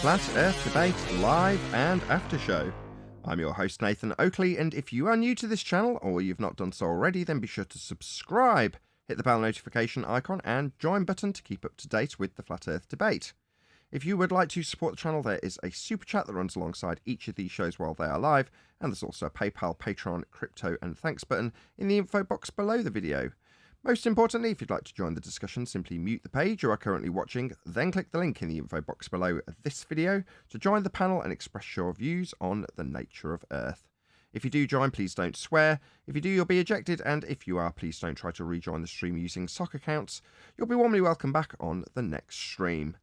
Flat Earth Debate live and after show. I'm your host Nathan Oakley, and if you are new to this channel or you've not done so already, then be sure to subscribe, hit the bell notification icon and join button to keep up to date with the Flat Earth Debate. If you would like to support the channel, there is a super chat that runs alongside each of these shows while they are live, and there's also a PayPal, Patreon, crypto and thanks button in the info box below the video. Most importantly, if you'd like to join the discussion, simply mute the page you are currently watching, then click the link in the info box below this video to join the panel and express your views on the nature of Earth. If you do join, please don't swear. If you do, you'll be ejected, and if you are, please don't try to rejoin the stream using sock accounts. You'll be warmly welcome back on the next stream.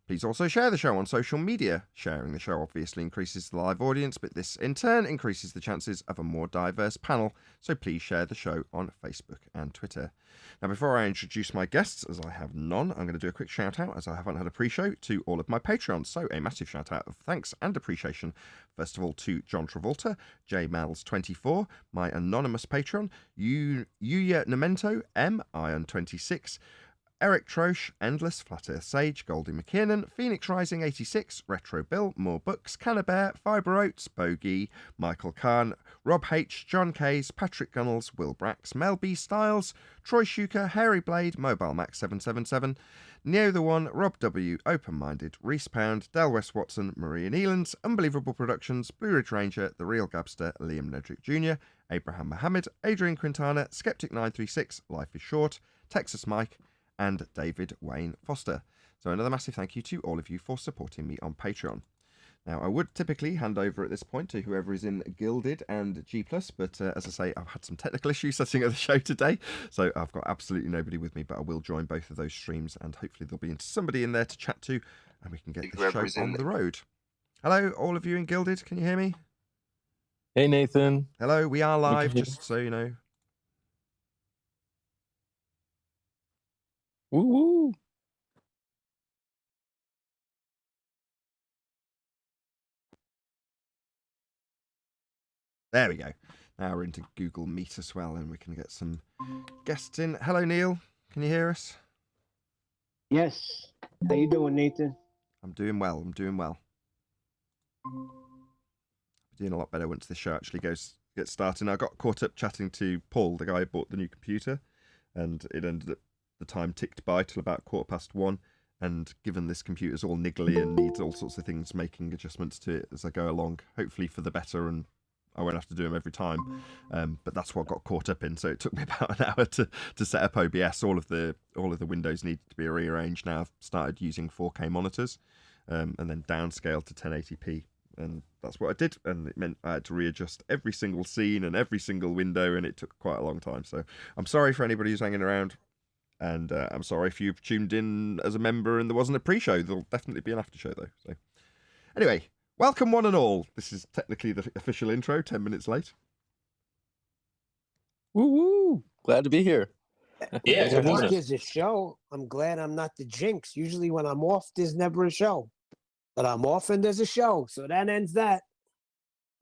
Please also share the show on social media. Sharing the show obviously increases the live audience, but this in turn increases the chances of a more diverse panel, so please share the show on Facebook and Twitter. Now, before I introduce my guests, as I have none, I'm going to do a quick shout out, as I haven't had a pre-show, to all of my Patreons. So a massive shout out of thanks and appreciation, first of all, to John Travolta, JMals24, my anonymous patron, Yuya Nemento, M Iron 26, Eric Troche, Endless, Flat Earth Sage, Goldie McKiernan, Phoenix Rising 86, Retro Bill, More Books, Cannabear, Fibre Oats, Bogey, Michael Kahn, Rob H, John Kays, Patrick Gunnels, Will Brax, Mel B Styles, Troy Shuker, Hairy Blade, Mobile Max 777, Neo the One, Rob W, Open Minded, Reese Pound, Del West Watson, Maria Nealands, Unbelievable Productions, Blue Ridge Ranger, The Real Gabster, Liam Nedrick Jr., Abraham Mohammed, Adrian Quintana, Skeptic 936, Life is Short, Texas Mike, and David Wayne Foster. So another massive thank you to all of you for supporting me on Patreon. Now, I would typically hand over at this point to whoever is in Gilded and G+, but as I say, I've had some technical issues setting up the show today, so I've got absolutely nobody with me, but I will join both of those streams, and hopefully there'll be somebody in there to chat to, and we can get the show on the road. Hello, all of you in Gilded, can you hear me? Hey, Nathan. Hello, we are live, just so you know. Woo woo. There we go. Now we're into Google Meet as well, and we can get some guests in. Hello, Neil. Can you hear us? Yes. How you doing, Nathan? I'm doing well. I'm doing well. Doing a lot better once this show actually gets started. I got caught up chatting to Paul, the guy who bought the new computer, and it ended up the time ticked by till about 1:15. And given this computer's all niggly and needs all sorts of things, making adjustments to it as I go along, hopefully for the better, and I won't have to do them every time. But that's what I got caught up in. So it took me about an hour to set up OBS. All of the windows needed to be rearranged. Now I've started using 4K monitors, and then downscaled to 1080p. And that's what I did, and it meant I had to readjust every single scene and every single window, and it took quite a long time. So I'm sorry for anybody who's hanging around, and I'm sorry if you've tuned in as a member and there wasn't a pre-show. There'll definitely be an after show though. So anyway, welcome one and all. This is technically the official intro, 10 minutes late. Woo woo. Glad to be here. Yeah, at least there's a show. I'm glad I'm not the jinx. Usually when I'm off, there's never a show. But I'm off and there's a show, so that ends that.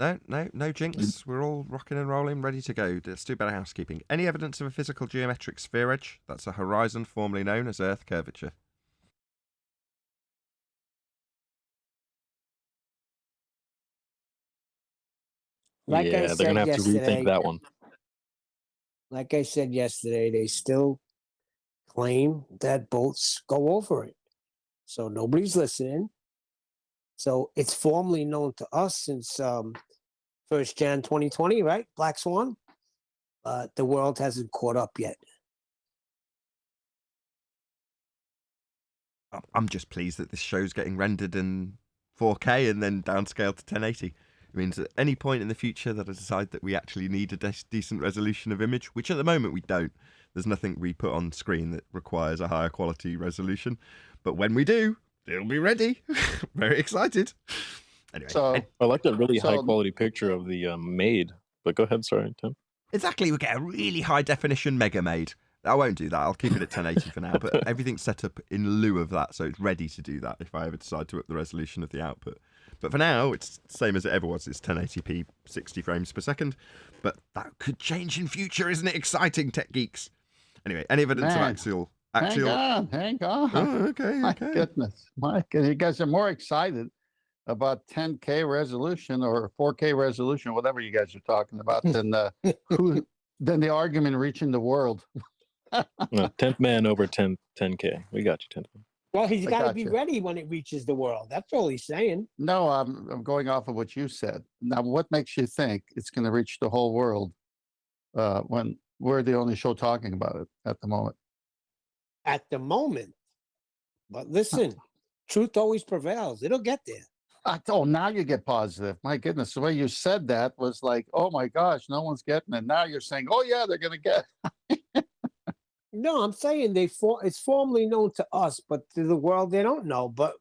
No jinx. We're all rocking and rolling, ready to go. Let's do better housekeeping. Any evidence of a physical geometric sphere edge? That's a horizon formerly known as Earth curvature. Like I they're said gonna have to yesterday, rethink that one. Like I said yesterday, they still claim that boats go over it. So nobody's listening. So it's formally known to us since 1st Jan 2020, right? Black Swan. The world hasn't caught up yet. I'm just pleased that this show's getting rendered in 4K and then downscaled to 1080. It means at any point in the future that I decide that we actually need a decent resolution of image, which at the moment we don't. There's nothing we put on screen that requires a higher quality resolution. But when we do, it'll be ready. Very excited. Anyway, so I like that really high quality picture of the maid. But go ahead, sorry, Tim. Exactly, we get a really high definition Mega Maid. I won't do that. I'll keep it at 1080 for now. But everything's set up in lieu of that, so it's ready to do that if I ever decide to up the resolution of the output. But for now, it's the same as it ever was. It's 1080p, 60 frames per second. But that could change in future, isn't it exciting, tech geeks? Anyway, any evidence of axial? Hang on. Oh, okay. My goodness. You guys are more excited about 10K resolution or 4K resolution, whatever you guys are talking about, then then the argument reaching the world. No, 10th man over 10K. We got you, 10th man. Well, he's I got to got be you. ready when it reaches the world. That's all he's saying. No, I'm going off of what you said. Now, what makes you think it's going to reach the whole world when we're the only show talking about it at the moment? At the moment. But listen, truth always prevails. It'll get there. Oh, now you get positive. My goodness, the way you said that was like, oh my gosh, no one's getting it. Now you're saying, oh yeah, they're going to get it. No, I'm saying it's formally known to us, but to the world they don't know. But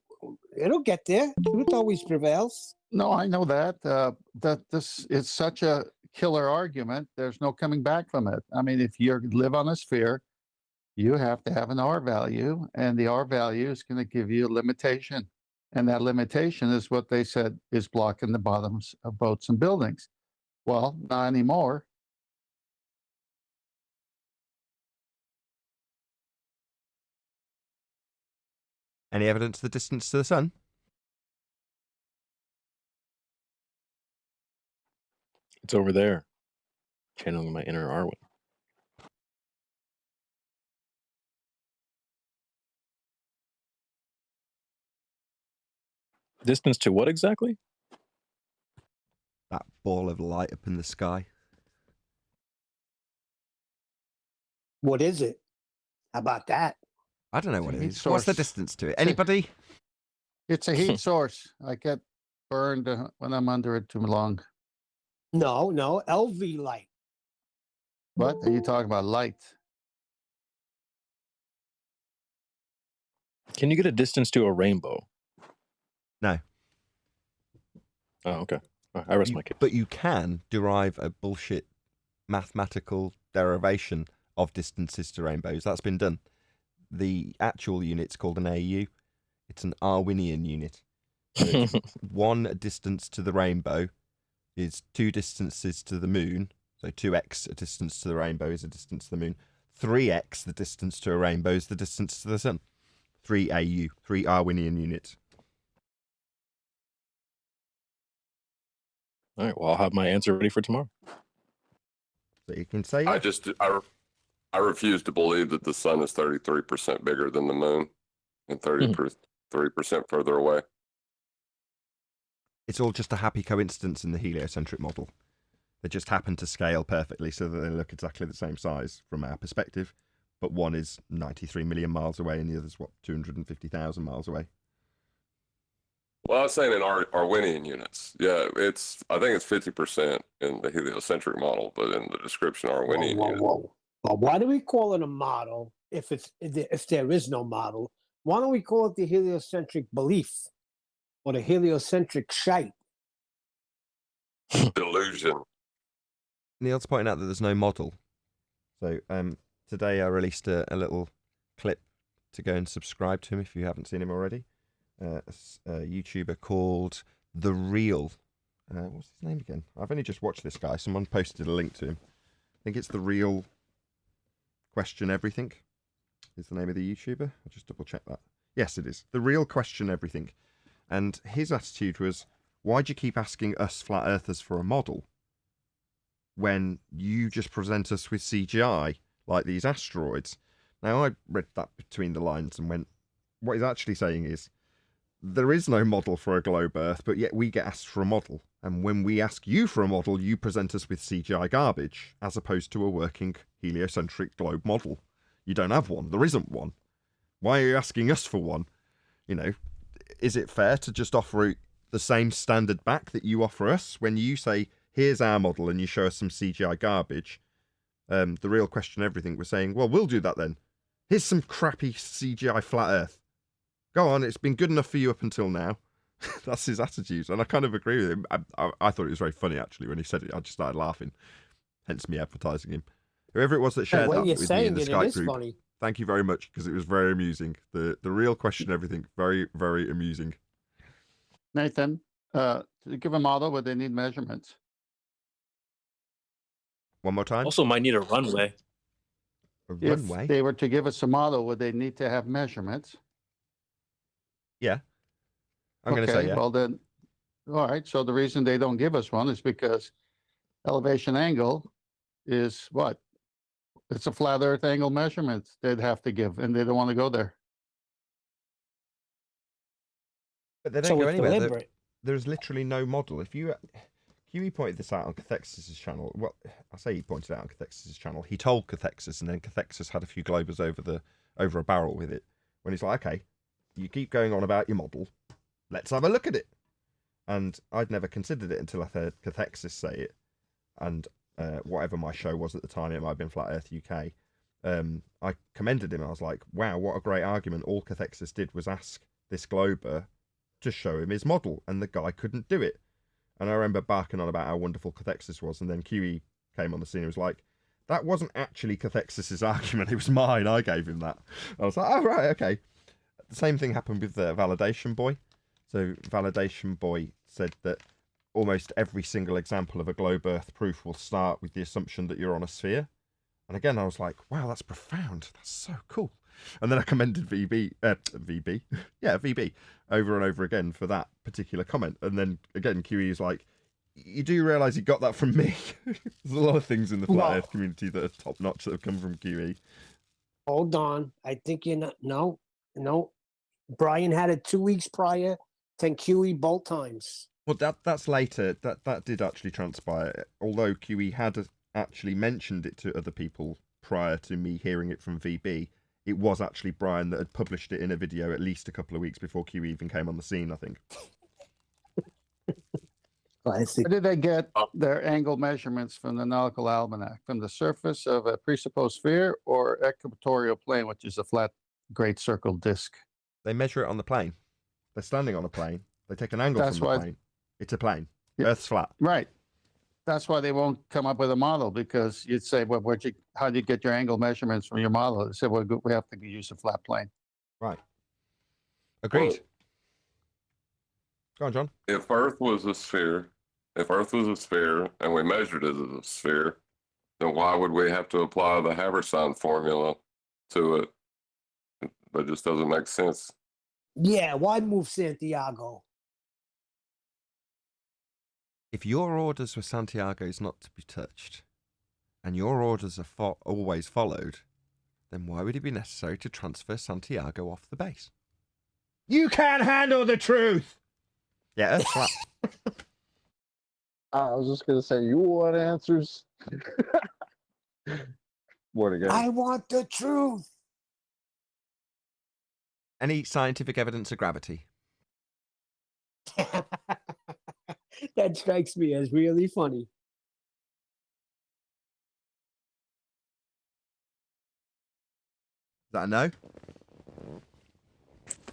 it'll get there. Truth always prevails. No, I know that. That this is such a killer argument. There's no coming back from it. I mean, if you live on a sphere, you have to have an R value, and the R value is going to give you a limitation. And that limitation is what they said is blocking the bottoms of boats and buildings. Well, not anymore. Any evidence of the distance to the sun? It's over there. Channeling my inner Arwen. Distance to what exactly? That ball of light up in the sky. What is it? How about that? I don't know what It's it a heat is. What's the source. distance to it? Anybody? It's a heat source. I get burned when I'm under it too long. No, LV light. What are you talking about? Light. Can you get a distance to a rainbow? No. Oh, okay. I rest my case. But you can derive a bullshit mathematical derivation of distances to rainbows. That's been done. The actual unit's called an AU. It's an Arwinian unit. So one distance to the rainbow is 2 distances to the moon. So 2x a distance to the rainbow is a distance to the moon. 3x the distance to a rainbow is the distance to the sun. 3 AU, 3 Arwinian units. All right. Well, I'll have my answer ready for tomorrow. So you can say I refuse to believe that the sun is 33% bigger than the moon and 30% further away. it's all just a happy coincidence in the heliocentric model. They just happen to scale perfectly so that they look exactly the same size from our perspective, but one is 93 million miles away and the other's, 250,000 miles away. Well, I was saying in Arwinian units. Yeah, I think it's 50% in the heliocentric model, but in the description, Arwinian units. Whoa. Well, why do we call it a model if there is no model? Why don't we call it the heliocentric belief or the heliocentric shite? Delusion. Neil's pointing out that there's no model. So today I released a little clip to go and subscribe to him if you haven't seen him already. A YouTuber called The Real. What's his name again? I've only just watched this guy. Someone posted a link to him. I think it's The Real Question Everything is the name of the YouTuber. I'll just double check that. Yes, it is. The Real Question Everything. And his attitude was, why'd you keep asking us flat earthers for a model when you just present us with CGI like these asteroids? Now, I read that between the lines and went, what he's actually saying is, there is no model for a globe Earth, but yet we get asked for a model. And when we ask you for a model, you present us with CGI garbage, as opposed to a working heliocentric globe model. You don't have one. There isn't one. Why are you asking us for one? You know, is it fair to just offer the same standard back that you offer us when you say, here's our model, and you show us some CGI garbage? The Real Question Everything was saying, well, we'll do that then. Here's some crappy CGI flat Earth. Go on, it's been good enough for you up until now. That's his attitude, and I kind of agree with him. I thought it was very funny, actually, when he said it. I just started laughing, hence me advertising him. Whoever it was that shared that with me in the Skype group, funny. thank you very much, because it was very amusing. The Real Question Everything, very, very amusing. Nathan, to give a model, would they need measurements? One more time. Also, might need a runway. A If runway? they were to give us a model, would they need to have measurements? Yeah. I'm going to say yeah. Well, then All right. So the reason they don't give us one is because elevation angle is what? It's a flat Earth angle measurement they'd have to give, and they don't want to go there. But they don't So go it's anywhere. deliberate. There's literally no model. If you QE pointed this out on Cathexis's channel. Well, I say he pointed it out on Cathexis's channel. He told Cathexis, and then Cathexis had a few globers over a barrel with it. When he's like, okay, you keep going on about your model, let's have a look at it. And I'd never considered it until I heard Cathexis say it. And whatever my show was at the time, it might have been Flat Earth UK. I commended him. I was like, wow, what a great argument. All Cathexis did was ask this glober to show him his model, and the guy couldn't do it. And I remember barking on about how wonderful Cathexis was, and then QE came on the scene and was like, that wasn't actually Cathexis's argument, it was mine, I gave him that. I was like, oh, right, okay. The same thing happened with Validation Boy. So Validation Boy said that almost every single example of a globe Earth proof will start with the assumption that you're on a sphere. And again, I was like, wow, that's profound. That's so cool. And then I commended VB, over and over again for that particular comment. And then again, QE is like, you do realise you got that from me. There's a lot of things in the Flat Earth community that are top notch that have come from QE. Hold on. I think you're not. No. Brian had it 2 weeks prior to QE both times. Well, that's later. That did actually transpire. Although QE had actually mentioned it to other people prior to me hearing it from VB, it was actually Brian that had published it in a video at least a couple of weeks before QE even came on the scene, I think. Where did they get their angle measurements from the Nautical Almanac? From the surface of a presupposed sphere or equatorial plane, which is a flat great circle disk? They measure it on the plane. They're standing on a plane. They take an angle from the plane. It's a plane. Yeah. Earth's flat. Right. That's why they won't come up with a model, because you'd say, well, how do you get your angle measurements from your model? They say, well, we have to use a flat plane. Right. Agreed. Well, go on, John. If Earth was a sphere, and we measured it as a sphere, then why would we have to apply the Habersign formula to it? That just doesn't make sense. Yeah, why move Santiago? If your orders were Santiago's not to be touched, and your orders are always followed, then why would it be necessary to transfer Santiago off the base? You can't handle the truth! Yeah, Earth's flat. I was just going to say, you want answers? What again? I want the truth. Any scientific evidence of gravity? That strikes me as really funny. Is that a no?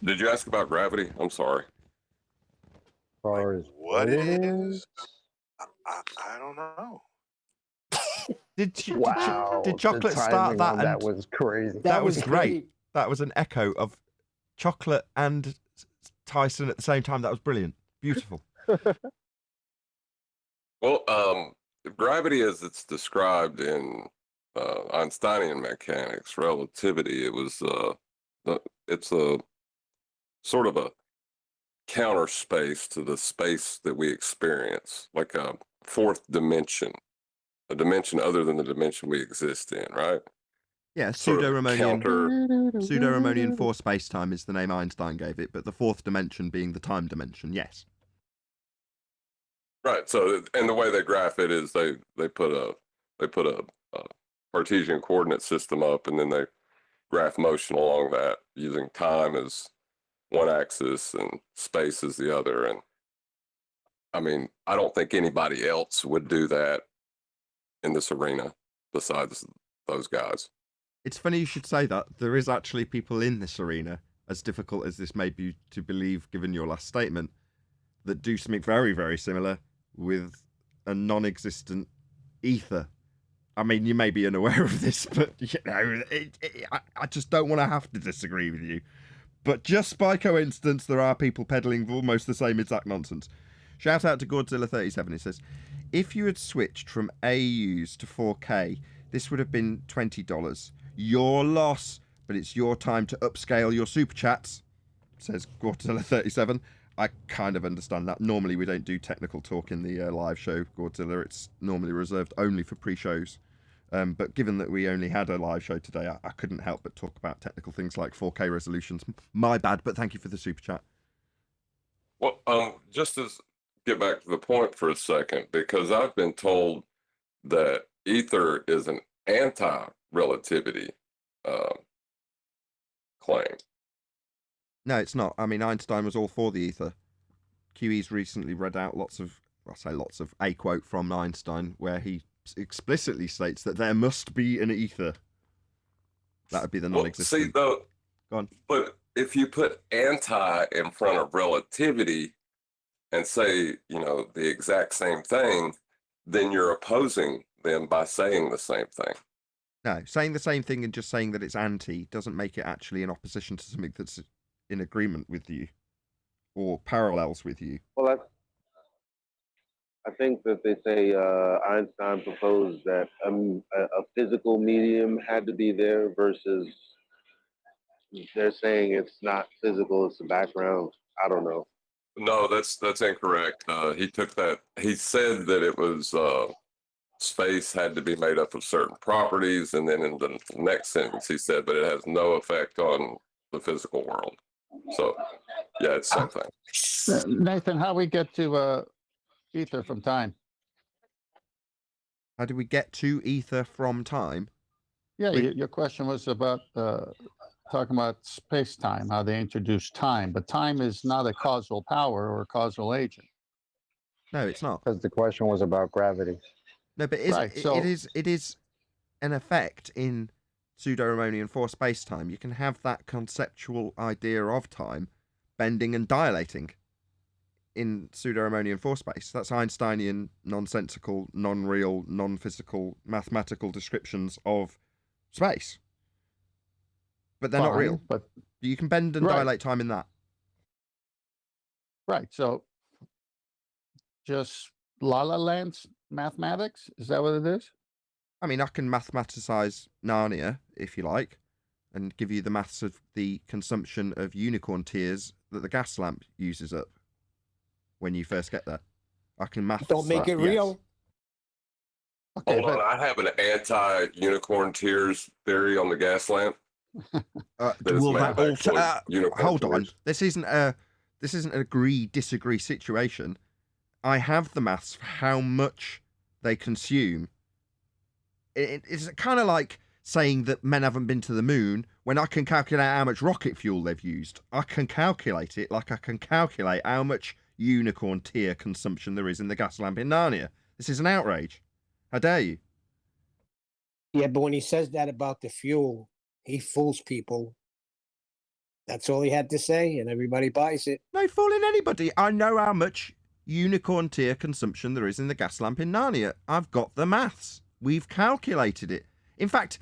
Did you ask about gravity? I'm sorry. Far as What it is? I don't know. Did the chocolate start timing that? on that was crazy. That was great. That was an echo of chocolate and Tyson at the same time. That was brilliant. Beautiful. Well, gravity as it's described in Einsteinian mechanics, relativity, it's a sort of a counter space to the space that we experience, like a fourth dimension, a dimension other than the dimension we exist in, right? Yeah, Sort of pseudo-Riemannian for space-time is the name Einstein gave it, but the fourth dimension being the time dimension, yes. Right. So, and the way they graph it is they put a Cartesian coordinate system up, and then they graph motion along that using time as one axis and space as the other. And I mean, I don't think anybody else would do that in this arena besides those guys. It's funny you should say that. There is actually people in this arena, as difficult as this may be to believe given your last statement, that do something very, very similar with a non-existent ether. I mean, you may be unaware of this, but you know, I just don't want to have to disagree with you. But just by coincidence, there are people peddling almost the same exact nonsense. Shout out to Godzilla37. It says, if you had switched from AUs to 4K, this would have been $20. Your loss, but it's your time to upscale your super chats, says Godzilla37. I kind of understand that. Normally, we don't do technical talk in the live show, Godzilla. It's normally reserved only for pre-shows. But given that we only had a live show today, I couldn't help but talk about technical things like 4K resolutions. My bad, but thank you for the super chat. Well, just to get back to the point for a second, because I've been told that ether is an anti-relativity claim. No, it's not. I mean, Einstein was all for the ether. QE's recently read out a quote from Einstein where he explicitly states that there must be an ether. That would be the non-existent. Well, see, though, go on. But if you put anti in front of relativity and say, the exact same thing, then you're opposing them by saying the same thing. No, saying the same thing and just saying that it's anti doesn't make it actually in opposition to something that's in agreement with you or parallels with you. Well, I think that they say Einstein proposed that a physical medium had to be there versus they're saying it's not physical, it's the background. I don't know. No, that's incorrect. He said that it was space had to be made up of certain properties, and then in the next sentence he said, but it has no effect on the physical world. So, yeah, it's the same thing. Nathan, how we get to ether from time? How do we get to ether from time? Yeah, your question was about talking about space-time, how they introduced time, but time is not a causal power or a causal agent. No, it's not. Because the question was about gravity. No, but it is an effect in pseudo-Riemannian for space-time. You can have that conceptual idea of time bending and dilating in pseudo-Riemannian for space. That's Einsteinian, nonsensical, non-real, non-physical, mathematical descriptions of space. But they're not real. But you can bend and dilate time in that. Right. So just La La Land's mathematics? Is that what it is? I mean, I can mathematicize Narnia, if you like, and give you the maths of the consumption of unicorn tears that the gas lamp uses up when you first get there. I can math. Don't make it real. Okay, hold on, I have an anti-unicorn tears theory on the gas lamp. Will that alter? Hold on. This isn't an agree-disagree situation. I have the maths for how much they consume. It's kind of like saying that men haven't been to the moon when I can calculate how much rocket fuel they've used. I can calculate it like I can calculate how much unicorn tear consumption there is in the gas lamp in Narnia. This is an outrage. How dare you? Yeah, but when he says that about the fuel, he fools people. That's all he had to say, and everybody buys it. No fooling anybody. I know how much unicorn tear consumption there is in the gas lamp in Narnia. I've got the maths. We've calculated it. In fact,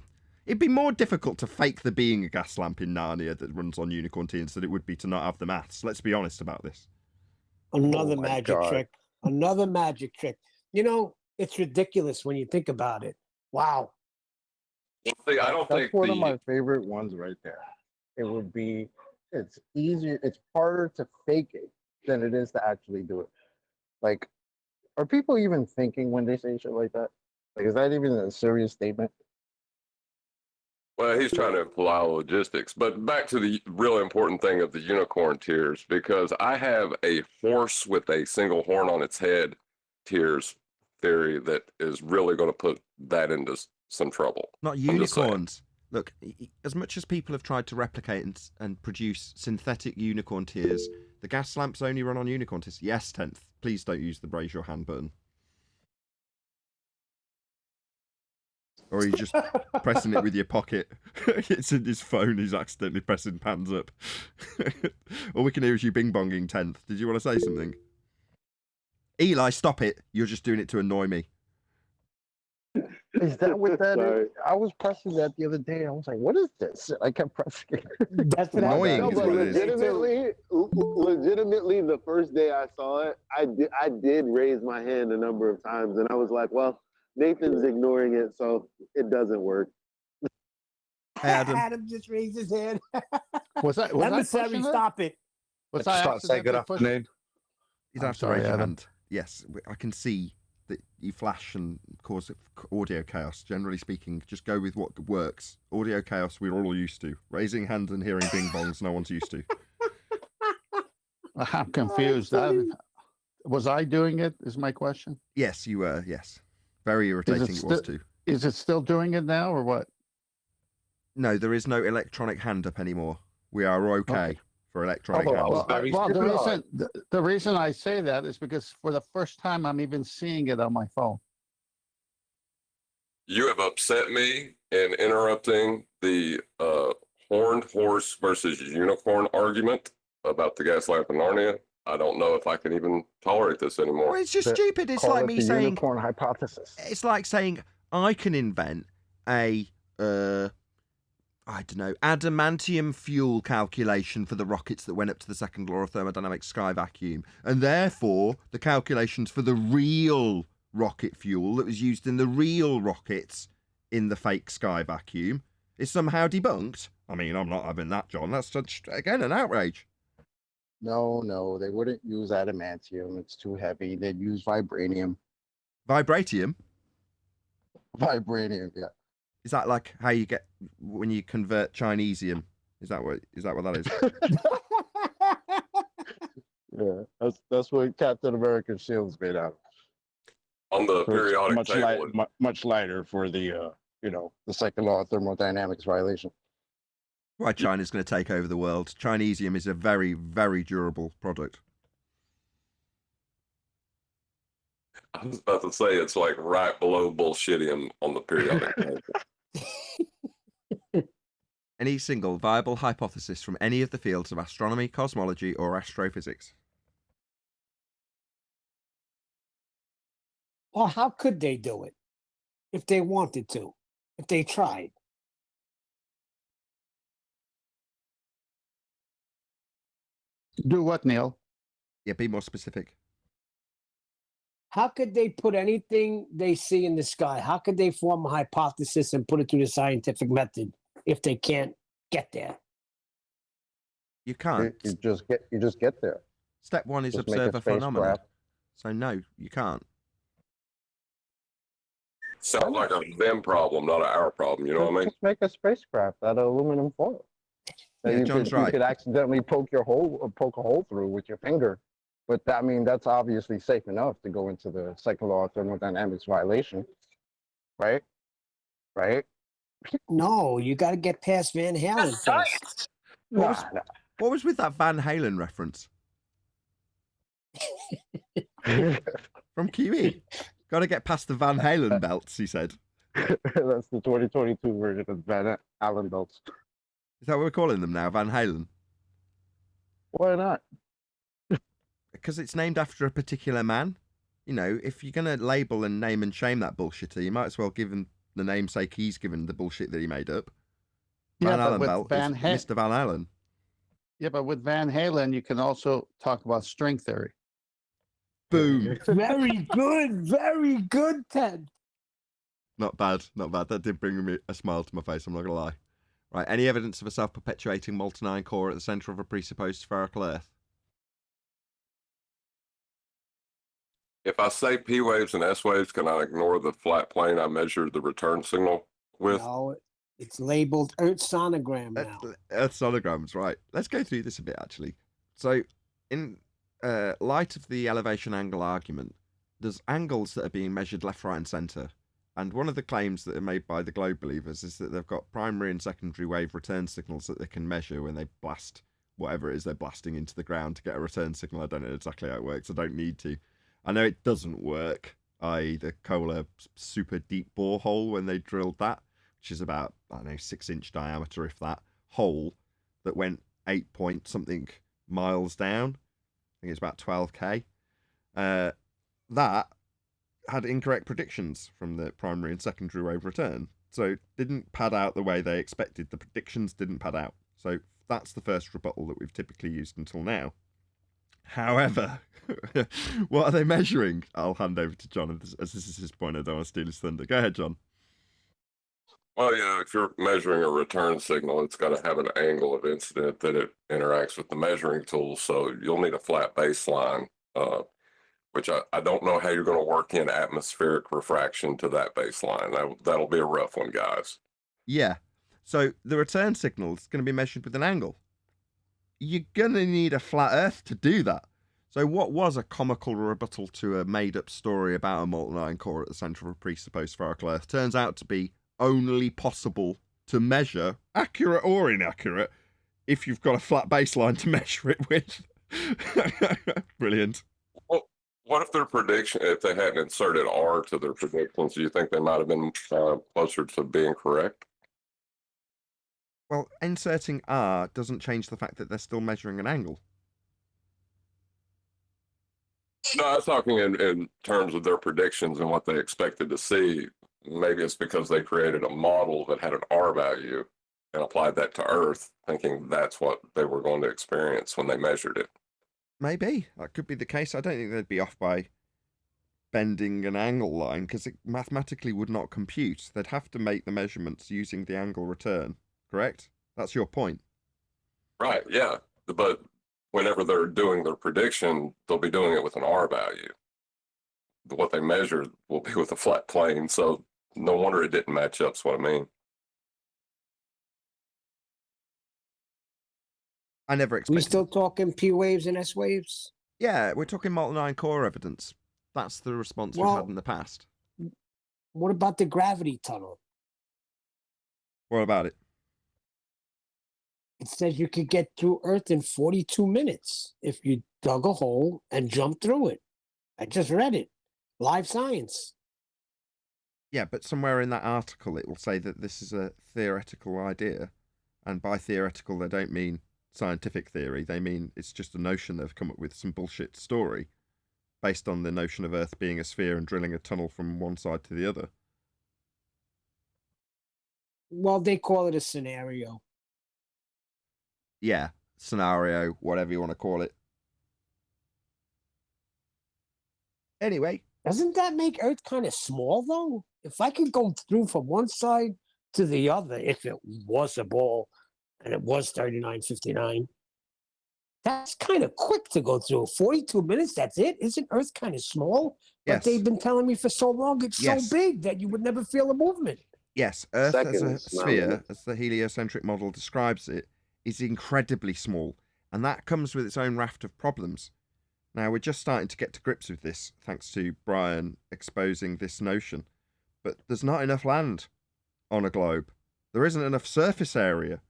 it'd be more difficult to fake there being a gas lamp in Narnia that runs on unicorn tears than it would be to not have the maths. Let's be honest about this. Another magic trick. Another magic trick. It's ridiculous when you think about it. Wow. See, I don't think that's one of my favorite ones right there. It would be, it's easier, it's harder to fake it than it is to actually do it. Like, are people even thinking when they say shit like that? Like, is that even a serious statement? Well, he's trying to imply logistics, but back to the real important thing of the unicorn tears, because I have a horse with a single horn on its head tears theory that is really going to put that into some trouble. Not unicorns. Look, as much as people have tried to replicate and produce synthetic unicorn tears, the gas lamps only run on unicorn tears. Yes, 10th. Please don't use the raise your hand button. Or are you just pressing it with your pocket? It's in his phone, he's accidentally pressing pans up. All we can hear is you bing-bonging 10th. Did you want to say something? Eli, stop it. You're just doing it to annoy me. Is that what that is? I was pressing that the other day. I was like, what is this? I kept pressing it. That's what annoying. No, but legitimately, the first day I saw it, I did raise my hand a number of times, and I was like, well, Nathan's ignoring it, so it doesn't work. Adam. Adam just raised his hand. Was that Emissary, stop it. Was I I just want to say good accidentally pushed? afternoon. You I'm don't have to sorry, raise your Adam. hand. Yes, I can see that you flash and cause audio chaos. Generally speaking, just go with what works. Audio chaos, we're all used to. Raising hands and hearing bing bongs, no one's used to. I'm confused. Was I doing it? Is my question. Yes, you were. Yes, very irritating it was too. Is it still doing it now, or what? No, there is no electronic hand up anymore. We are okay for electronic Although I hands. was very the reason I say that is because for the first time I'm even seeing it on my phone. You have upset me in interrupting the horned horse versus unicorn argument about the gaslamp in Narnia. I don't know if I can even tolerate this anymore. Well, it's just stupid. It's Call like it me the saying, unicorn hypothesis. it's like saying I can invent a I don't know, adamantium fuel calculation for the rockets that went up to the second law of thermodynamics sky vacuum, and therefore the calculations for the real rocket fuel that was used in the real rockets in the fake sky vacuum is somehow debunked. I mean, I'm not having that, John. That's such, again, an outrage. No, they wouldn't use adamantium. It's too heavy. They'd use vibranium. Vibratium? Vibranium, yeah. Is that like how you get when you convert Chinesium? Is that what that is? Yeah, that's what Captain America's shield's made out of. On the So it's periodic much table, much lighter for the The second law of thermodynamics violation. Why China's going to take over the world. Chinesium is a very, very durable product. I was about to say it's like right below bullshittium on the periodic table. Any single viable hypothesis from any of the fields of astronomy, cosmology, or astrophysics? Well, how could they do it if they wanted to, if they tried? Do what, Neil? Yeah, be more specific. How could they put anything they see in the sky? How could they form a hypothesis and put it through the scientific method if they can't get there? You can't. You just get there. Step one is Just make a observe a phenomena. spacecraft. So no, you can't. Sounds like a them problem, not an our problem. You know what I mean? Just make a spacecraft out of aluminum foil. That Yeah, you John's could, right. You could accidentally poke a hole through with your finger. But I mean, that's obviously safe enough to go into the second law of thermodynamics violation, right? Right? No, you got to get past Van Halen first. What was with that Van Halen reference? From QE. Got to get past the Van Halen belts, he said. That's the 2022 version of Van Allen belts. Is that what we're calling them now, Van Halen? Why not? Because it's named after a particular man. You know, if you're going to label and name and shame that bullshitter, you might as well give him the namesake he's given the bullshit that he made up. Van Allen belt is Mr. Van Allen. Yeah, but with Van Halen, you can also talk about string theory. Boom. Very good, Ted. Not bad, not bad. That did bring me a smile to my face, I'm not going to lie. Right, any evidence of a self-perpetuating molten iron core at the centre of a presupposed spherical Earth? If I say P waves and S waves, can I ignore the flat plane I measured the return signal with? No, it's labeled Earth sonogram now. Earth sonograms, right. Let's go through this a bit, actually. So, in light of the elevation angle argument, there's angles that are being measured left, right, and centre. And one of the claims that are made by the globe believers is that they've got primary and secondary wave return signals that they can measure when they blast whatever it is they're blasting into the ground to get a return signal. I don't know exactly how it works. I don't need to. I know it doesn't work, i.e. the Kohler super deep borehole when they drilled that, which is about, I don't know, 6-inch diameter, if that, hole that went 8 point something miles down. I think it's about 12k. That had incorrect predictions from the primary and secondary wave return. So it didn't pad out the way they expected. The predictions didn't pad out. So that's the first rebuttal that we've typically used until now. However, what are they measuring? I'll hand over to John as this is his point. I don't want to steal his thunder. Go ahead, John. Well, yeah, if you're measuring a return signal, it's got to have an angle of incident that it interacts with the measuring tool. So you'll need a flat baseline, which I don't know how you're going to work in atmospheric refraction to that baseline. That'll be a rough one, guys. Yeah. So the return signal is going to be measured with an angle. You're going to need a flat Earth to do that. So what was a comical rebuttal to a made-up story about a molten iron core at the centre of a presupposed spherical Earth turns out to be only possible to measure, accurate or inaccurate, if you've got a flat baseline to measure it with. Brilliant. Well, what if if they hadn't inserted R to their predictions, do you think they might have been closer to being correct? Well, inserting R doesn't change the fact that they're still measuring an angle. No, I was talking in terms of their predictions and what they expected to see. Maybe it's because they created a model that had an R value and applied that to Earth, thinking that's what they were going to experience when they measured it. Maybe. That could be the case. I don't think they'd be off by bending an angle line, because it mathematically would not compute. They'd have to make the measurements using the angle return, correct? That's your point. Right, yeah. But whenever they're doing their prediction, they'll be doing it with an R value. What they measure will be with a flat plane, so no wonder it didn't match up, is what I mean. I never expected. We still talking P waves and S waves? Yeah, we're talking molten iron core evidence. That's the response we've had in the past. What about the gravity tunnel? What about it? It says you could get through Earth in 42 minutes if you dug a hole and jumped through it. I just read it. Live Science. Yeah, but somewhere in that article it will say that this is a theoretical idea. And by theoretical, they don't mean scientific theory. They mean it's just a notion they've come up with, some bullshit story based on the notion of Earth being a sphere and drilling a tunnel from one side to the other. Well, they call it a scenario. Yeah, scenario, whatever you want to call it. Anyway. Doesn't that make Earth kind of small, though? If I could go through from one side to the other, if it was a ball and it was 39.59, that's kind of quick to go through. 42 minutes, that's it? Isn't Earth kind of small? Yes. But they've been telling me for so long it's so big that you would never feel a movement. Yes, Earth as a sphere, as the heliocentric model describes it, is incredibly small, and that comes with its own raft of problems. Now, we're just starting to get to grips with this, thanks to Brian exposing this notion. But there's not enough land on a globe. There isn't enough surface area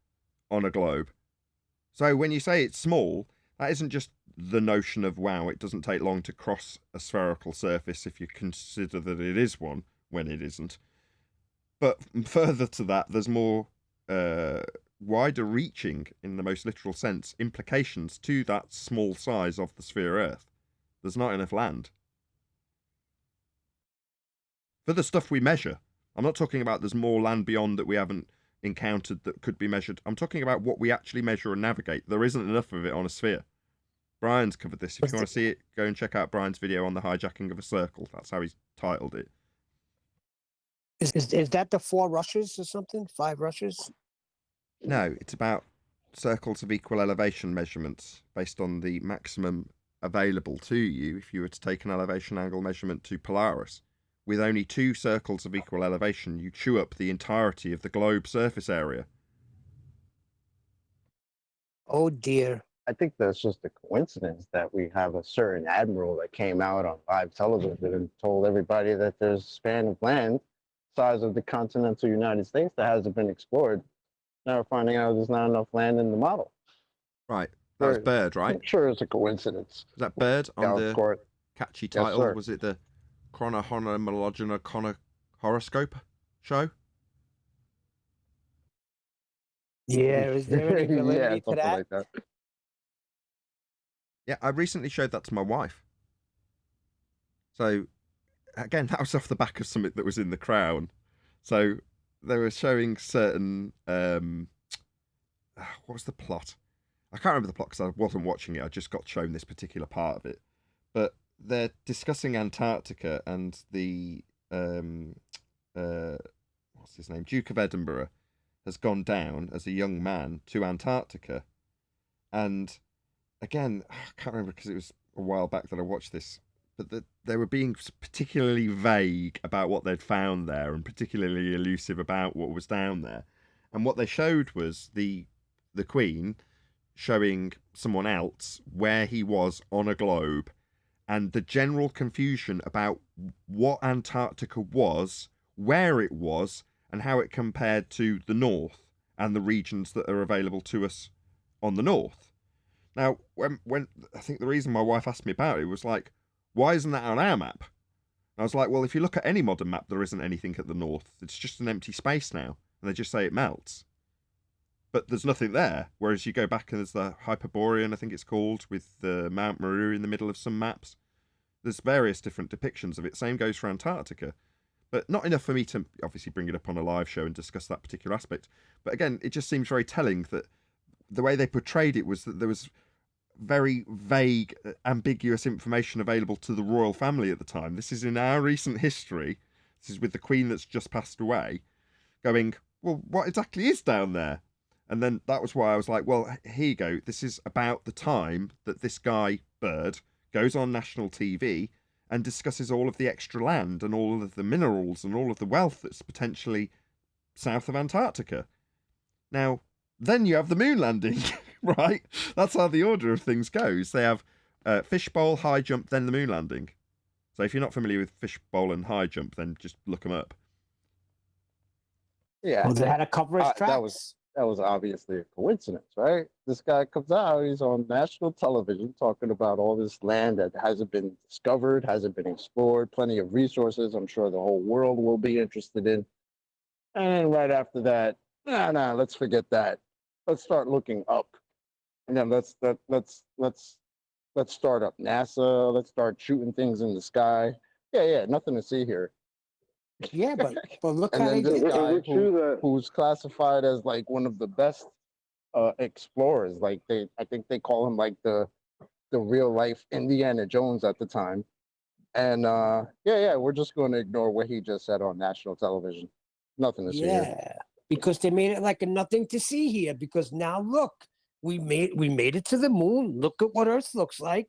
on a globe. So when you say it's small, that isn't just the notion of, wow, it doesn't take long to cross a spherical surface if you consider that it is one, when it isn't. But further to that, there's more wider reaching, in the most literal sense, implications to that small size of the sphere Earth. There's not enough land. For the stuff we measure, I'm not talking about there's more land beyond that we haven't encountered that could be measured. I'm talking about what we actually measure and navigate. There isn't enough of it on a sphere. Brian's covered this. If you want to see it, go and check out Brian's video on the hijacking of a circle. That's how he's titled it. Is that the 4 rushes or something? 5 rushes? No, it's about circles of equal elevation measurements based on the maximum available to you if you were to take an elevation angle measurement to Polaris. With only 2 circles of equal elevation, you chew up the entirety of the globe surface area. Oh dear. I think that's just a coincidence that we have a certain admiral that came out on live television and told everybody that there's a span of land size of the continental United States that hasn't been explored. Now we're finding out there's not enough land in the model. Right. That was Bird, right? I'm sure it's a coincidence. Was that Bird on the court. catchy title? Yes, was it the Chronohomologena Horoscope show? Yeah, is there any validity to that? Like that? Yeah, I recently showed that to my wife. So, again, that was off the back of something that was in The Crown. So, they were showing certain... what was the plot? I can't remember the plot because I wasn't watching it. I just got shown this particular part of it. But they're discussing Antarctica and the... what's what's his name, Duke of Edinburgh, has gone down as a young man to Antarctica, and again, I can't remember because it was a while back that I watched this, but they were being particularly vague about what they'd found there, and particularly elusive about what was down there. And what they showed was the Queen showing someone else where he was on a globe, and the general confusion about what Antarctica was, where it was, and how it compared to the north and the regions that are available to us on the north. Now, when I think the reason my wife asked me about it was like, why isn't that on our map? And I was like, well, if you look at any modern map, there isn't anything at the north. It's just an empty space now, and they just say it melts. But there's nothing there. Whereas you go back and there's the Hyperborean, I think it's called, with the Mount Meru in the middle of some maps. There's various different depictions of it. Same goes for Antarctica. But not enough for me to obviously bring it up on a live show and discuss that particular aspect. But again, it just seems very telling that the way they portrayed it was that there was very vague, ambiguous information available to the royal family at the time. This is in our recent history. This is with the Queen that's just passed away, going, well, what exactly is down there? And then that was why I was like, well, here you go. This is about the time that this guy, Bird, goes on national TV and discusses all of the extra land and all of the minerals and all of the wealth that's potentially south of Antarctica. Now, then you have the moon landing, right? That's how the order of things goes. They have fishbowl, high jump, then the moon landing. So if you're not familiar with fishbowl and high jump, then just look them up. Yeah, Well, they had to cover his tracks. that was obviously a coincidence, right? This guy comes out, he's on national television talking about all this land that hasn't been discovered, hasn't been explored, plenty of resources I'm sure the whole world will be interested in. And then right after that, let's forget that. Let's start looking up. And then let's start up NASA, let's start shooting things in the sky. Yeah, nothing to see here. Yeah, but look And how they then this did guy it. who's classified as like one of the best explorers, like I think they call him like the real life Indiana Jones at the time. And we're just going to ignore what he just said on national television. Nothing to see here. Yeah, because they made it like a nothing to see here. Because now look, we made it to the moon. Look at what Earth looks like.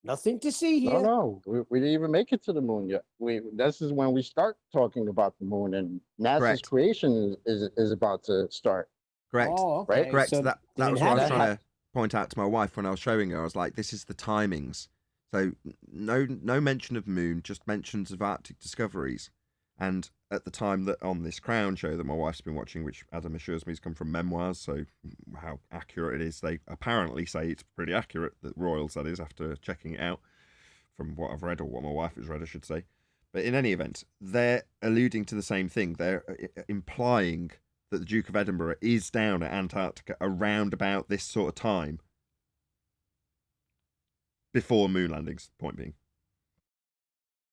Nothing to see here. No, we didn't even make it to the moon yet. This is when we start talking about the moon, and NASA's Correct. creation is about to start. Correct. Oh, okay. Right? Correct. So that they was didn't what I have was that. trying to point out to my wife when I was showing her. I was like, this is the timings. So no mention of moon, just mentions of Arctic discoveries. And at the time that on this Crown show that my wife's been watching, which Adam assures me has come from memoirs, so how accurate it is, they apparently say it's pretty accurate, the royals that is, after checking it out from what I've read, or what my wife has read, I should say. But in any event, they're alluding to the same thing. They're implying that the Duke of Edinburgh is down at Antarctica around about this sort of time, before moon landings, point being.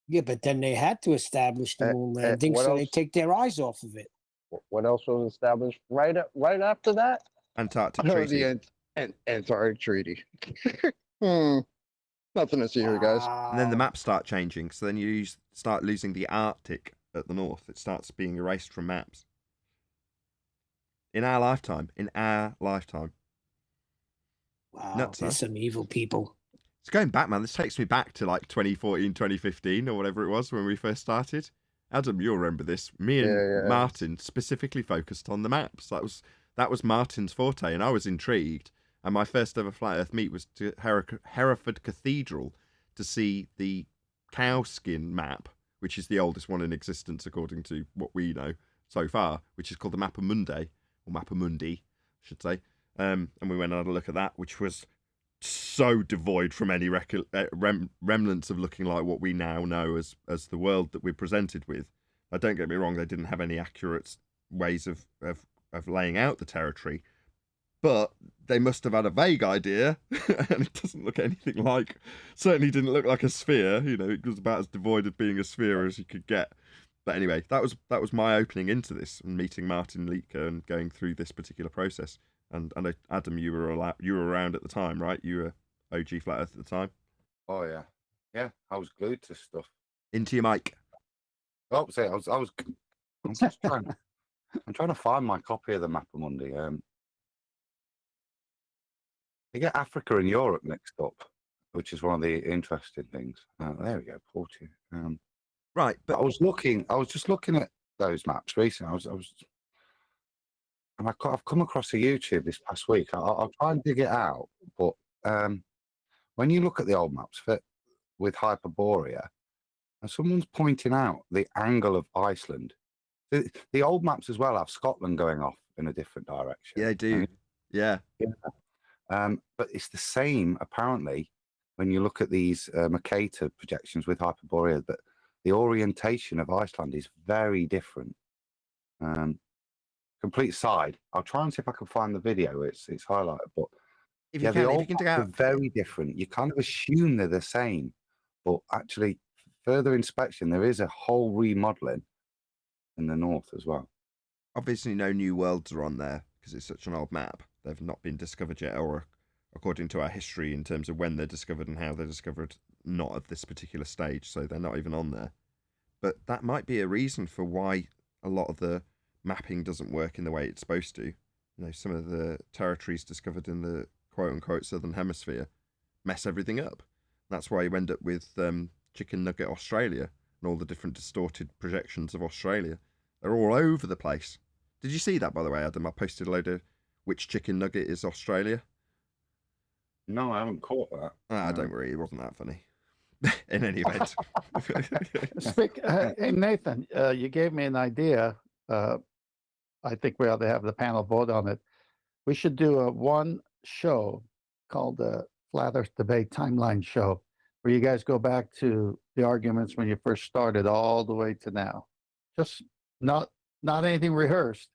Yeah, but then they had to establish the moon landing, what so they else? take their eyes off of it. What else was established right after that? Antarctic Oh, Treaty. the Antarctic Treaty. Nothing to see here, guys. And then the Wow. maps start changing, so then you start losing the Arctic at the north. It starts being erased from maps. In our lifetime. Wow, Nuts, there's huh? some evil people. It's going back, man. This takes me back to like 2014, 2015, or whatever it was when we first started. Adam, you'll remember this. Me and Yeah. Martin specifically focused on the maps. That was Martin's forte, and I was intrigued. And my first ever Flat Earth meet was to Hereford Cathedral to see the cowskin map, which is the oldest one in existence according to what we know so far, which is called the Mappa Mundi, or Mappa Mundi, I should say. And we went and had a look at that, which was so devoid from any remnants of looking like what we now know as the world that we're presented with. Now, don't get me wrong, they didn't have any accurate ways of laying out the territory, but they must have had a vague idea, and it doesn't look anything like, certainly didn't look like a sphere. You know, it was about as devoid of being a sphere as you could get. But anyway, that was my opening into this, and meeting Martin Leitke and going through this particular process. And I know, Adam, you were around at the time, right? You were OG Flat Earth at the time. Oh yeah. I was glued to stuff. Into your mic. Oh, say I'm just trying. I'm trying to find my copy of the Mappa Mundi. You get Africa and Europe mixed up, which is one of the interesting things. There we go, 40. Right, but I was just looking at those maps recently. And I've come across a YouTube this past week. I'll try and dig it out, but when you look at the old maps with Hyperborea, and someone's pointing out the angle of Iceland. The old maps as well have Scotland going off in a different direction. Yeah, they do. Yeah. But it's the same, apparently, when you look at these Mercator projections with Hyperborea, that the orientation of Iceland is very different. Complete side. I'll try and see if I can find the video. It's highlighted, but if the you old can dig maps out, are very different. You kind of assume they're the same, but actually, further inspection, there is a whole remodeling in the north as well. Obviously, no new worlds are on there because it's such an old map. They've not been discovered yet, or according to our history in terms of when they're discovered and how they're discovered, not at this particular stage, so they're not even on there. But that might be a reason for why a lot of the mapping doesn't work in the way it's supposed to. You know, some of the territories discovered in the quote-unquote southern hemisphere mess everything up. That's why you end up with Chicken Nugget Australia and all the different distorted projections of Australia. They're all over the place. Did you see that, by the way, Adam? I posted a load of which chicken nugget is Australia. No, I haven't caught that. Don't worry, it wasn't that funny. In any event. Hey, Nathan, you gave me an idea. I think we ought to have the panel vote on it. We should do one show called the Flat Earth Debate Timeline Show, where you guys go back to the arguments when you first started all the way to now. Just not anything rehearsed,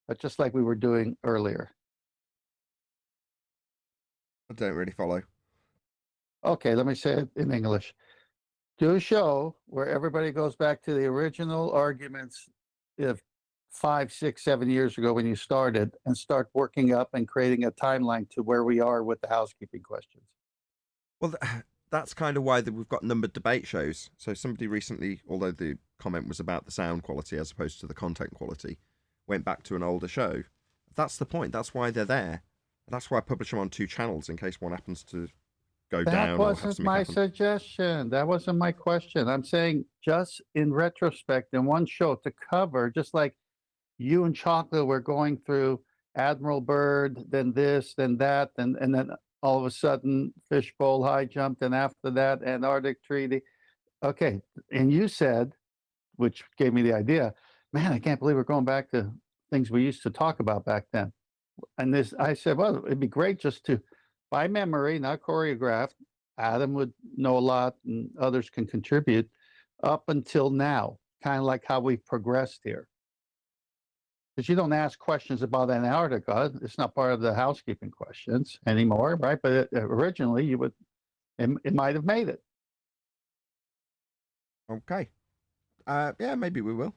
but just like we were doing earlier. I don't really follow. Okay, let me say it in English. Do a show where everybody goes back to the original arguments of 5, 6, 7 years ago when you started, and start working up and creating a timeline to where we are with the housekeeping questions. Well, that's kind of why we've got numbered debate shows. So somebody recently, although the comment was about the sound quality as opposed to the content quality, went back to an older show. That's the point. That's why they're there. That's why I publish them on 2 channels in case one happens to go down. That wasn't my suggestion. That wasn't my question. I'm saying just in retrospect, in one show to cover, just like you and Chocolate were going through Admiral Byrd, then this, then that, and then all of a sudden Fishbowl High jumped, and after that Antarctic Treaty. Okay, and you said, which gave me the idea, man, I can't believe we're going back to things we used to talk about back then. And I said, well, it'd be great just to, by memory, not choreographed. Adam would know a lot and others can contribute up until now, kind of like how we've progressed here. Because you don't ask questions about Antarctica. It's not part of the housekeeping questions anymore, right? But originally you would, it might have made it. Okay. Yeah, maybe we will.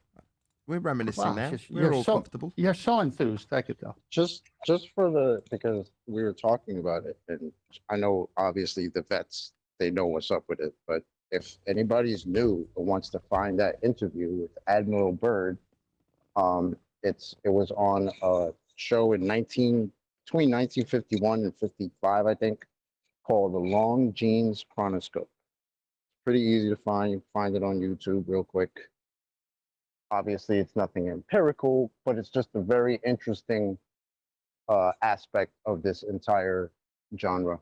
We're reminiscing now. We're all comfortable. You're so enthused, I could tell. Just because we were talking about it, and I know obviously the vets, they know what's up with it, but if anybody's new or wants to find that interview with Admiral Byrd, it was on a show between 1951 and 55, I think, called the Long Jeans Chronoscope. Pretty easy to find. You can find it on YouTube real quick. Obviously, it's nothing empirical, but it's just a very interesting aspect of this entire genre,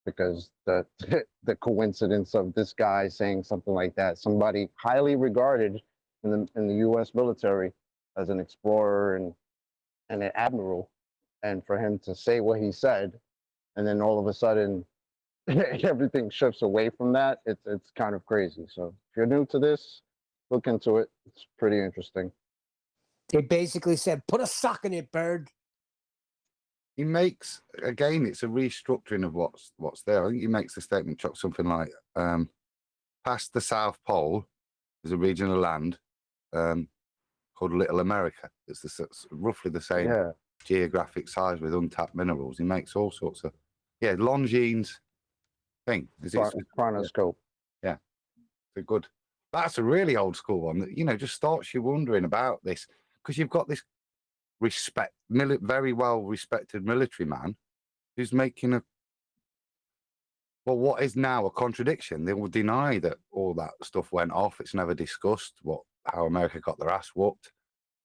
because the coincidence of this guy saying something like that, somebody highly regarded in the U.S. military as an explorer and an admiral, and for him to say what he said, and then all of a sudden everything shifts away from that, it's kind of crazy. So if you're new to this, look into it. It's pretty interesting. They basically said, put a sock in it, Bird. He makes, again, it's a restructuring of what's there. I think he makes the statement, Chuck, something like, past the South Pole is a region of land called Little America. It's roughly the same geographic size with untapped minerals. He makes all sorts of, Longines thing. Chronoscope. Yeah, they're good. That's a really old school one that, just starts you wondering about this, because you've got this very well respected military man who's making what is now a contradiction. They will deny that all that stuff went off. It's never discussed how America got their ass whooped,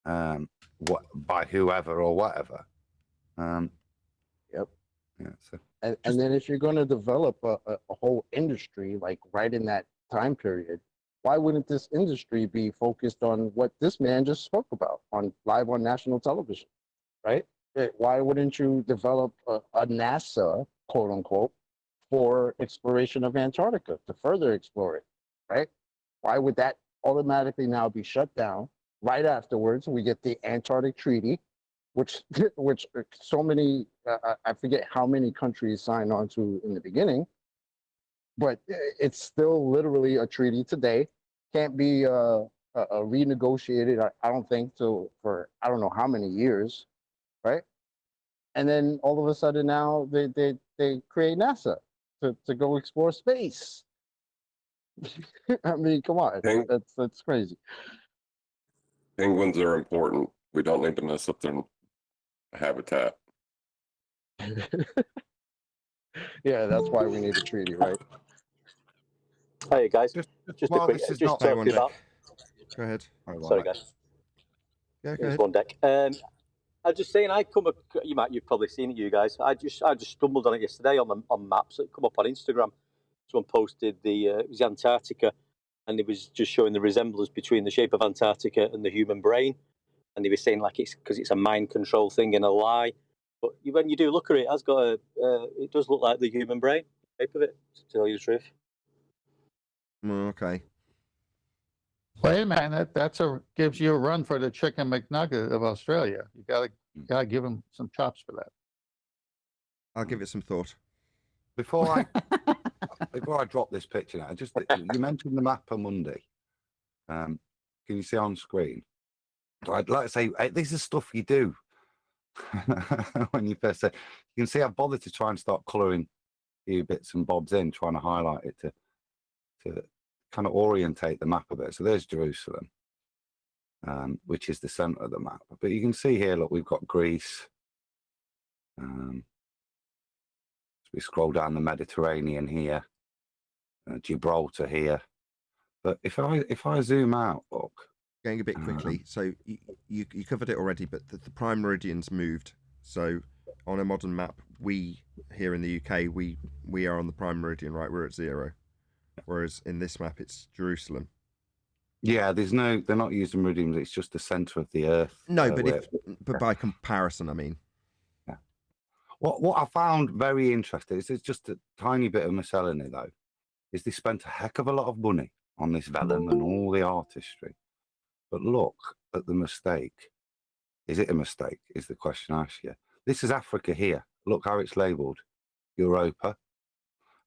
by whoever or whatever. Yep. Yeah. So And then if you're going to develop a whole industry like right in that time period, why wouldn't this industry be focused on what this man just spoke about live on national television, right? Why wouldn't you develop a NASA, quote unquote, for exploration of Antarctica to further explore it, right? Why would that automatically now be shut down? Right afterwards, we get the Antarctic Treaty, which so many, I forget how many countries signed on to in the beginning, but it's still literally a treaty today. Can't be renegotiated, I don't think, for I don't know how many years, right? And then all of a sudden now they create NASA to go explore space. I mean, come on, that's crazy. Penguins are important. We don't need to mess up their habitat. Yeah, that's why we need a treaty, right? Hey guys, just a quick, this is just not talking about. Go ahead. Sorry, guys. Yeah, go It's ahead. one deck. I was just saying, you've probably seen it, you guys. I just stumbled on it yesterday on maps. It come up on Instagram. Someone posted it was Antarctica, and it was just showing the resemblance between the shape of Antarctica and the human brain. And they were saying like it's because it's a mind control thing and a lie. But when you do look at it, it does look like the human brain shape of it. To tell you the truth. Okay. Wait a minute, gives you a run for the chicken McNugget of Australia. You gotta give them some chops for that. I'll give it some thought. Before I drop this picture now, you mentioned the Mappa Mundi. Can you see on screen? I'd like to say this is stuff you do when you first say. You can see I've bothered to try and start colouring a few bits and bobs in, trying to highlight it to kind of orientate the map a bit. So there's Jerusalem, which is the centre of the map. But you can see here, look, we've got Greece. So we scroll down the Mediterranean here, Gibraltar here. But if I zoom out, look. Going a bit quickly, so you covered it already, but the prime meridian's moved. So on a modern map, we here in the UK, we are on the prime meridian, right? We're at 0. Whereas in this map, it's Jerusalem. Yeah, they're not using meridians. It's just the center of the Earth. No, but by comparison, I mean. Yeah. What I found very interesting is it's just a tiny bit of miscellany though. Is they spent a heck of a lot of money on this vellum and all the artistry, but look at the mistake. Is it a mistake? Is the question I ask you. This is Africa here. Look how it's labelled, Europa,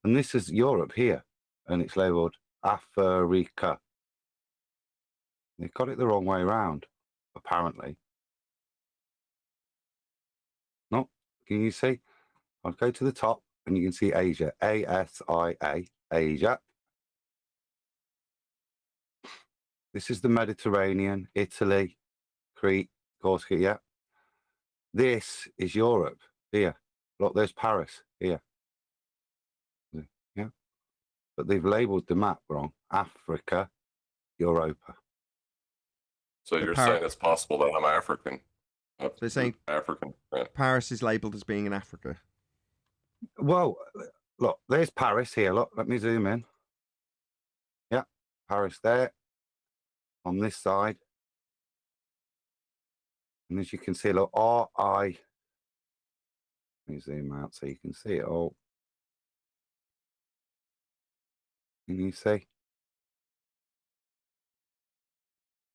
and this is Europe here. And it's labelled Africa. They've got it the wrong way around, apparently. No, can you see? I'll go to the top and you can see Asia. ASIA, Asia. This is the Mediterranean, Italy, Crete, Corsica, yeah. This is Europe here. Look, there's Paris here. Yeah. But they've labelled the map wrong. Africa, Europa. So you're saying it's possible that I'm African? So you're saying African. Right? Paris is labelled as being in Africa? Well, look, there's Paris here. Look, let me zoom in. Yeah, Paris there on this side. And as you can see, look, let me zoom out so you can see it all. Can you see?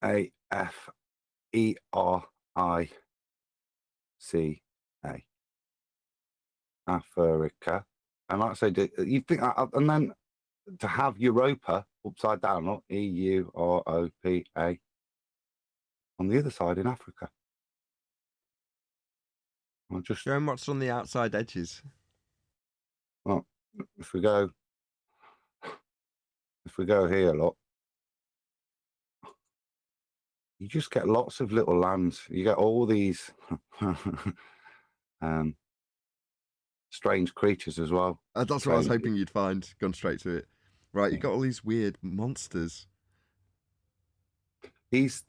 AFERICA. Africa. And like I said, you think, and then to have Europa upside down, look, EUROPA on the other side in Africa. I'll just show them what's on the outside edges. Well, if we go here, look. you just get lots of little lands. You get all these strange creatures as well. That's what I was Strange. hoping you'd find. Gone straight to it. Right, you got all these weird monsters. These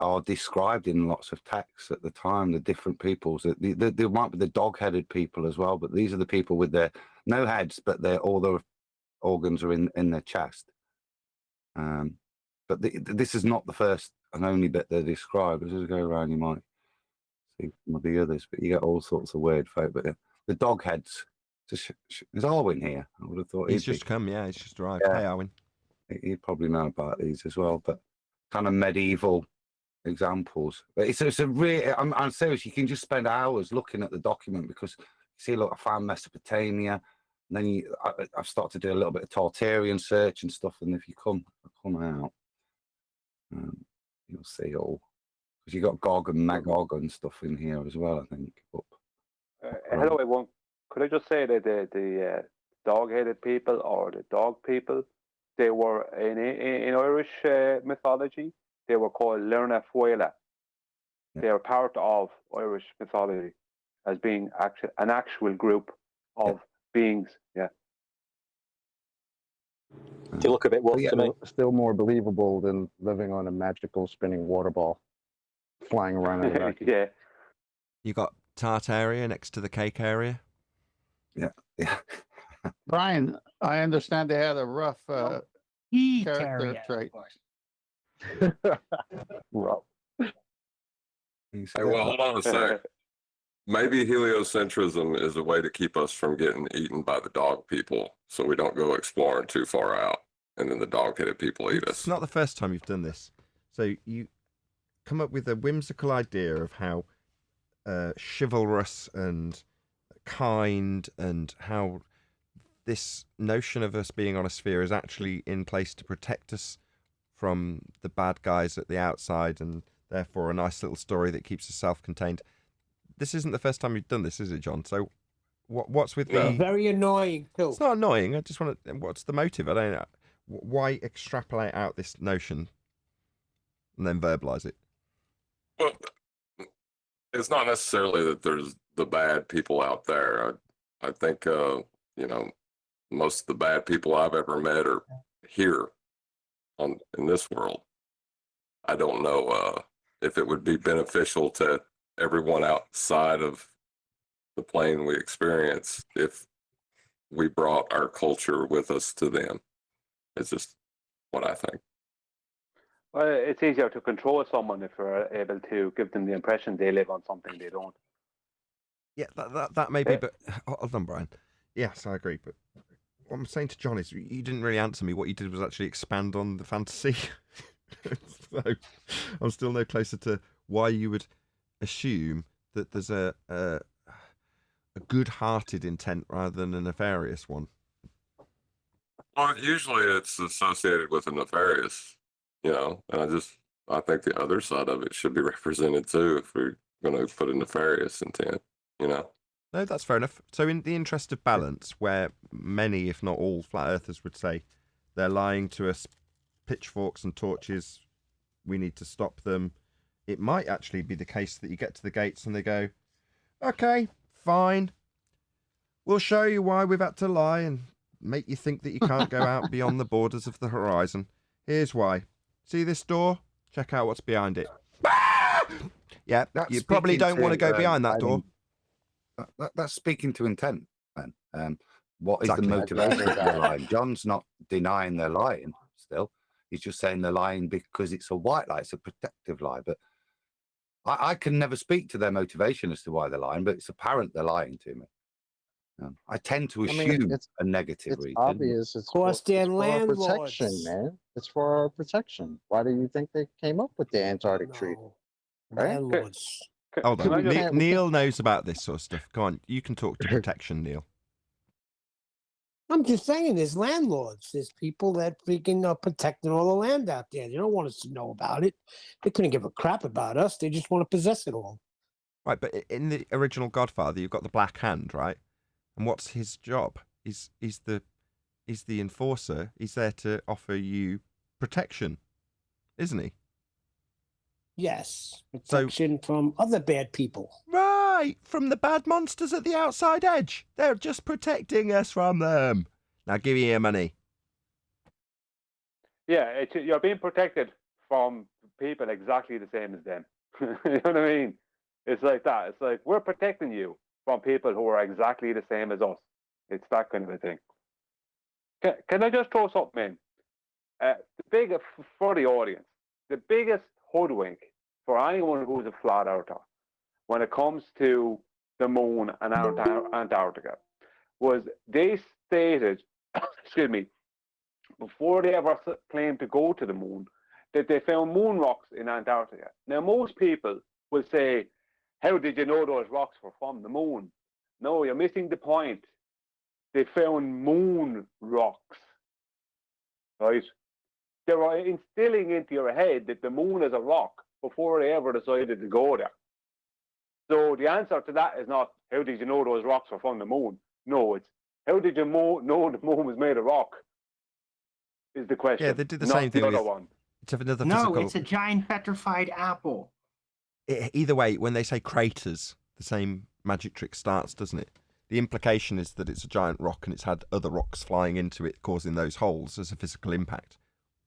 are described in lots of texts at the time. The different peoples. There might be the dog-headed people as well, but these are the people with their no heads, but all their organs are in their chest. But this is not the first and only bit they're described. As we go around, you might see some of the others, but you get all sorts of weird folk. But the dog heads. Is Arwin here? I would have thought He's just come. Yeah, he's just arrived. Yeah. Hey, Arwin. He'd probably know about these as well, but kind of medieval examples. But it's a real. I'm serious. You can just spend hours looking at the document because you see, look, I found Mesopotamia, and then I've started to do a little bit of Tartarian search and stuff. And if you come out, you'll see all because you got Gog and Magog and stuff in here as well. I think. Hello, everyone. Could I just say that the dog-headed people or the dog people, they were in Irish mythology, they were called Lerna Fuela. They are part of Irish mythology as being an actual group of beings. Yeah. They look a bit wolf to me. Still more believable than living on a magical spinning water ball flying around in the vacuum. Yeah. You got Tartaria next to the cake area. Yeah. Brian, I understand they had a rough character trait. Rough. Hey, well, hold on a sec. Maybe heliocentrism is a way to keep us from getting eaten by the dog people, so we don't go exploring too far out, and then the dog-headed people eat us. It's not the first time you've done this. So you come up with a whimsical idea of how chivalrous and kind, and how this notion of us being on a sphere is actually in place to protect us from the bad guys at the outside, and therefore a nice little story that keeps us self-contained. This isn't the first time you've done this, is it, John? So what's with the... Very annoying, too. It's not annoying. I just want to... What's the motive? I don't know. Why extrapolate out this notion and then verbalize it? Well, it's not necessarily that there's the bad people out there. I think, most of the bad people I've ever met are here in this world. I don't know if it would be beneficial to everyone outside of the plane we experience if we brought our culture with us to them. It's just what I think. Well, it's easier to control someone if you're able to give them the impression they live on something they don't. Yeah, that may be, but hold on, Brian. Yes, I agree, but what I'm saying to John is you didn't really answer me. What you did was actually expand on the fantasy. So I'm still no closer to why you would assume that there's a good-hearted intent rather than a nefarious one. Well, usually it's associated with a nefarious, and I think the other side of it should be represented too if we're going to put a nefarious intent, No, that's fair enough. So in the interest of balance, where many, if not all, flat earthers would say they're lying to us, pitchforks and torches, we need to stop them, it might actually be the case that you get to the gates and they go, okay, fine, we'll show you why we've had to lie and make you think that you can't go out beyond the borders of the horizon. Here's why. See this door? Check out what's behind it. Yeah, you probably don't want to go behind that door. That's speaking to intent, man. What is Exactly. the motivation of their lying? John's not denying they're lying still. He's just saying they're lying because it's a white lie, it's a protective lie. But I can never speak to their motivation as to why they're lying, but it's apparent they're lying to me. I tend to assume a negative reason. It's obvious. It's Of course, they're for our protection, landlords. man. It's for our protection. Why do you think they came up with the Antarctic Treaty? Right? Landlords. Hold on. we can't- Neil knows about this sort of stuff. Go on, you can talk to protection, Neil. I'm just saying, there's landlords. There's people that freaking are protecting all the land out there. They don't want us to know about it. They couldn't give a crap about us. They just want to possess it all. Right, but in the original Godfather, you've got the Black Hand, right? And what's his job? He's the enforcer. He's there to offer you protection. isn't he? Yes, protection from other bad people. Right, from the bad monsters at the outside edge. They're just protecting us from them. Now give me your money. Yeah, you're being protected from people exactly the same as them. You know what I mean? It's like that. It's like we're protecting you from people who are exactly the same as us. It's that kind of a thing. Can I just throw something in? For the audience, the biggest hoodwink for anyone who's a flat earther when it comes to the moon and Antarctica was they stated, excuse me, before they ever claimed to go to the moon, that they found moon rocks in Antarctica. Now, most people will say, how did you know those rocks were from the moon? No, you're missing the point. They found moon rocks, right? They were instilling into your head that the moon is a rock before they ever decided to go there. So the answer to that is not, how did you know those rocks were from the moon? No, it's, how did you know the moon was made of rock? Is the question. Yeah, they did the same thing. It's a giant petrified apple. Either way, when they say craters, the same magic trick starts, doesn't it? The implication is that it's a giant rock and it's had other rocks flying into it, causing those holes as a physical impact.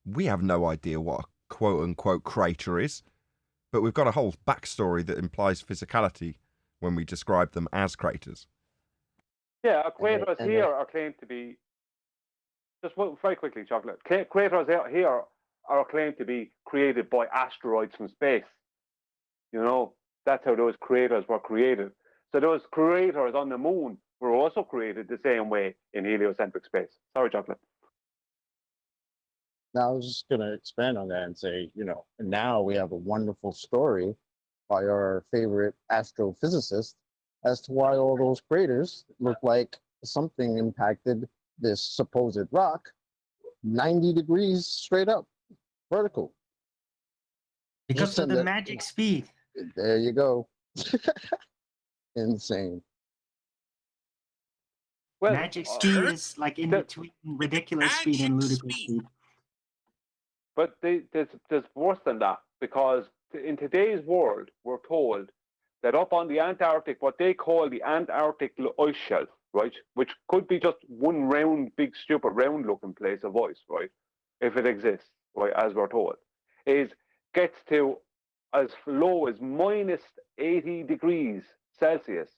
We have no idea what a quote-unquote crater is, but we've got a whole backstory that implies physicality when we describe them as craters. Yeah, craters here are claimed to be, just very quickly, Chocolate, craters here are claimed to be created by asteroids from space. You know, that's how those craters were created. So those craters on the moon were also created the same way in heliocentric space. Sorry, Chocolate. Now, I was just going to expand on that and say, now we have a wonderful story by our favorite astrophysicist as to why all those craters look like something impacted this supposed rock 90 degrees straight up, vertical. Because of the magic speed. There you go. Insane. Well, magic speed is like in between ridiculous speed and ludicrous speed. But there's worse than that, because in today's world, we're told that up on the Antarctic, what they call the Antarctic ice shelf, right, which could be just one round, big, stupid, round-looking place of ice, right, if it exists, right, as we're told, gets to as low as minus 80 degrees Celsius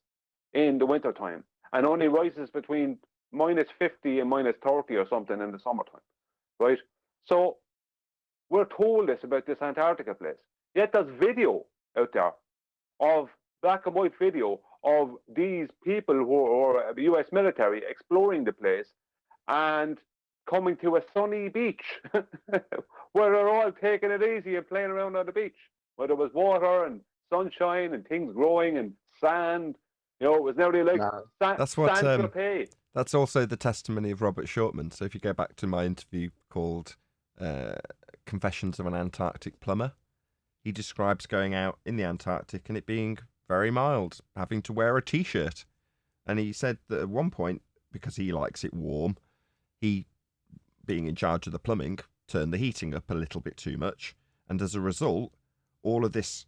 in the wintertime, and only rises between minus 50 and minus 30 or something in the summertime, right? So we're told this about this Antarctica place. Yet there's video out there of black and white video of these people who are the US military exploring the place and coming to a sunny beach where they're all taking it easy and playing around on the beach, where there was water and sunshine and things growing and sand. You know, it was nearly like sand. That's also the testimony of Robert Shortman. So if you go back to my interview called Confessions of an Antarctic Plumber, he describes going out in the Antarctic and it being very mild, having to wear a t-shirt. And he said that at one point, because he likes it warm, he, being in charge of the plumbing, turned the heating up a little bit too much. And as a result, all of this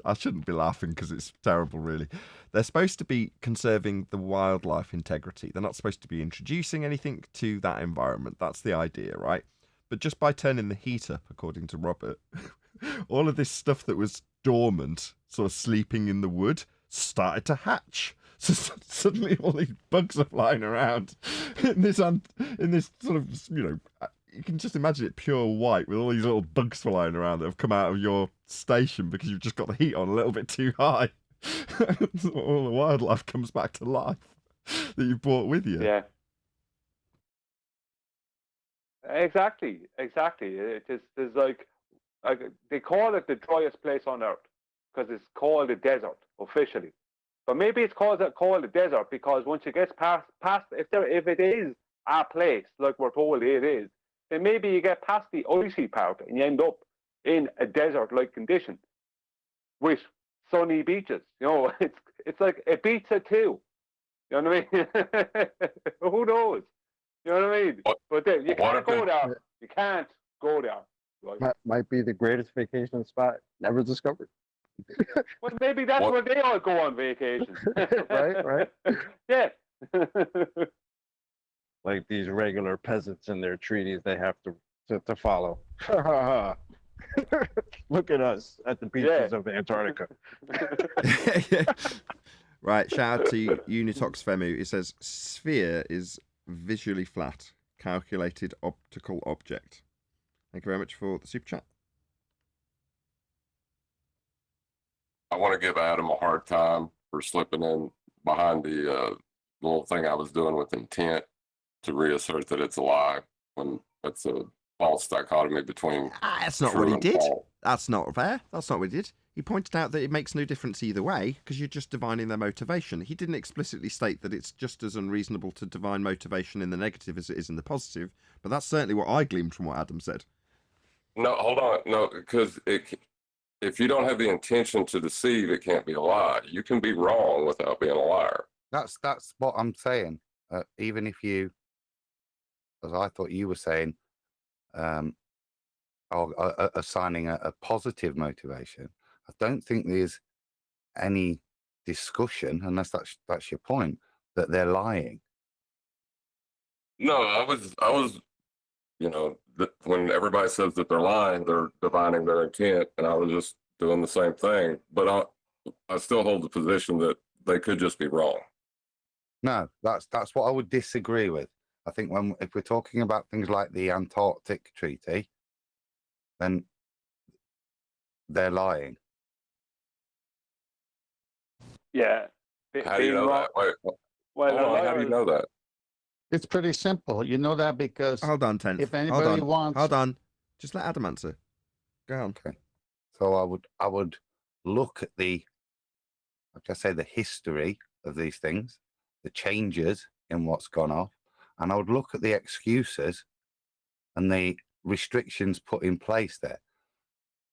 I shouldn't be laughing because it's terrible, really. They're supposed to be conserving the wildlife integrity. They're not supposed to be introducing anything to that environment. That's the idea, right? But just by turning the heat up, according to Robert, all of this stuff that was dormant, sort of sleeping in the wood, started to hatch. So suddenly all these bugs are flying around in this sort of, you can just imagine it pure white with all these little bugs flying around that have come out of your station because you've just got the heat on a little bit too high. All the wildlife comes back to life that you brought with you. Yeah. Exactly. It's like they call it the driest place on earth because it's called a desert officially. But maybe it's called a desert because once you get past if it is a place like we're told it is, then maybe you get past the icy part and you end up in a desert-like condition with sunny beaches. You know, it's like a pizza too. You know what I mean? Who knows? You know what I mean? But then, you what can't if go it- there. You can't go there. Right? Might be the greatest vacation spot never discovered. Well, maybe that's What- where they all go on vacation. Right. Yeah. Like these regular peasants and their treaties they have to follow. Look at us at the beaches of Antarctica. Right, shout out to Unitox Femu. It says sphere is visually flat, calculated optical object. Thank you very much for the super chat. I want to give Adam a hard time for slipping in behind the little thing I was doing with intent to reassert that it's a lie when it's a false dichotomy between. That's not true what he and did. false. That's not fair. That's not what he did. He pointed out that it makes no difference either way because you're just divining their motivation. He didn't explicitly state that it's just as unreasonable to divine motivation in the negative as it is in the positive, but that's certainly what I gleaned from what Adam said. No, hold on. No, because if you don't have the intention to deceive, it can't be a lie. You can be wrong without being a liar. That's what I'm saying. Even if you, as I thought you were saying, assigning a positive motivation, I don't think there's any discussion, unless that's your point, that they're lying. No, I was, when everybody says that they're lying, they're divining their intent, and I was just doing the same thing. But I still hold the position that they could just be wrong. No, that's what I would disagree with. I think if we're talking about things like the Antarctic Treaty, then they're lying. Yeah. How do you know that? Wait, Well, hold on, how do you know that? It's pretty simple. You know that because Hold on, Tenth. if anybody wants, Hold on. Just let Adam answer. Go on. Okay. So I would look at the history of these things, the changes in what's gone off, and I would look at the excuses and the restrictions put in place there.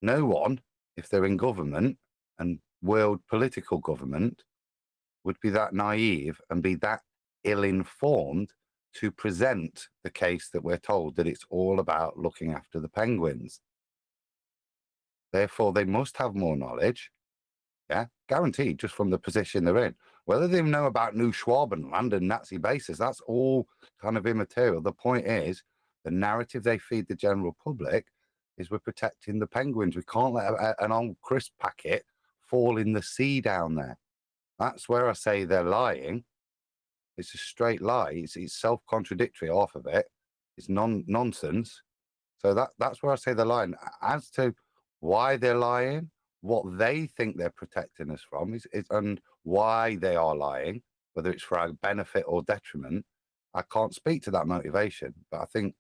No one, if they're in government and world political government, would be that naive and be that ill-informed to present the case that we're told that it's all about looking after the penguins. Therefore, they must have more knowledge. Yeah, guaranteed, just from the position they're in. Whether they know about New Schwabenland and Nazi bases, that's all kind of immaterial. The point is, the narrative they feed the general public is we're protecting the penguins. We can't let an old crisp packet fall in the sea down there. That's where I say they're lying. It's a straight lie. It's self-contradictory off of it. It's nonsense. So that's where I say they're lying. As to why they're lying, what they think they're protecting us from is and why they are lying, whether it's for our benefit or detriment, I can't speak to that motivation. But I think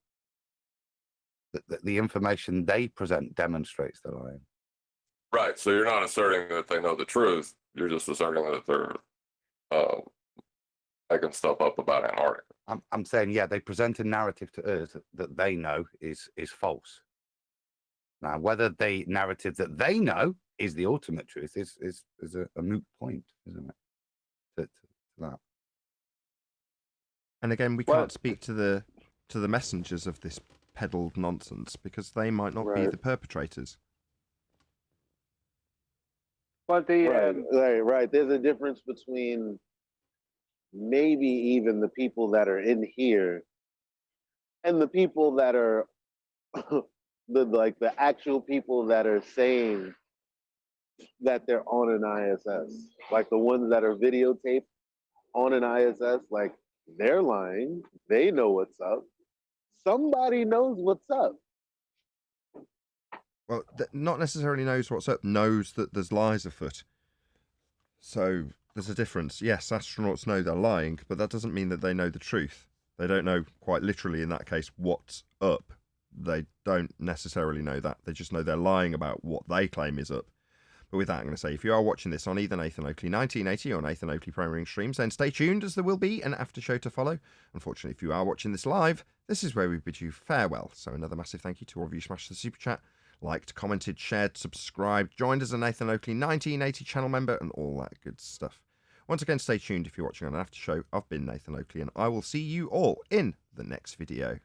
that the information they present demonstrates they're lying. Right. So you're not asserting that they know the truth. You're just asserting that they're making stuff up about Antarctica. I'm saying, yeah, they present a narrative to us that they know is false. Now, whether the narrative that they know is the ultimate truth is a moot point, isn't it? To that. And again, we can't speak to the messengers of this peddled nonsense because they might not be the perpetrators. But right. There's a difference between maybe even the people that are in here and the people that are the actual people that are saying that they're on an ISS, like the ones that are videotaped on an ISS, like they're lying. They know what's up. Somebody knows what's up. Well, not necessarily knows what's up, knows that there's lies afoot. So there's a difference. Yes, astronauts know they're lying, but that doesn't mean that they know the truth. They don't know quite literally, in that case, what's up. They don't necessarily know that. They just know they're lying about what they claim is up. But with that, I'm going to say, if you are watching this on either Nathan Oakley 1980 or Nathan Oakley Premiering streams, then stay tuned as there will be an after show to follow. Unfortunately, if you are watching this live, this is where we bid you farewell. So another massive thank you to all of you who smashed the super chat, liked, commented, shared, subscribed, joined as a Nathan Oakley 1980 channel member, and all that good stuff. Once again, stay tuned if you're watching on an after show. I've been Nathan Oakley, and I will see you all in the next video.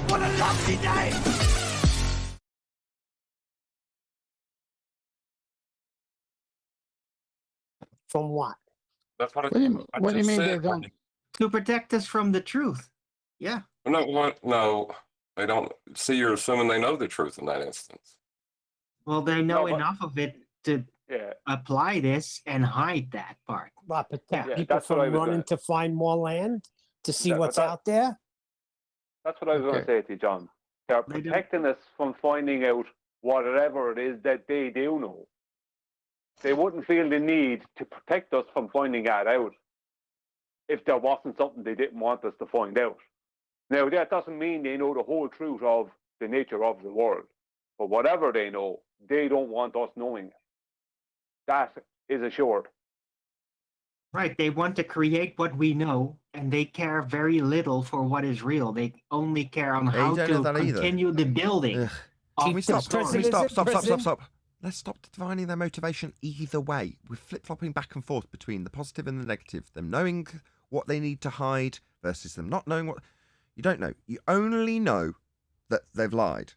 What a lovely day! From what? That's what, What do you, I what do you just mean said. they don't? To protect us from the truth. Yeah. No, what? No, they don't. See, you're assuming they know the truth in that instance. Well, they know No, but- enough of it to Yeah. apply this and hide that part. What, protect Yeah, people that's what I from was running gonna- to find more land to see Yeah, but what's that- out there? That's what I was going to say to you, John. They're They do. protecting us from finding out whatever it is that they do know. They wouldn't feel the need to protect us from finding that out if there wasn't something they didn't want us to find out. Now, that doesn't mean they know the whole truth of the nature of the world. But whatever they know, they don't want us knowing it. That is assured. Right. They want to create what we know, and they care very little for what is real. They only care on Yeah, you how don't know to that either. continue the building. Ugh. of Can we the stop? story. Can we stop? Prison is Stop. Let's stop defining their motivation either way. We're flip-flopping back and forth between the positive and the negative. Them knowing what they need to hide versus them not knowing what... You don't know. You only know that they've lied.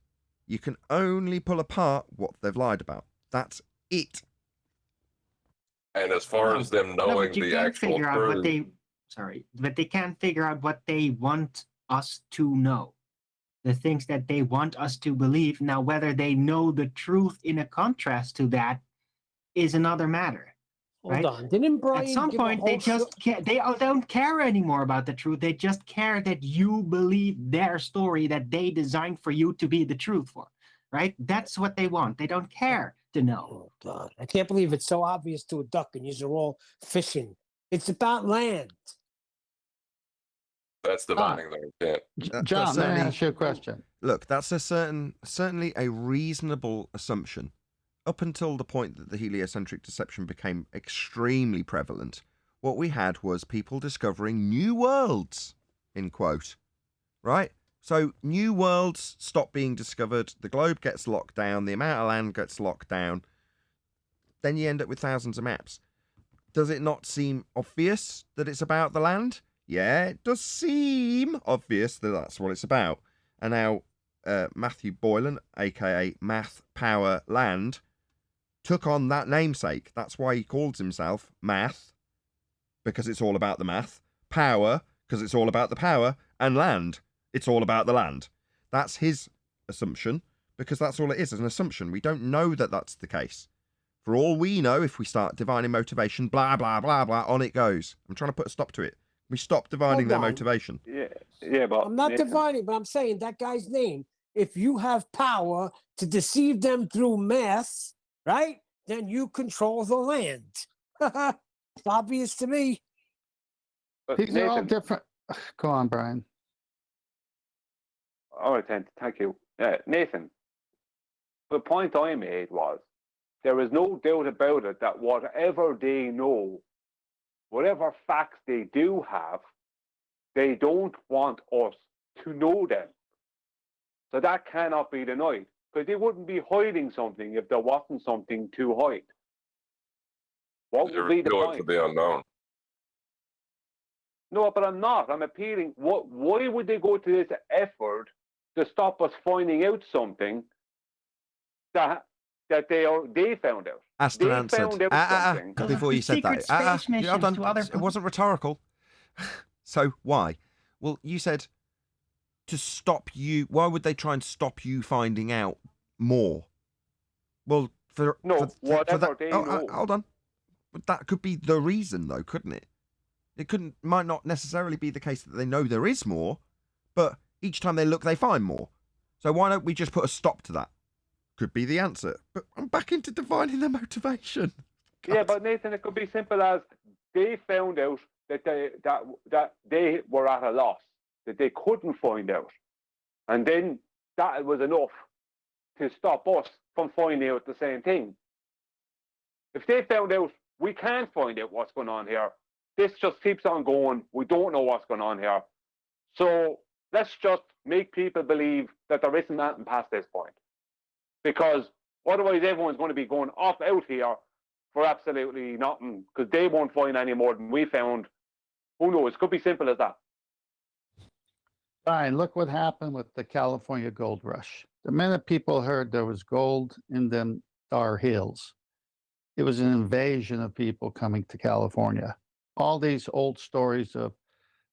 You can only pull apart what they've lied about. That's it. And as far as them No, knowing but you the can't actual figure out what truth, they... Sorry, but they can't figure out what they want us to know. The things that they want us to believe. Now, whether they know the truth in a contrast to that is another matter. Hold right? on. Didn't Brian At some give a point, they whole show- just they don't care anymore about the truth. They just care that you believe their story that they designed for you to be the truth for, right? That's what they want. They don't care to know. Oh, God. I can't believe it's so obvious to a duck and you're all fishing. It's about land. that's dividing their intent. John, let me certainly- ask you a question. Look, that's a certainly a reasonable assumption. Up until the point that the heliocentric deception became extremely prevalent, what we had was people discovering new worlds, in quote, right? So new worlds stop being discovered, the globe gets locked down, the amount of land gets locked down, then you end up with thousands of maps. Does it not seem obvious that it's about the land? Yeah, it does seem obvious that that's what it's about. And now Matthew Boylan, aka Math Power Land, took on that namesake. That's why he calls himself Math, because it's all about the math. Power, because it's all about the power. And land, it's all about the land. That's his assumption, because that's all it is, an assumption. We don't know that that's the case. For all we know, if we start divining motivation, blah, blah, blah, blah, on it goes. I'm trying to put a stop to it. We stop dividing their Hold on. motivation. Yeah, but I'm not Nathan, dividing, but I'm saying that guy's name. If you have power to deceive them through math, right? Then you control the land. It's obvious to me. but These are all Nathan, different. Go on, Brian. all right, thank you. Nathan, the point I made was there is no doubt about it that whatever they know, whatever facts they do have, they don't want us to know them. So that cannot be denied, because they wouldn't be hiding something if there wasn't something to hide. What You're would be the appealing to point? the unknown. No, but I'm not. I'm appealing. Why would they go to this effort to stop us finding out something that they found out? Asked They and found answered. out something. Before you said that. Secret space Hold on. missions to other It wasn't rhetorical. So why? Well, you said to stop you. Why would they try and stop you finding out more? Well, No, whatever that, they oh, know. hold on. But that could be the reason, though, couldn't it? It might not necessarily be the case that they know there is more, but each time they look, they find more. So why don't we just put a stop to that? Could be the answer. But I'm back into divining their motivation. Yeah, but Nathan, it could be simple as they found out that they were at a loss, that they couldn't find out. And then that was enough to stop us from finding out the same thing. If they found out we can't find out what's going on here, this just keeps on going. We don't know what's going on here. So let's just make people believe that there isn't nothing past this point. Because otherwise everyone's going to be going off out here for absolutely nothing, because they won't find any more than we found. Who knows? It could be simple as that. Fine. Look what happened with the California gold rush. The minute people heard there was gold in them Tar Hills, it was an invasion of people coming to California. All these old stories of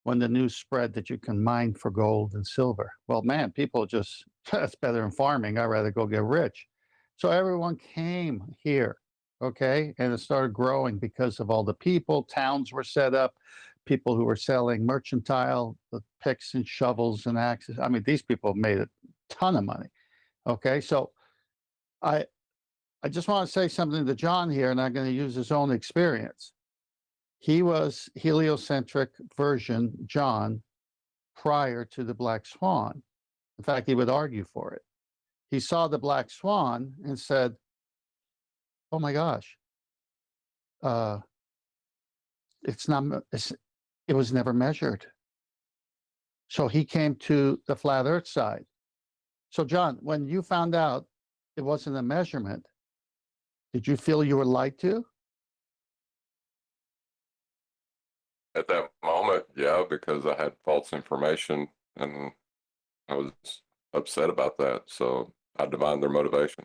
when the news spread that you can mine for gold and silver. Well, man, people just, that's better than farming. I'd rather go get rich. So everyone came here, okay? And it started growing because of all the people. Towns were set up, people who were selling mercantile, the picks and shovels and axes. I mean, these people made a ton of money, okay? So I just want to say something to John here, and I'm going to use his own experience. He was heliocentric version John prior to the Black Swan. In fact, he would argue for it. He saw the Black Swan and said, oh my gosh, it was never measured. So he came to the flat earth side. So John, when you found out it wasn't a measurement, did you feel you were lied to? At that moment, yeah, because I had false information and I was upset about that. So I divined their motivation.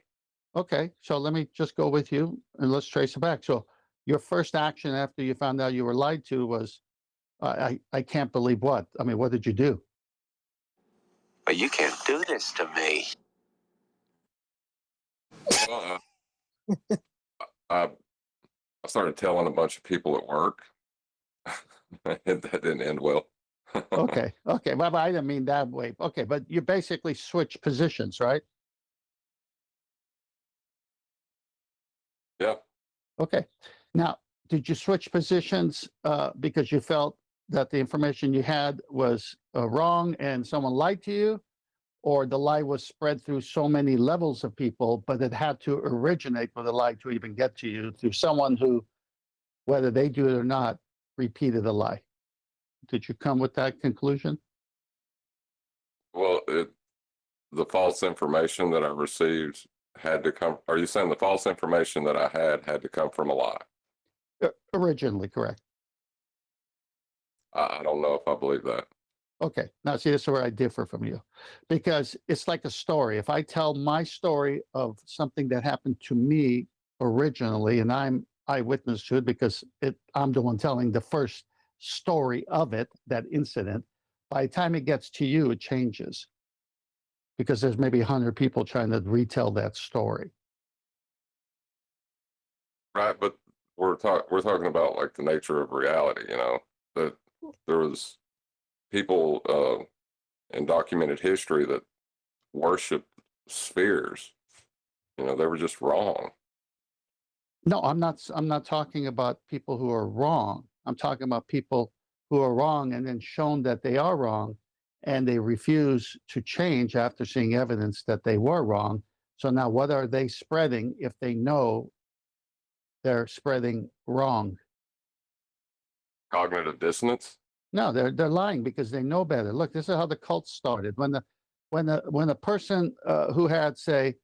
Okay, so let me just go with you and let's trace it back. So your first action after you found out you were lied to was, I can't believe what? I mean, what did you do? But you can't do this to me. I started telling a bunch of people at work. That didn't end well. Okay, well, I didn't mean that way. Okay, but you basically switched positions, right? Yeah. Okay. Now, did you switch positions because you felt that the information you had was wrong and someone lied to you? Or the lie was spread through so many levels of people, but it had to originate with a lie to even get to you through someone who, whether they do it or not, repeated the lie? Did you come with that conclusion? Well, the false information that I received had to come. Are you saying the false information that I had to come from a lie? Originally, correct. I don't know if I believe that. Okay. Now, see, this is where I differ from you, because it's like a story. If I tell my story of something that happened to me originally, and I'm eyewitness to it because I'm the one telling the first story of it, that incident, by the time it gets to you, it changes because there's maybe 100 people trying to retell that story. Right, but we're talking about like the nature of reality, you know, that there was people in documented history that worshiped spheres. You know, they were just wrong. No, I'm not talking about people who are wrong. I'm talking about people who are wrong and then shown that they are wrong, and they refuse to change after seeing evidence that they were wrong. So now what are they spreading if they know they're spreading wrong? Cognitive dissonance? No, they're lying because they know better. Look, this is how the cult started. When a person who had, say,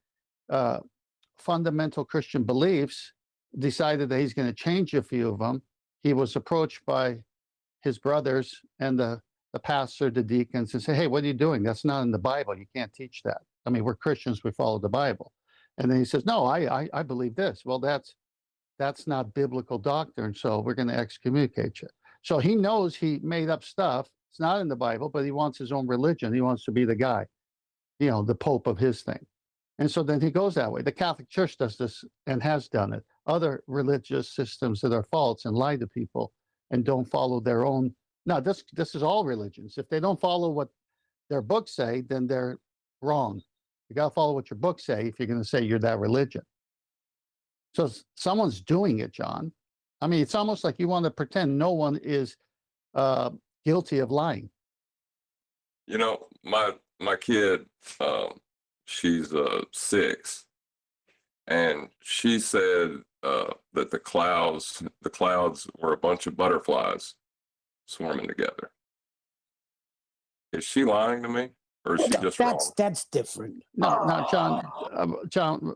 fundamental Christian beliefs decided that he's going to change a few of them, he was approached by his brothers and the pastor, the deacons, and say, "Hey, what are you doing? That's not in the Bible. You can't teach that. I mean, we're Christians. We follow the Bible." And then he says, "No, I believe this." Well, that's not biblical doctrine, so we're going to excommunicate you. So he knows he made up stuff. It's not in the Bible, but he wants his own religion. He wants to be the guy, you know, the pope of his thing. And so then he goes that way. The Catholic Church does this and has done it. Other religious systems that are false and lie to people and don't follow their own. Now, this is all religions. If they don't follow what their books say, then they're wrong. You got to follow what your books say if you're going to say you're that religion. So someone's doing it, John. I mean, it's almost like you want to pretend no one is guilty of lying. You know, my kid, she's 6, and she said that the clouds were a bunch of butterflies swarming together. Is she lying to me, or is she just wrong? That's different. No, John,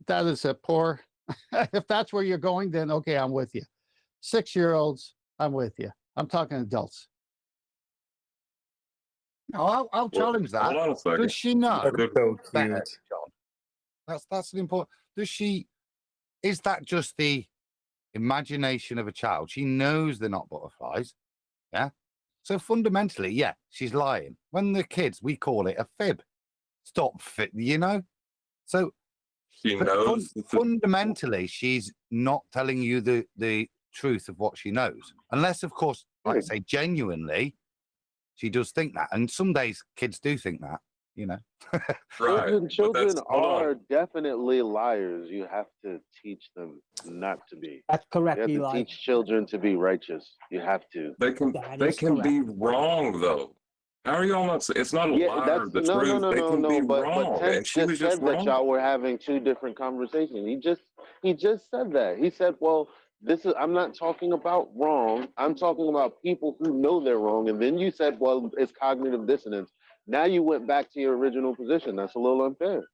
that is a poor. If that's where you're going, then okay, I'm with you. 6-year-olds, I'm with you. I'm talking adults. No, I'll challenge that. Hold on a second. Does she know? So better, cute. John? That's an important. Does she? Is that just the imagination of a child? She knows they're not butterflies. Yeah. So fundamentally, yeah, she's lying. When the kids, we call it a fib. Stop fit, you know. So she knows. Fundamentally, she's not telling you the truth of what she knows, unless, of course, like I say, genuinely, she does think that. And some days, kids do think that, you know. Right. Children are definitely liars. You have to teach them not to be. That's correct. You have to teach children to be righteous. You have to. They can be wrong though. How are y'all not? It's not a liar of the truth. They can be wrong. But And she was just said that wrong. y'all were having 2 different conversations. He just said that. He said, "Well, I'm not talking about wrong. I'm talking about people who know they're wrong." And then you said, "Well, it's cognitive dissonance." Now you went back to your original position. That's a little unfair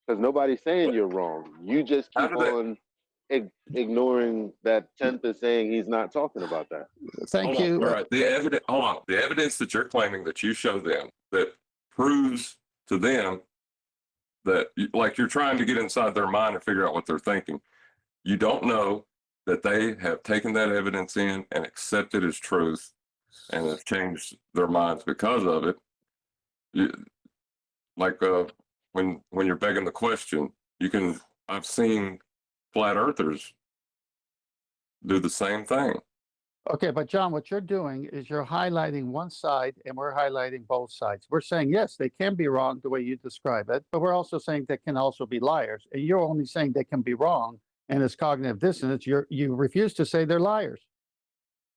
because nobody's saying you're wrong. You just keep on ignoring that 10th is saying he's not talking about that. Thank you. All right. The evidence. Hold on. The evidence that you're claiming that you show them that proves to them that, like, you're trying to get inside their mind and figure out what they're thinking. You don't know that they have taken that evidence in and accepted as truth and have changed their minds because of it. When you're begging the question, I've seen flat earthers do the same thing. Okay, but John, what you're doing is you're highlighting one side and we're highlighting both sides. We're saying, yes, they can be wrong the way you describe it, but we're also saying they can also be liars. And you're only saying they can be wrong and it's cognitive dissonance. You refuse to say they're liars.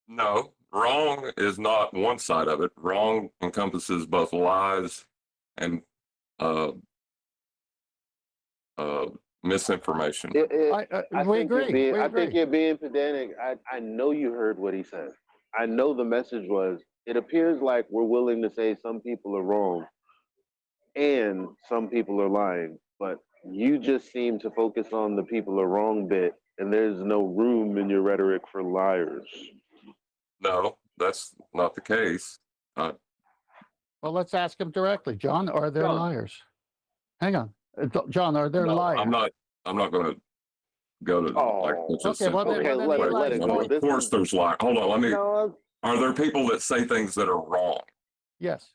No, wrong is not one side of it. Wrong encompasses both lies and misinformation. We agree. I think you're being pedantic. I know you heard what he said. I know the message was, it appears like we're willing to say some people are wrong and some people are lying, but you just seem to focus on the people are wrong bit, and there's no room in your rhetoric for liars. No, that's not the case. Well, let's ask him directly. John, are there liars? Hang on. John, are there liars? I'm not going to go to let it go. Of course there's liars. Hold on, are there people that say things that are wrong? Yes.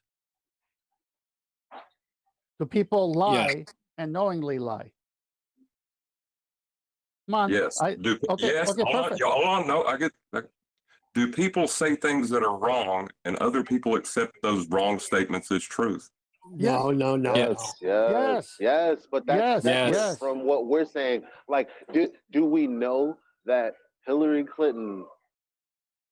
Do people lie and knowingly lie? Come on. Yes. Yes. Okay, perfect. Hold on. No, I get that. Do people say things that are wrong and other people accept those wrong statements as truth? No. Yes. But that's different from what we're saying. Like, do we know that Hillary Clinton,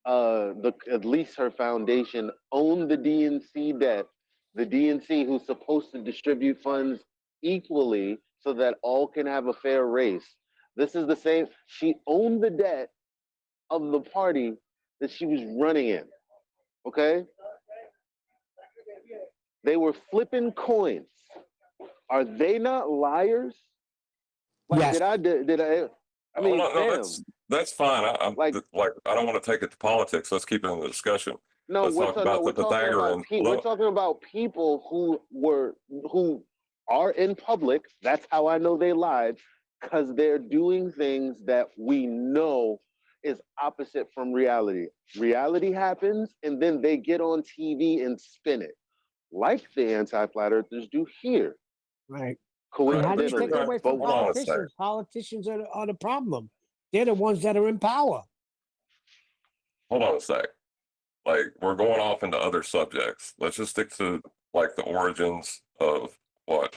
at least her foundation, owned the DNC debt? The DNC, who's supposed to distribute funds equally so that all can have a fair race. This is the same. She owned the debt of the party that she was running in. Okay? They were flipping coins. Are they not liars? Like, yes. Did I? I mean, that's fine. I don't want to take it to politics. Let's keep it in the discussion. No, we're talking about people who are in public. That's how I know they lied, because they're doing things that we know is opposite from reality. Reality happens, and then they get on TV and spin it, like the anti-flat earthers do here. Right. How do you take it away from politicians? Politicians are the problem. They're the ones that are in power. hold on a sec. Like, we're going off into other subjects. Let's just stick to like the origins of what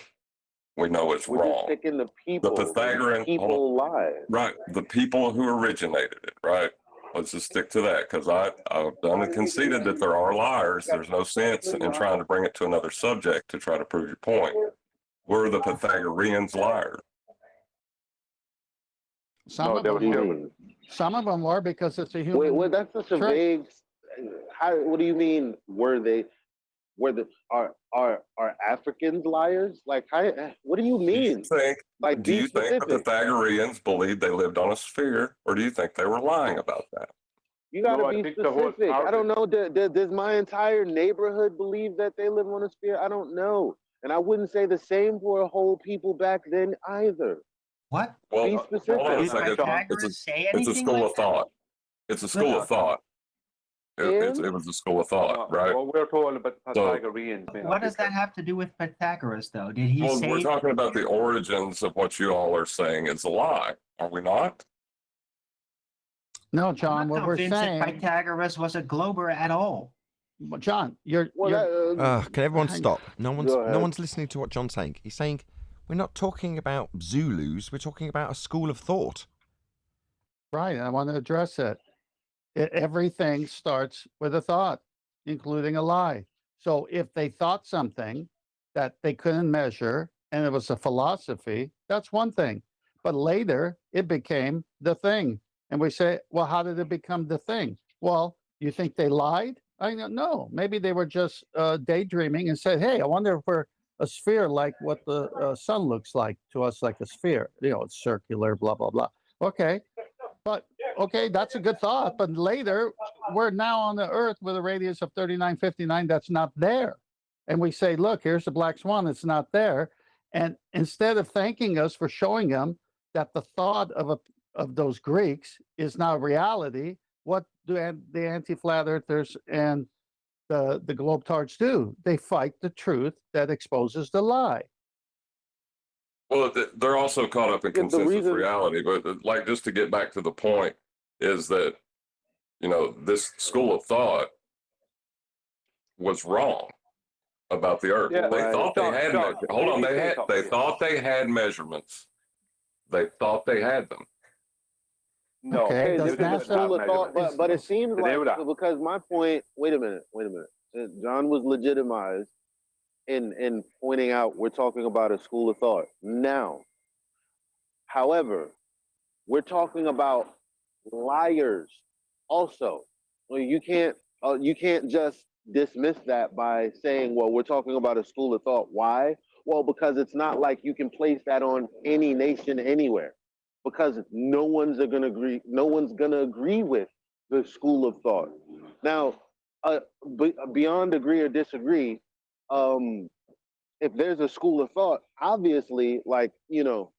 we know is We're just wrong. picking the people. The Pythagorean People lie. Right. The people who originated it, right? Let's just stick to that, because I've done and conceded that there are liars. There's no sense in trying to bring it to another subject to try to prove your point. Were the Pythagoreans liars? Some of them were because it's a human. Wait, that's such a trick. vague. What do you mean? Are Africans liars? Like, what do you mean? Do you think the Pythagoreans believed they lived on a sphere, or do you think they were lying about that? You gotta be specific. I don't know. Does my entire neighborhood believe that they live on a sphere? I don't know, and I wouldn't say the same for a whole people back then either. What? Well, be specific. hold on a second. It's a school of thought. It's a school of thought. It was a school of thought, right? Well, we're talking about Pythagoreans. What does that have to do with Pythagoras, though? Did he say? We're talking about the origins of what you all are saying is a lie, are we not? No, John. I'm What not we're convinced that saying, Pythagoras was a glober at all. John, you're. Can everyone stop? No Go ahead. one's listening to what John's saying. He's saying we're not talking about Zulus. We're talking about a school of thought. Right. I want to address it. Everything starts with a thought, including a lie. So if they thought something that they couldn't measure and it was a philosophy, that's one thing. But later it became the thing. And we say, well, how did it become the thing? Well, you think they lied? I don't know. Maybe they were just daydreaming and said, hey, I wonder if we're a sphere like what the sun looks like to us, like a sphere. You know, it's circular, blah, blah, blah. Okay. But okay, that's a good thought. But later, we're now on the Earth with a radius of 3959 that's not there. And we say, look, here's the black swan. It's not there. And instead of thanking us for showing them that the thought of those Greeks is now reality, what do the anti-flat earthers and the globetards do? They fight the truth that exposes the lie. Well, they're also caught up in consensus reality. But like, just to get back to the point, is that, you know, this school of thought was wrong about the Earth. Yeah, they thought they had. Hold on, they thought they had measurements. They thought they had them. No, Okay, they that's didn't school of have thought, measurements. but it seems They like knew that. because my point. Wait a minute. John was legitimized in pointing out we're talking about a school of thought now. However, we're talking about liars also. Well, you can't just dismiss that by saying, well, we're talking about a school of thought. Why? Well, because it's not like you can place that on any nation anywhere, because no one's gonna agree with the school of thought. Now, beyond agree or disagree, if there's a school of thought, obviously, like, you know,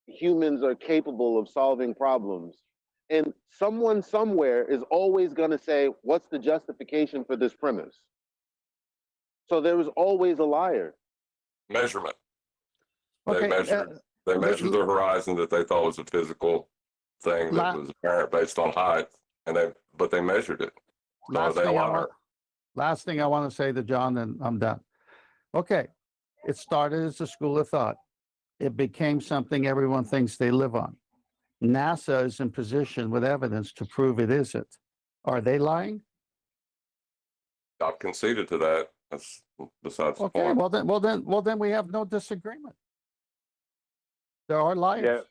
humans are capable of solving problems. And someone somewhere is always going to say, what's the justification for this premise? So there was always a liar. Measurement. Okay, They measured the horizon that they thought was a physical thing that was apparent based on height, but they measured it. So they lied. Last thing I want to say to John, and I'm done. Okay, it started as a school of thought. It became something everyone thinks they live on. NASA is in position with evidence to prove it isn't. Are they lying? I've conceded to that. That's besides the Okay, point. well then we have no disagreement. There are liars. Yeah,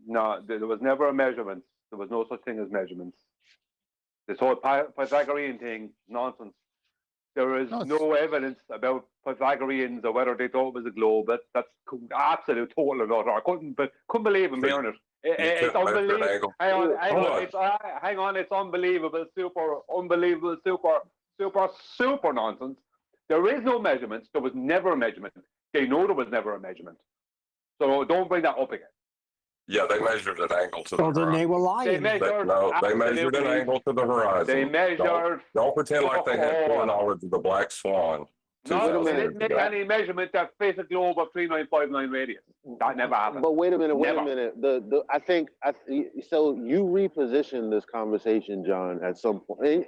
no, there was never a measurement. There was no such thing as measurements. This whole Pythagorean thing, nonsense. There is no evidence about Pythagoreans or whether they thought it was a globe. That's absolute total and utter. I couldn't believe them hearing it. It's unbelievable. Hang on, it's unbelievable, super nonsense. There is no measurements. There was never a measurement. They know there was never a measurement. So don't bring that up again. Yeah, they measured an angle to the So then horizon. they were lying. They measured, they measured an angle to the horizon. They measured. Don't pretend like they had full knowledge of the black swan. No, they 2,000 years didn't make ago. any measurement that face a globe of 3959 radius. That never happened. But wait a minute, Never. I think so. You reposition this conversation, John, at some point.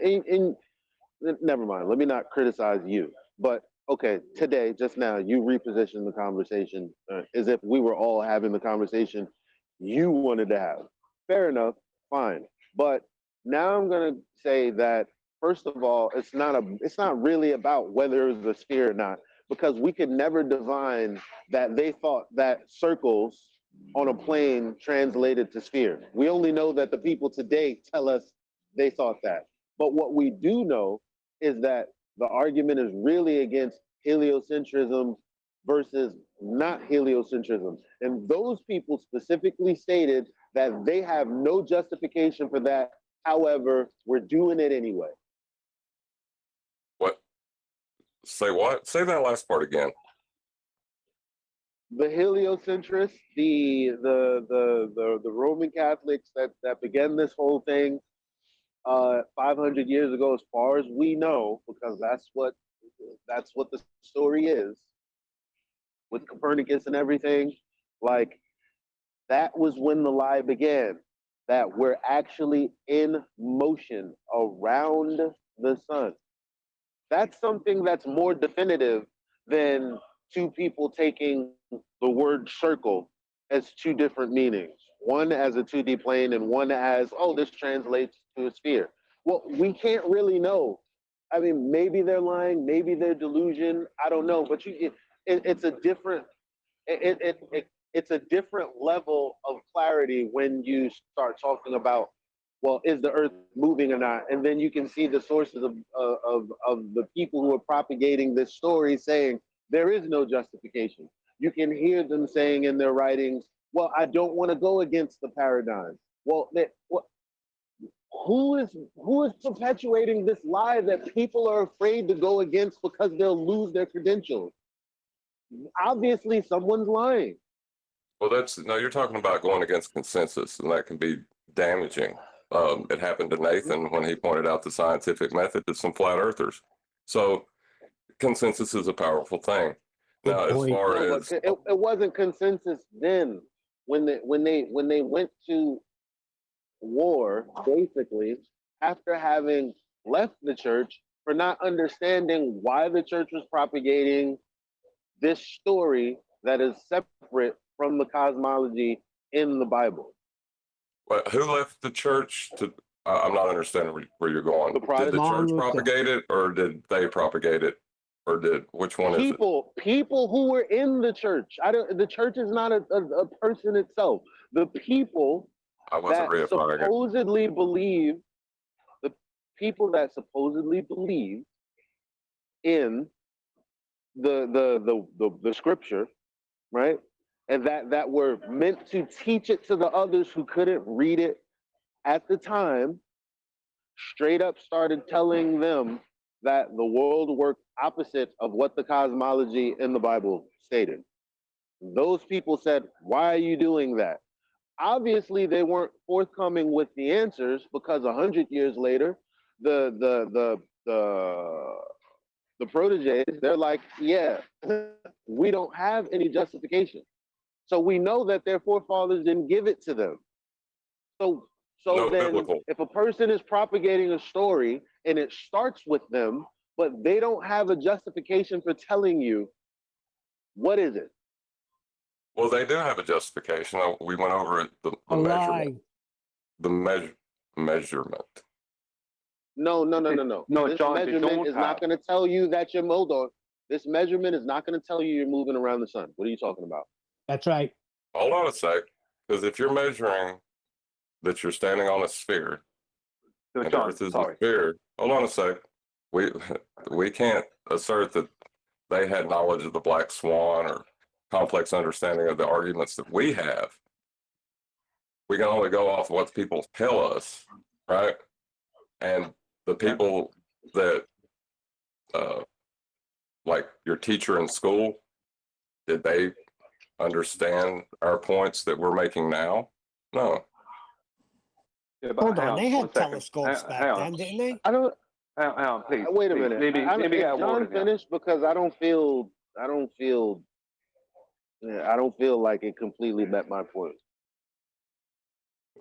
Never mind. Let me not criticize you. But okay, today, just now, you repositioned the conversation as if we were all having the conversation you wanted to have. Fair enough, fine. But now I'm gonna say that first of all, it's not really about whether it was a sphere or not, because we could never divine that they thought that circles on a plane translated to sphere. We only know that the people today tell us they thought that. But what we do know is that the argument is really against heliocentrism versus not heliocentrism. And those people specifically stated that they have no justification for that. However, we're doing it anyway. What? Say what? Say that last part again. The heliocentrists, the Roman Catholics that began this whole thing 500 years ago, as far as we know, because that's what the story is with Copernicus and everything. Like, that was when the lie began, that we're actually in motion around the sun. That's something that's more definitive than two people taking the word circle as two different meanings. One as a 2D plane and one as, oh, this translates to a sphere. Well, we can't really know. I mean, maybe they're lying, maybe they're delusion. I don't know, but it's a different it's a different level of clarity when you start talking about, well, is the Earth moving or not? And then you can see the sources of the people who are propagating this story saying there is no justification. You can hear them saying in their writings, well, I don't want to go against the paradigm. Well, who is perpetuating this lie that people are afraid to go against because they'll lose their credentials? Obviously, someone's lying. Well, you're talking about going against consensus, and that can be damaging. It happened to Nathan when he pointed out the scientific method to some flat earthers. So consensus is a powerful thing. Now, as far as it wasn't consensus then. When they went to war, basically, after having left the church for not understanding why the church was propagating this story that is separate from the cosmology in the Bible. But who left the church to? I'm not understanding where you're going. Did the church propagate it, or did they propagate it, or which one is it? People who were in the church. The church is not a person itself. The people that supposedly believe, the people that supposedly believe in the scripture, right? And that were meant to teach it to the others who couldn't read it at the time, straight up started telling them that the world worked opposite of what the cosmology in the Bible stated. Those people said, why are you doing that? Obviously, they weren't forthcoming with the answers, because 100 years later, the proteges, they're like, yeah, we don't have any justification. So we know that their forefathers didn't give it to them. So then if a person is propagating a story and it starts with them, but they don't have a justification for telling you, what is it? Well, they do have a justification. We went over it, the measurement. The measurement. No. No, This John, measurement is not going to tell you that you're moving. This measurement is not going to tell you you're moving around the sun. What are you talking about? That's right. Hold on a sec, because if you're measuring that you're standing on a sphere, and John, Earth is a sphere, hold on a sec. We can't assert that they had knowledge of the black swan or complex understanding of the arguments that we have. We can only go off what people tell us, right? And the people that, like your teacher in school, did they understand our points that we're making now? No. Hold on, they had telescopes back then, didn't they? Hang on, please. Wait a please. minute. Maybe Is get a word John in there. finished? Because I don't feel like it completely met my point.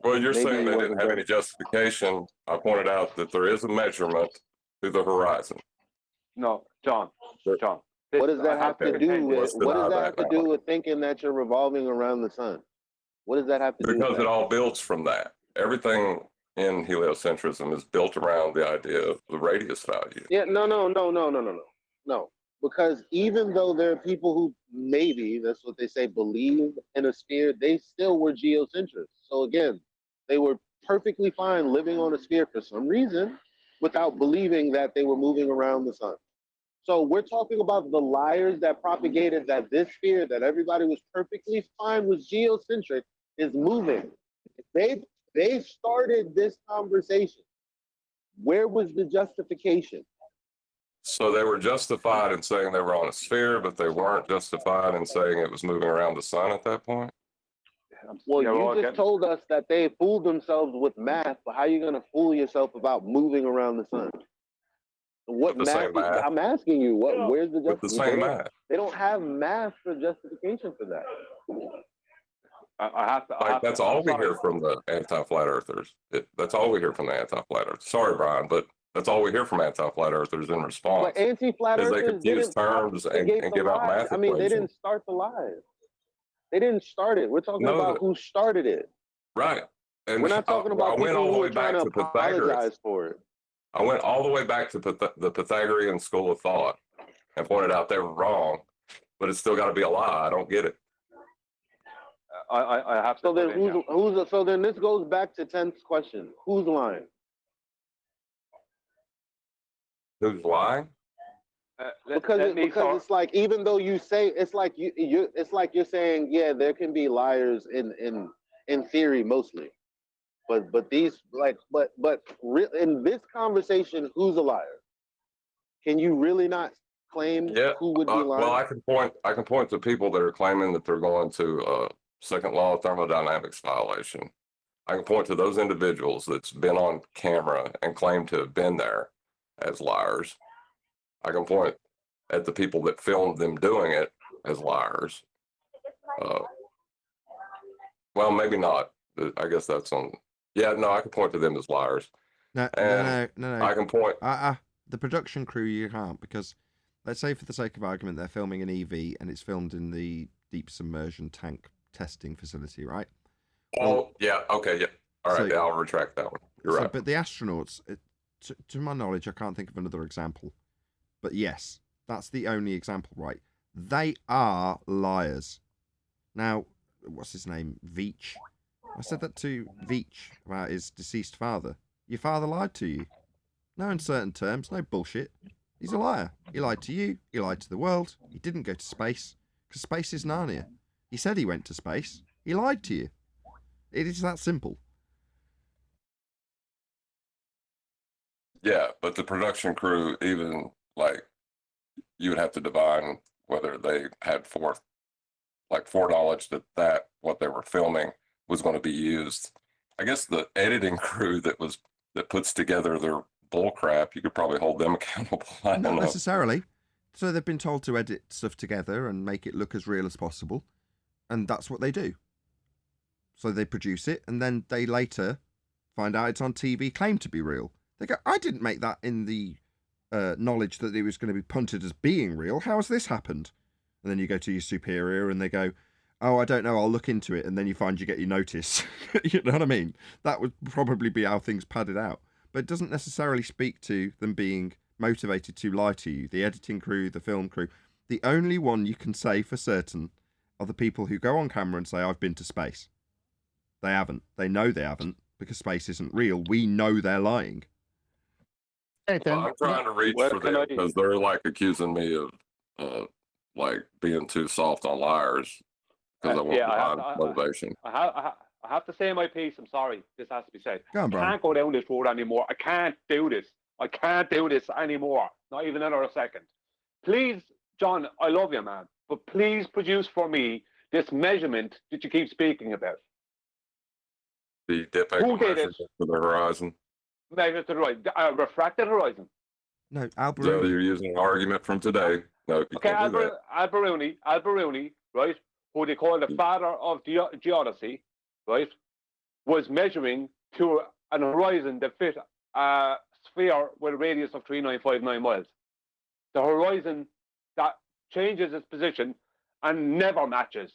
Well, you're Maybe saying he they wasn't didn't have any ready. justification. I pointed out that there is a measurement to the horizon. No, John. John. What does that have to Okay, do with? let's What does deny that have that to now. do with thinking that you're revolving around the sun? What does that have to do with Because that? it all builds from that. Everything in heliocentrism is built around the idea of the radius value. Yeah, no. Because even though there are people who maybe that's what they say believe in a sphere, they still were geocentrists. So again, they were perfectly fine living on a sphere for some reason without believing that they were moving around the sun. So we're talking about the liars that propagated that this sphere that everybody was perfectly fine was geocentric is moving. They started this conversation. Where was the justification? So they were justified in saying they were on a sphere, but they weren't justified in saying it was moving around the sun at that point? Well, Yeah, you well, just again- told us that they fooled themselves with math, but how are you going to fool yourself about moving around the sun? What With the math? same math. I'm asking you, where's the With the justification? same math. They don't have math for justification for that. I have to. Like, that's all we hear from the anti-flat earthers. That's all we hear from the anti-flat earthers. Sorry, Brian, but that's all we hear from anti-flat earthers in response. But anti-flat Is they earthers confuse didn't terms and propagate the give out lies. math I mean, they equations. didn't start the lies. They didn't start it. We're talking No, about who started it. Right. And We're not talking about I went people all the who way are trying back to to Pythagoras. apologize for it. I went all the way back to the Pythagorean school of thought and pointed out they were wrong, but it's still got to be a lie. I don't get it. I have to. So then, put in here. so then this goes back to 10's question. Who's lying? Who's lying? Because it's like, even though you say it's like it's like you're saying, yeah, there can be liars in theory mostly, but these in this conversation, who's a liar? Can you really not claim who would be lying? Well, I can point to people that are claiming that they're going to second law of thermodynamics violation. I can point to those individuals that's been on camera and claim to have been there as liars. I can point at the people that filmed them doing it as liars. Well, maybe not. I guess that's on. Yeah, no, I can point to them as liars. No. I can point. The production crew, you can't, because let's say for the sake of argument, they're filming an EV and it's filmed in the deep submersion tank testing facility, right? Oh, yeah. Okay. Yeah. All right. I'll retract that one. You're right. But the astronauts, to my knowledge, I can't think of another example. But yes, that's the only example, right? They are liars. Now, what's his name? Veach. I said that to Veach about his deceased father. Your father lied to you. No uncertain terms, no bullshit. He's a liar. He lied to you. He lied to the world. He didn't go to space, because space is Narnia. He said he went to space. He lied to you. It is that simple. Yeah, but the production crew, even like, you would have to divine whether they had foreknowledge that what they were filming was going to be used. I guess the editing crew that puts together their bull crap, you could probably hold them accountable. I don't Not know. necessarily. So they've been told to edit stuff together and make it look as real as possible, and that's what they do. So they produce it, and then they later find out it's on TV, claim to be real. They go, I didn't make that in the knowledge that it was going to be punted as being real. How has this happened? And then you go to your superior and they go, oh, I don't know, I'll look into it. And then you find you get your notice. You know what I mean? That would probably be how things padded out. But it doesn't necessarily speak to them being motivated to lie to you. The editing crew, the film crew. The only one you can say for certain are the people who go on camera and say, I've been to space. They haven't. They know they haven't, because space isn't real. We know they're lying. Nathan, I'm trying to reach for them because they're like accusing me of like being too soft on liars because I want divine motivation. I have to say my piece. I'm sorry. This has to be said. Go on, I Brian. can't go down this road anymore. I can't do this. I can't do this anymore. Not even another second. Please, John, I love you, man. But please produce for me this measurement that you keep speaking about. The dip Who angle did it? measurement for the horizon. Measure to the right. Refracted horizon. No, So Al-Biruni. you're using an argument from today. No, you Okay, can't do that. Al-Biruni, right, who they call the father of geodesy, right, was measuring to an horizon that fit a sphere with a radius of 3959 miles. The horizon that changes its position and never matches,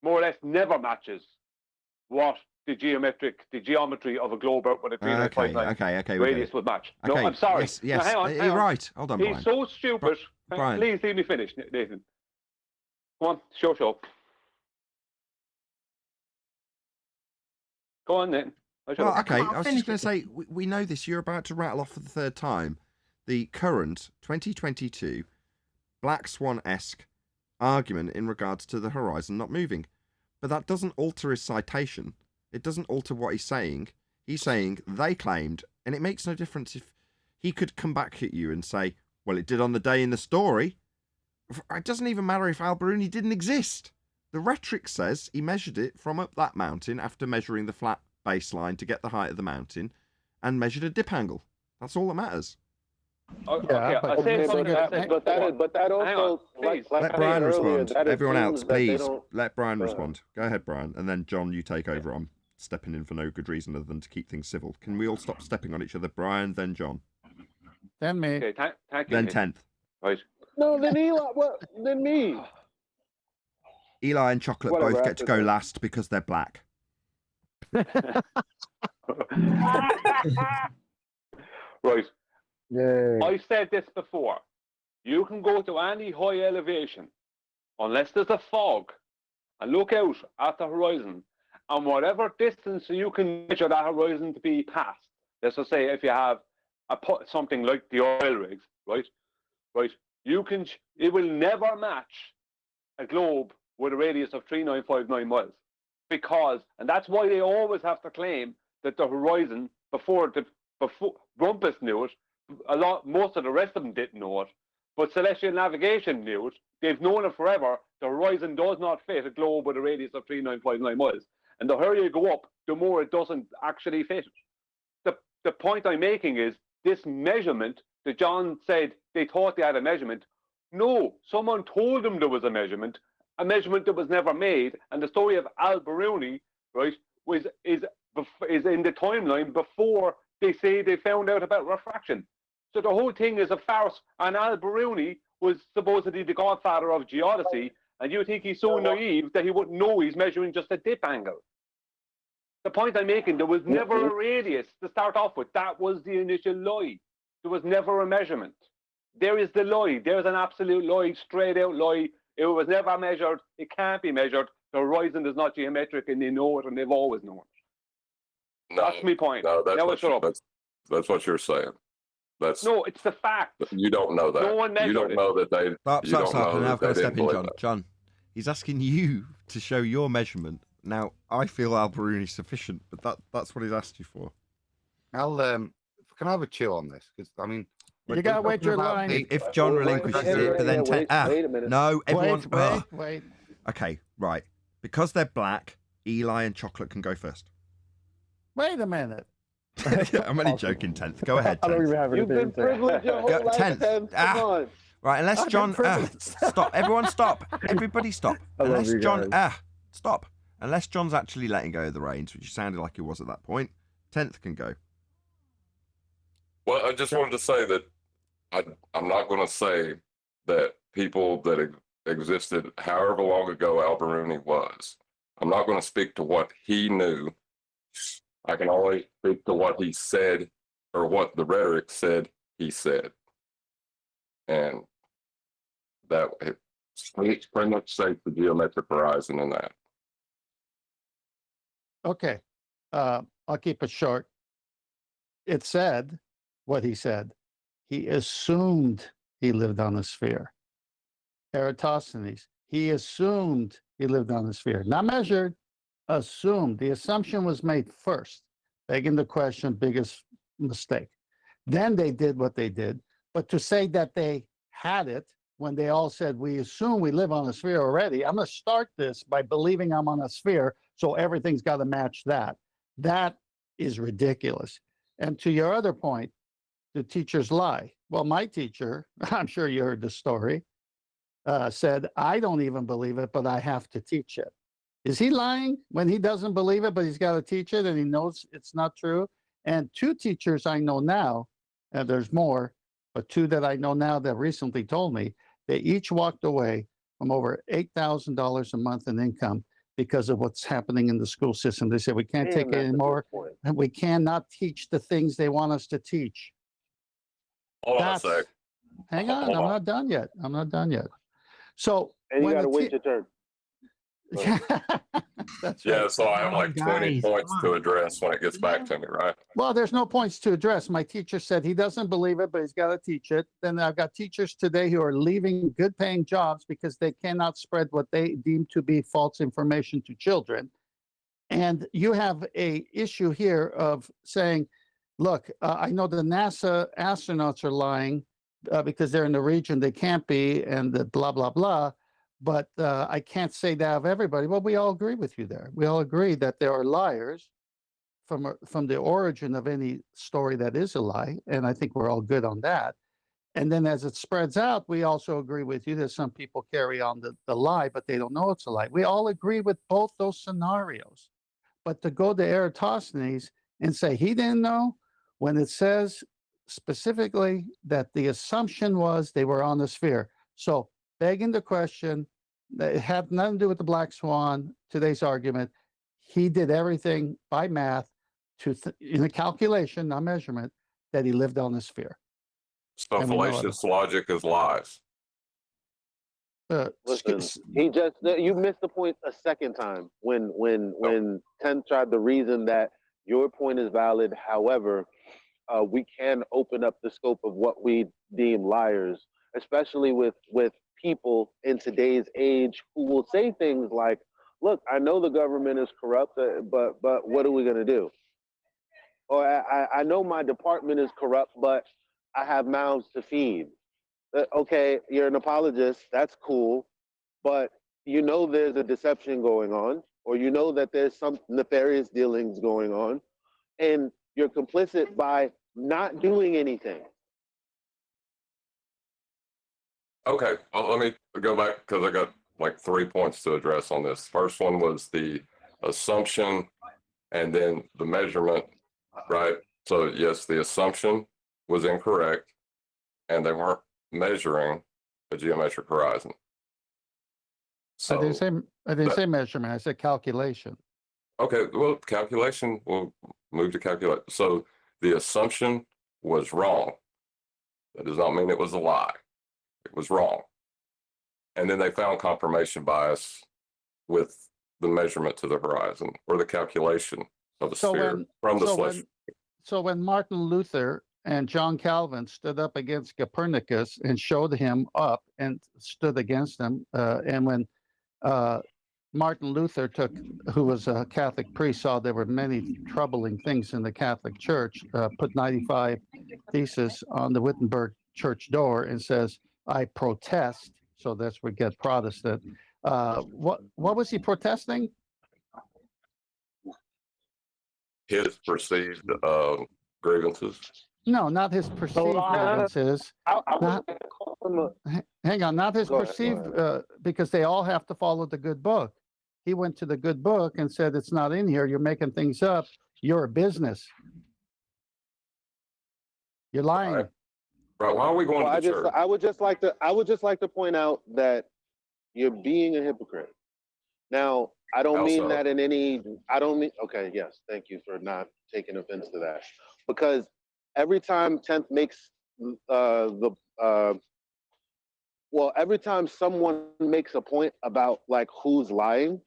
more or less never matches what the geometry of a globe with a 3959 Okay. radius would match. No, Okay, I'm sorry. yes, Now, hang on. you're right. Hold on, He's Brian. so stupid. Brian. Please leave me finish, Nathan. Go on, show. Go on, Nathan. Well, okay, I was just going to say, we know this. You're about to rattle off for the third time the current 2022 Black Swan-esque argument in regards to the horizon not moving. But that doesn't alter his citation. It doesn't alter what he's saying. He's saying they claimed, and it makes no difference if he could come back at you and say, well, it did on the day in the story. It doesn't even matter if Al-Biruni didn't exist. The rhetoric says he measured it from up that mountain after measuring the flat baseline to get the height of the mountain and measured a dip angle. That's all that matters. Okay, I'll say something. But that also, Let Brian respond. Everyone else, please, let Brian respond. Go ahead, Brian. And then, John, you take over. I'm stepping in for no good reason other than to keep things civil. Can we all stop stepping on each other? Brian, then John. Then me. Okay, thank you. Then 10th. Right. No, then Eli. What? Then me. Eli and Chocolate Whatever, both get to after go that. last because they're black. Right. Yay. I said this before. You can go to any high elevation, unless there's a fog, and look out at the horizon, and whatever distance you can measure that horizon to be past. Let's just say if you have something like the oil rigs, right? It will never match a globe with a radius of 3959 miles, and that's why they always have to claim that the horizon before Rumpus knew it. Most of the rest of them didn't know it, but Celestial Navigation knew it. They've known it forever. The horizon does not fit a globe with a radius of 3959 miles, and the higher you go up, the more it doesn't actually fit it. The point I'm making is this measurement that John said they thought they had a measurement. No, someone told them there was a measurement that was never made, and the story of Al-Biruni, right, is in the timeline before they say they found out about refraction. So the whole thing is a farce, and Al-Biruni was supposedly the godfather of geodesy, and you think he's so naive that he wouldn't know he's measuring just a dip angle. The point I'm making, there was never a radius to start off with. That was the initial lie. There was never a measurement. There is the lie. There's an absolute lie, straight out lie. It was never measured. It can't be measured. The horizon is not geometric, and they know it, and they've always known it. No, That's my point. No, That's what you're saying. No, it's the fact. You don't know that. No one measured You don't it. know that they. Stop. And now I've got to step in, John. That. John, he's asking you to show your measurement. Now, I feel Al-Biruni sufficient, but that's what he's asked you for. Can I have a chill on this? Because I mean, You gotta wait your line. If John relinquishes it, but then wait a minute. no, everyone. Wait. Okay, right. Because they're black, Eli and Chocolate can go first. Wait a minute. I'm only joking, 10th. Go ahead, 10th. I don't even have You've been privileged your whole life, 10th. Come on. Right, unless John... stop. Everyone stop. Everybody stop. Unless John... stop. Unless John's actually letting go of the reins, which sounded like he was at that point, 10th can go. Well, I just wanted to say that I'm not going to say that people that existed however long ago Al-Biruni was. I'm not going to speak to what he knew. I can only speak to what he said, or what the rhetoric said he said. And that it's pretty much safe the geometric horizon in that. Okay. I'll keep it short. It said what he said. He assumed he lived on a sphere. Eratosthenes, he assumed he lived on a sphere. Not measured, assumed. The assumption was made first, begging the question, biggest mistake. Then they did what they did. But to say that they had it when they all said, we assume we live on a sphere already, I'm going to start this by believing I'm on a sphere, so everything's got to match that. That is ridiculous. And to your other point, the teachers lie. Well, my teacher, I'm sure you heard the story, said, I don't even believe it, but I have to teach it. Is he lying when he doesn't believe it, but he's got to teach it and he knows it's not true? And two teachers I know now, and there's more, but two that I know now that recently told me, they each walked away from over $8,000 a month in income because of what's happening in the school system. They said, we can't take it That's a good anymore, point. and we cannot teach the things they want us to teach. Hold on a That's, sec. hang on, I'm not done yet. I'm not done yet. So And you when got to the wait your turn. That's Yeah, right. so I have Oh, like 20 guys, points come to on. address when it gets back to me, right? Well, there's no points to address. My teacher said he doesn't believe it, but he's got to teach it. Then I've got teachers today who are leaving good paying jobs because they cannot spread what they deem to be false information to children. And you have a issue here of saying, look, I know the NASA astronauts are lying because they're in the region they can't be and the blah, blah, blah. But I can't say that of everybody. Well, we all agree with you there. We all agree that there are liars from the origin of any story that is a lie. And I think we're all good on that. And then as it spreads out, we also agree with you that some people carry on the lie, but they don't know it's a lie. We all agree with both those scenarios. But to go to Eratosthenes and say he didn't know when it says specifically that the assumption was they were on the sphere. So begging the question, that it had nothing to do with the black swan, today's argument, he did everything by math in a calculation, not measurement, that he lived on the sphere. So And we know it. fallacious logic is lies. Listen, you missed the point a second time when 10 tried to reason that your point is valid. However, we can open up the scope of what we deem liars, especially with people in today's age who will say things like, look, I know the government is corrupt, but what are we going to do? Or I know my department is corrupt, but I have mouths to feed. Okay, you're an apologist. That's cool. But you know there's a deception going on, or you know that there's some nefarious dealings going on, and you're complicit by not doing anything. Okay, well, let me go back because I got like 3 points to address on this. First one was the assumption and then the measurement, right? So yes, the assumption was incorrect and they weren't measuring a geometric horizon. So I didn't say measurement, I said calculation. okay, well, calculation, we'll move to calculate. So the assumption was wrong. That does not mean it was a lie. It was wrong. And then they found confirmation bias with the measurement to the horizon or the calculation of a sphere from the celestial. So when Martin Luther and John Calvin stood up against Copernicus and showed him up and stood against him, and when Martin Luther who was a Catholic priest, saw there were many troubling things in the Catholic Church, put 95 Theses on the Wittenberg church door and says, I protest. So that's where we get Protestant. What was he protesting? His perceived grievances. No, not his perceived grievances. Hang on, not his perceived, because they all have to follow the good book. He went to the good book and said, it's not in here. You're making things up. You're a business. You're lying. Right. Why are we going to the church? I would just like to point out that you're being a hypocrite. Now, I don't mean that in any. I don't mean. Okay. Yes. Thank you for not taking offense to that. Because every time 10th makes every time someone makes a point about like who's lying,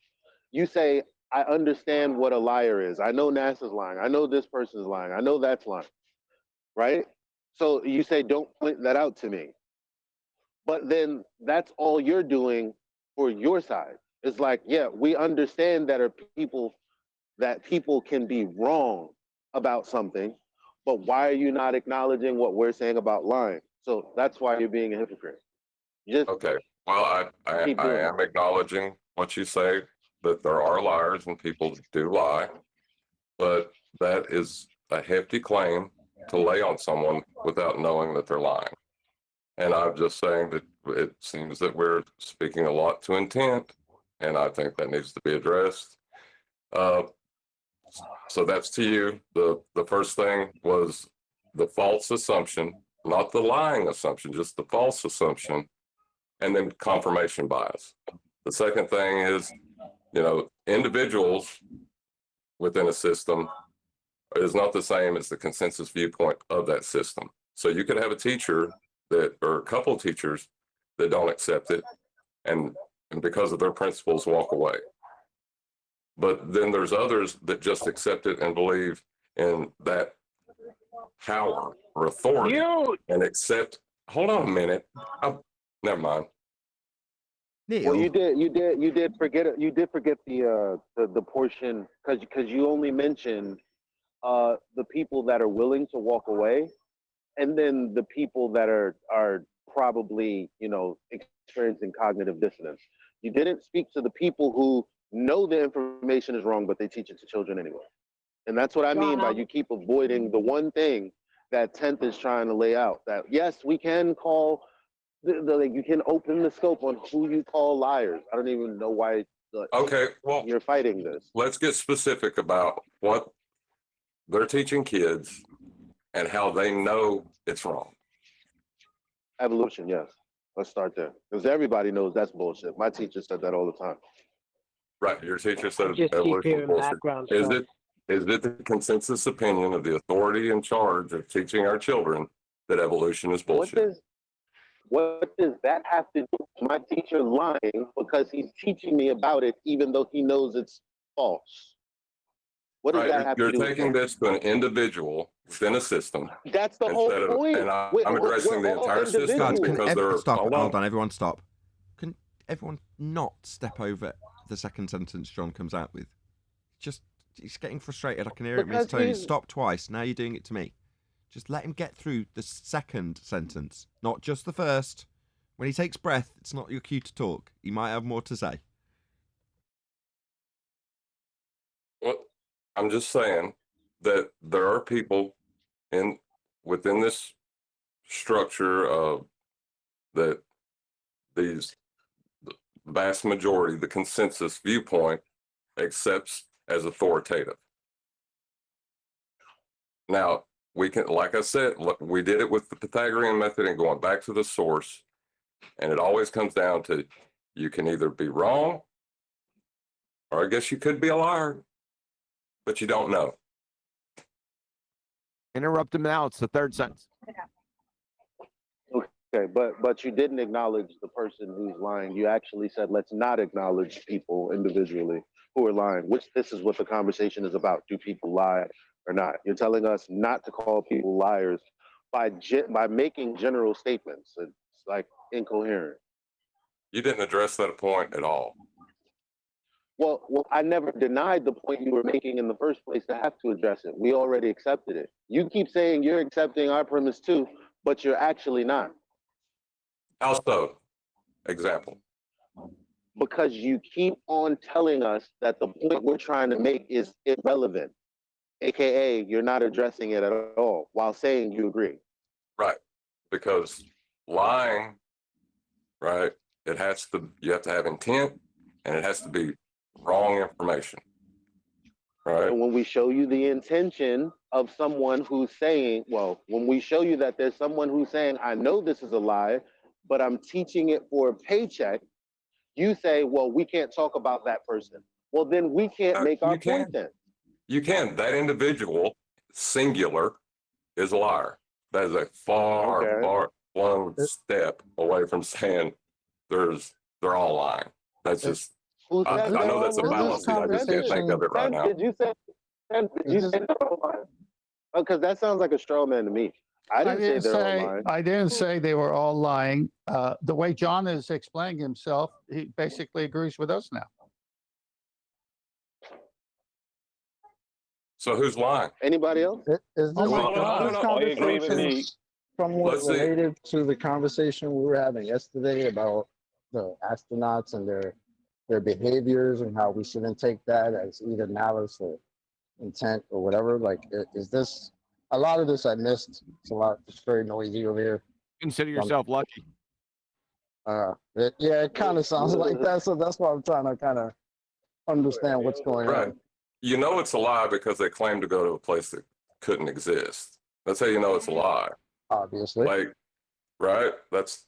you say, I understand what a liar is. I know NASA's lying. I know this person's lying. I know that's lying. Right? So you say, don't point that out to me. But then that's all you're doing for your side. It's like, yeah, we understand that people can be wrong about something, but why are you not acknowledging what we're saying about lying? So that's why you're being a hypocrite. Okay. Well, I am acknowledging what you say, that there are liars and people do lie, but that is a hefty claim to lay on someone without knowing that they're lying. And I'm just saying that it seems that we're speaking a lot to intent, and I think that needs to be addressed. So that's to you. The first thing was the false assumption, not the lying assumption, just the false assumption, and then confirmation bias. The second thing is, individuals within a system is not the same as the consensus viewpoint of that system. So you could have a teacher or a couple of teachers that don't accept it, and because of their principles walk away. But then there's others that just accept it and believe in that power or authority and accept. Hold on a minute. Never mind. Well, you did forget it. You did forget the portion because you only mentioned the people that are willing to walk away, and then the people that are probably experiencing cognitive dissonance. You didn't speak to the people who know the information is wrong, but they teach it to children anyway. And that's what I mean by you keep avoiding the one thing that 10th is trying to lay out. That yes, we can call you can open the scope on who you call liars. I don't even know why. Okay, well, you're fighting this. Let's get specific about what they're teaching kids and how they know it's wrong. Evolution, yes. Let's start there. Because everybody knows that's bullshit. My teacher said that all the time. Right. Your teacher said Just keep evolution hearing bullshit. background Is stuff. it the consensus opinion of the authority in charge of teaching our children that evolution is bullshit? What does that have to do with my teacher lying because he's teaching me about it even though he knows it's false? What does that have to do with You're taking this to an individual within a system. That's the whole point. And I'm addressing the entire system Guys, because they're... hold on, everyone stop. Can everyone not step over the second sentence John comes out with? He's getting frustrated. I can hear it in his tone. He's stopped twice. Now you're doing it to me. Just let him get through the second sentence, not just the first. When he takes breath, it's not your cue to talk. He might have more to say. Well, I'm just saying that there are people within this structure of that the vast majority, the consensus viewpoint, accepts as authoritative. Now, we can, like I said, we did it with the Pythagorean method and going back to the source. And it always comes down to you can either be wrong, or I guess you could be a liar, but you don't know. Interrupt him now. It's the third sentence. Okay, but you didn't acknowledge the person who's lying. You actually said, let's not acknowledge people individually who are lying, which this is what the conversation is about. Do people lie or not? You're telling us not to call people liars by making general statements. It's like incoherent. You didn't address that point at all. Well, I never denied the point you were making in the first place to have to address it. We already accepted it. You keep saying you're accepting our premise too, but you're actually not. How so? Example. Because you keep on telling us that the point we're trying to make is irrelevant, aka you're not addressing it at all, while saying you agree. Right, because lying, right, you have to have intent, and it has to be wrong information, right? And when we show you the intention of someone who's saying, when we show you that there's someone who's saying, I know this is a lie, but I'm teaching it for a paycheck, you say, well, we can't talk about that person. Well, then we can't make our point then. You can. That individual, singular, is a liar. That is a far flung step away from saying they're all lying. That's just, I know that's a fallacy. I just can't think of it right now. Did you say they're all lying? Because that sounds like a straw man to me. I didn't say they're all lying. I didn't say they were all lying. The way John is explaining himself, he basically agrees with us now. So who's lying? Anybody else? Is this conversation somewhat related to the conversation we were having yesterday about the astronauts and their behaviors and how we shouldn't take that as either malice or intent or whatever? Like, is this A lot of this I missed. It's a lot. It's very noisy over here. Consider yourself lucky. It kind of sounds like that. So that's why I'm trying to kind of understand what's going Right. on. You know it's a lie because they claim to go to a place that couldn't exist. That's how you know it's a lie. Obviously. Like, right? That's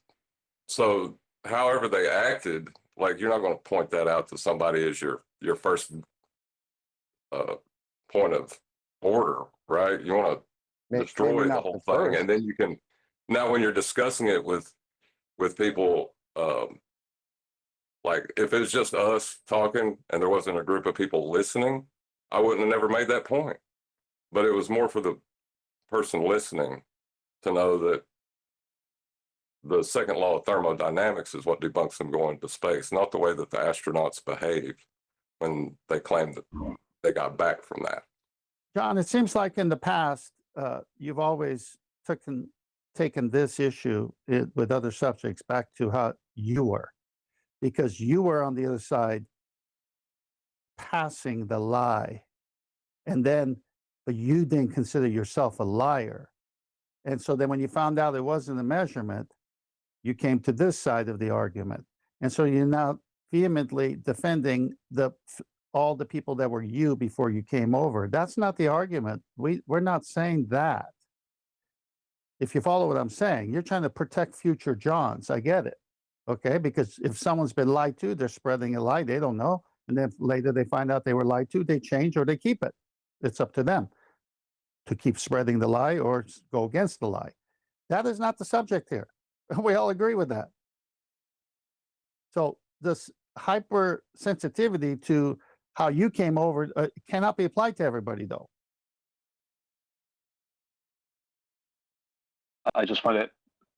so. However they acted, like you're not going to point that out to somebody as your first point of order, right? You want to destroy maybe the not whole the thing, first. and then you can. Now, when you're discussing it with people, like if it was just us talking and there wasn't a group of people listening, I wouldn't have never made that point. But it was more for the person listening to know that the second law of thermodynamics is what debunks them going to space, not the way that the astronauts behaved when they claimed that they got back from that. John, it seems like in the past, you've always taken this issue with other subjects back to how you were, because you were on the other side passing the lie. And then, but you didn't consider yourself a liar. And so then when you found out it wasn't a measurement, you came to this side of the argument. And so you're now vehemently defending all the people that were you before you came over. That's not the argument. We're not saying that. If you follow what I'm saying, you're trying to protect future Johns. I get it. Okay? Because if someone's been lied to, they're spreading a lie. They don't know. And then later they find out they were lied to, they change or they keep it. It's up to them to keep spreading the lie or go against the lie. That is not the subject here. We all agree with that. So this hypersensitivity to how you came over cannot be applied to everybody, though. I just want to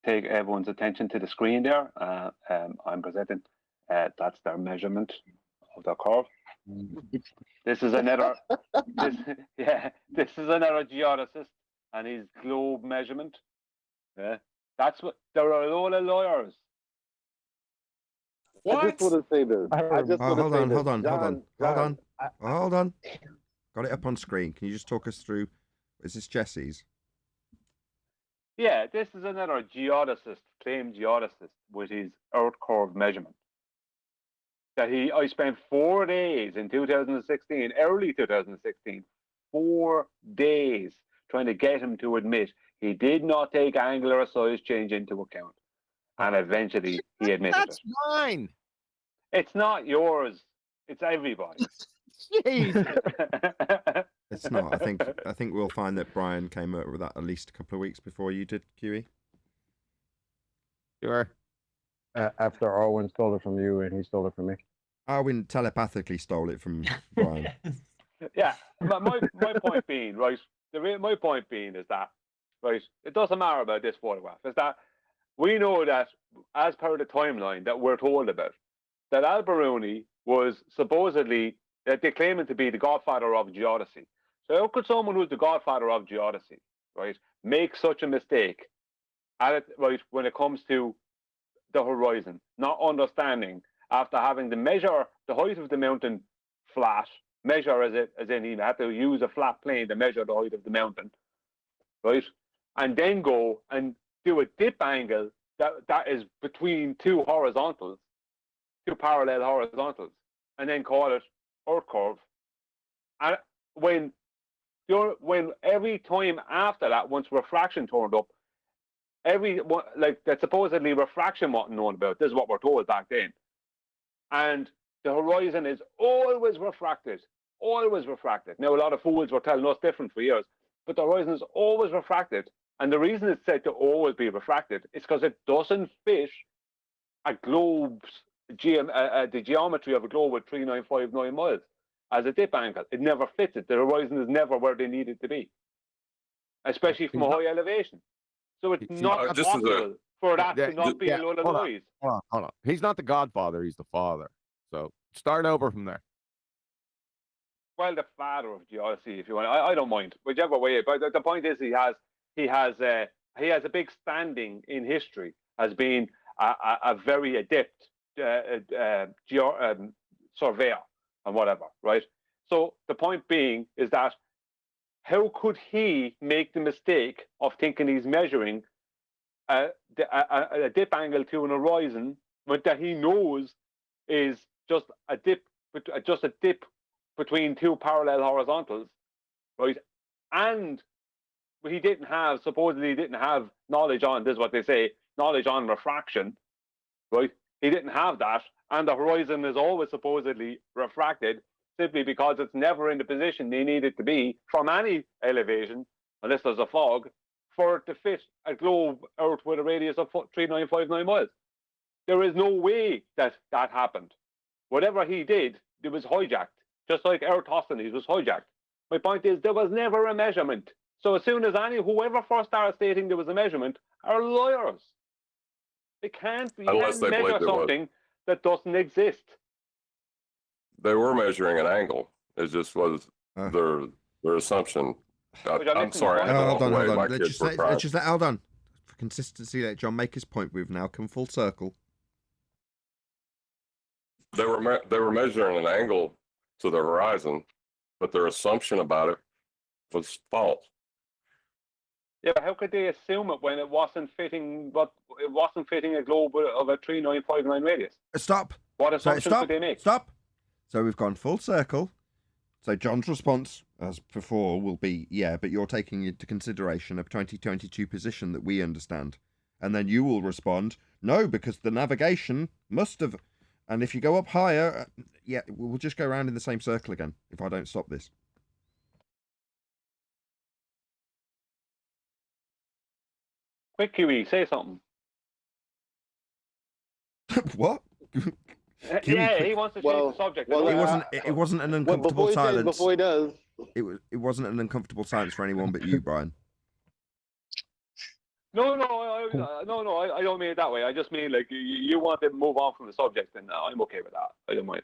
take everyone's attention to the screen there. I'm presenting. That's their measurement of the curve. This is another. This is another geodesist and his globe measurement. Yeah, that's what there are a lot of lawyers. I just want to say this. Hold on. Got it up on screen. Can you just talk us through? Is this Jesse's? Yeah, this is another geodesist, claimed geodesist, with his Earth curve measurement. That I spent 4 days in 2016, early 2016, 4 days trying to get him to admit he did not take angular size change into account. And eventually he admitted That's mine. It's not yours. It's everybody's. It's not. I think we'll find that Brian came up with that at least a couple of weeks before you did, QE. Sure. After Arwen stole it from you and he stole it from me. Arwen telepathically stole it from Brian. Yeah, my point being, right, my point being is that, right, it doesn't matter about this photograph, is that we know that, as per the timeline that we're told about, that Al-Biruni was supposedly, they claim him to be the godfather of geodesy. So how could someone who's the godfather of geodesy, right, make such a mistake right, when it comes to the horizon, not understanding after having to measure the height of the mountain flat, measure as in he had to use a flat plane to measure the height of the mountain, right? And then go and do a dip angle that is between two parallel horizontals, and then call it Earth curve. And when every time after that, once refraction turned up, that supposedly refraction wasn't known about. This is what we're told back then. And the horizon is always refracted. Always refracted. Now, a lot of fools were telling us different for years, but the horizon is always refracted. And the reason it's said to always be refracted is because it doesn't fit a globe's the geometry of a globe with 3,959 miles as a dip angle. It never fits it. The horizon is never where they need it to be, especially from a high elevation. So it's not possible for that to not be a load of noise. Hold on. He's not the godfather. He's the father. So start over from there. Well, the father of geodesy, if you want. I don't mind whichever way. But the point is, he has a big standing in history as being a very adept surveyor and whatever, right? So the point being is that how could he make the mistake of thinking he's measuring a dip angle to an horizon, but that he knows is just a dip between two parallel horizontals, right? And he supposedly didn't have knowledge on, this is what they say, knowledge on refraction, right? He didn't have that, and the horizon is always supposedly refracted simply because it's never in the position they need it to be from any elevation, unless there's a fog, for it to fit a globe Earth with a radius of 3,959 miles. There is no way that happened. Whatever he did, it was hijacked, just like Eratosthenes was hijacked. My point is, there was never a measurement. So as soon as whoever first started stating there was a measurement are liars. They can't measure something that doesn't exist. They were measuring an angle. It just was their assumption. I'm sorry. Hold on. Let's just let hold on. For consistency, let John make his point. We've now come full circle. They were measuring an angle to the horizon, but their assumption about it was false. Yeah, but how could they assume it when it wasn't fitting? It wasn't fitting a globe of a 3,959 radius. Stop. What assumption could they make? Stop. So we've gone full circle. So John's response, as before, will be, yeah, but you're taking into consideration a 2022 position that we understand. And then you will respond, no, because the navigation must have... And if you go up higher, yeah, we'll just go around in the same circle again if I don't stop this. Quick, QE, say something. What? Yeah, he wants to change the subject. Well, it wasn't an uncomfortable silence. Before he does, it wasn't an uncomfortable silence for anyone but you, Brian. No, I don't mean it that way. I just mean like you want to move on from the subject, and I'm okay with that. I don't mind.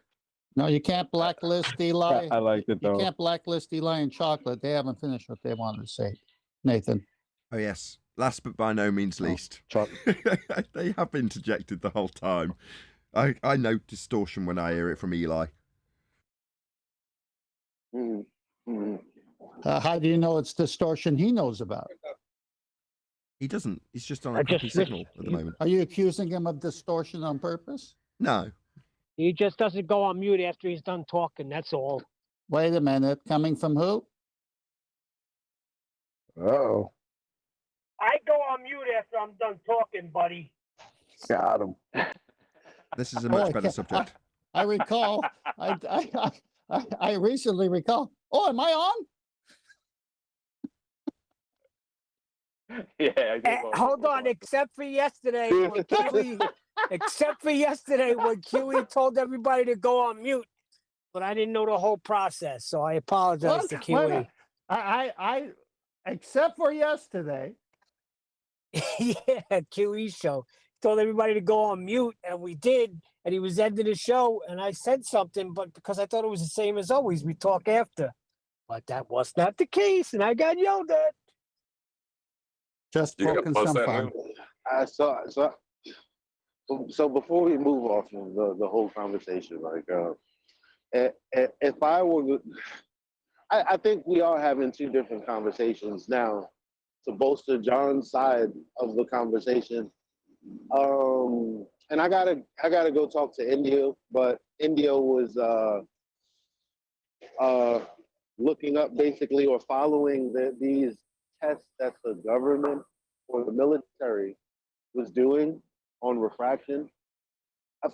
No, you can't blacklist Eli. I liked it though. You can't blacklist Eli and Chocolate. They haven't finished what they wanted to say. Nathan. Oh yes. Last but by no means least. They have interjected the whole time. I know distortion when I hear it from Eli. How do you know it's distortion he knows about? He doesn't. He's just on a crappy signal at the moment. Are you accusing him of distortion on purpose? No. He just doesn't go on mute after he's done talking. That's all. Wait a minute. Coming from who? Uh-oh. I go on mute after I'm done talking, buddy. Got him. This is a much better subject. I recall. I recently recall. Oh, am I on? Yeah. Hold on, except for yesterday when QE told everybody to go on mute, but I didn't know the whole process, so I apologize to QE. I except for yesterday. Yeah, QE show. Told everybody to go on mute, and we did, and he was ending the show, and I said something, but because I thought it was the same as always, we talk after. But that was not the case, and I got yelled at. Just poking some fun. So before we move off of the whole conversation, like, if I were, I think we are having two different conversations now to bolster John's side of the conversation. And I gotta go talk to India, but India was looking up basically or following these tests that the government or the military was doing on refraction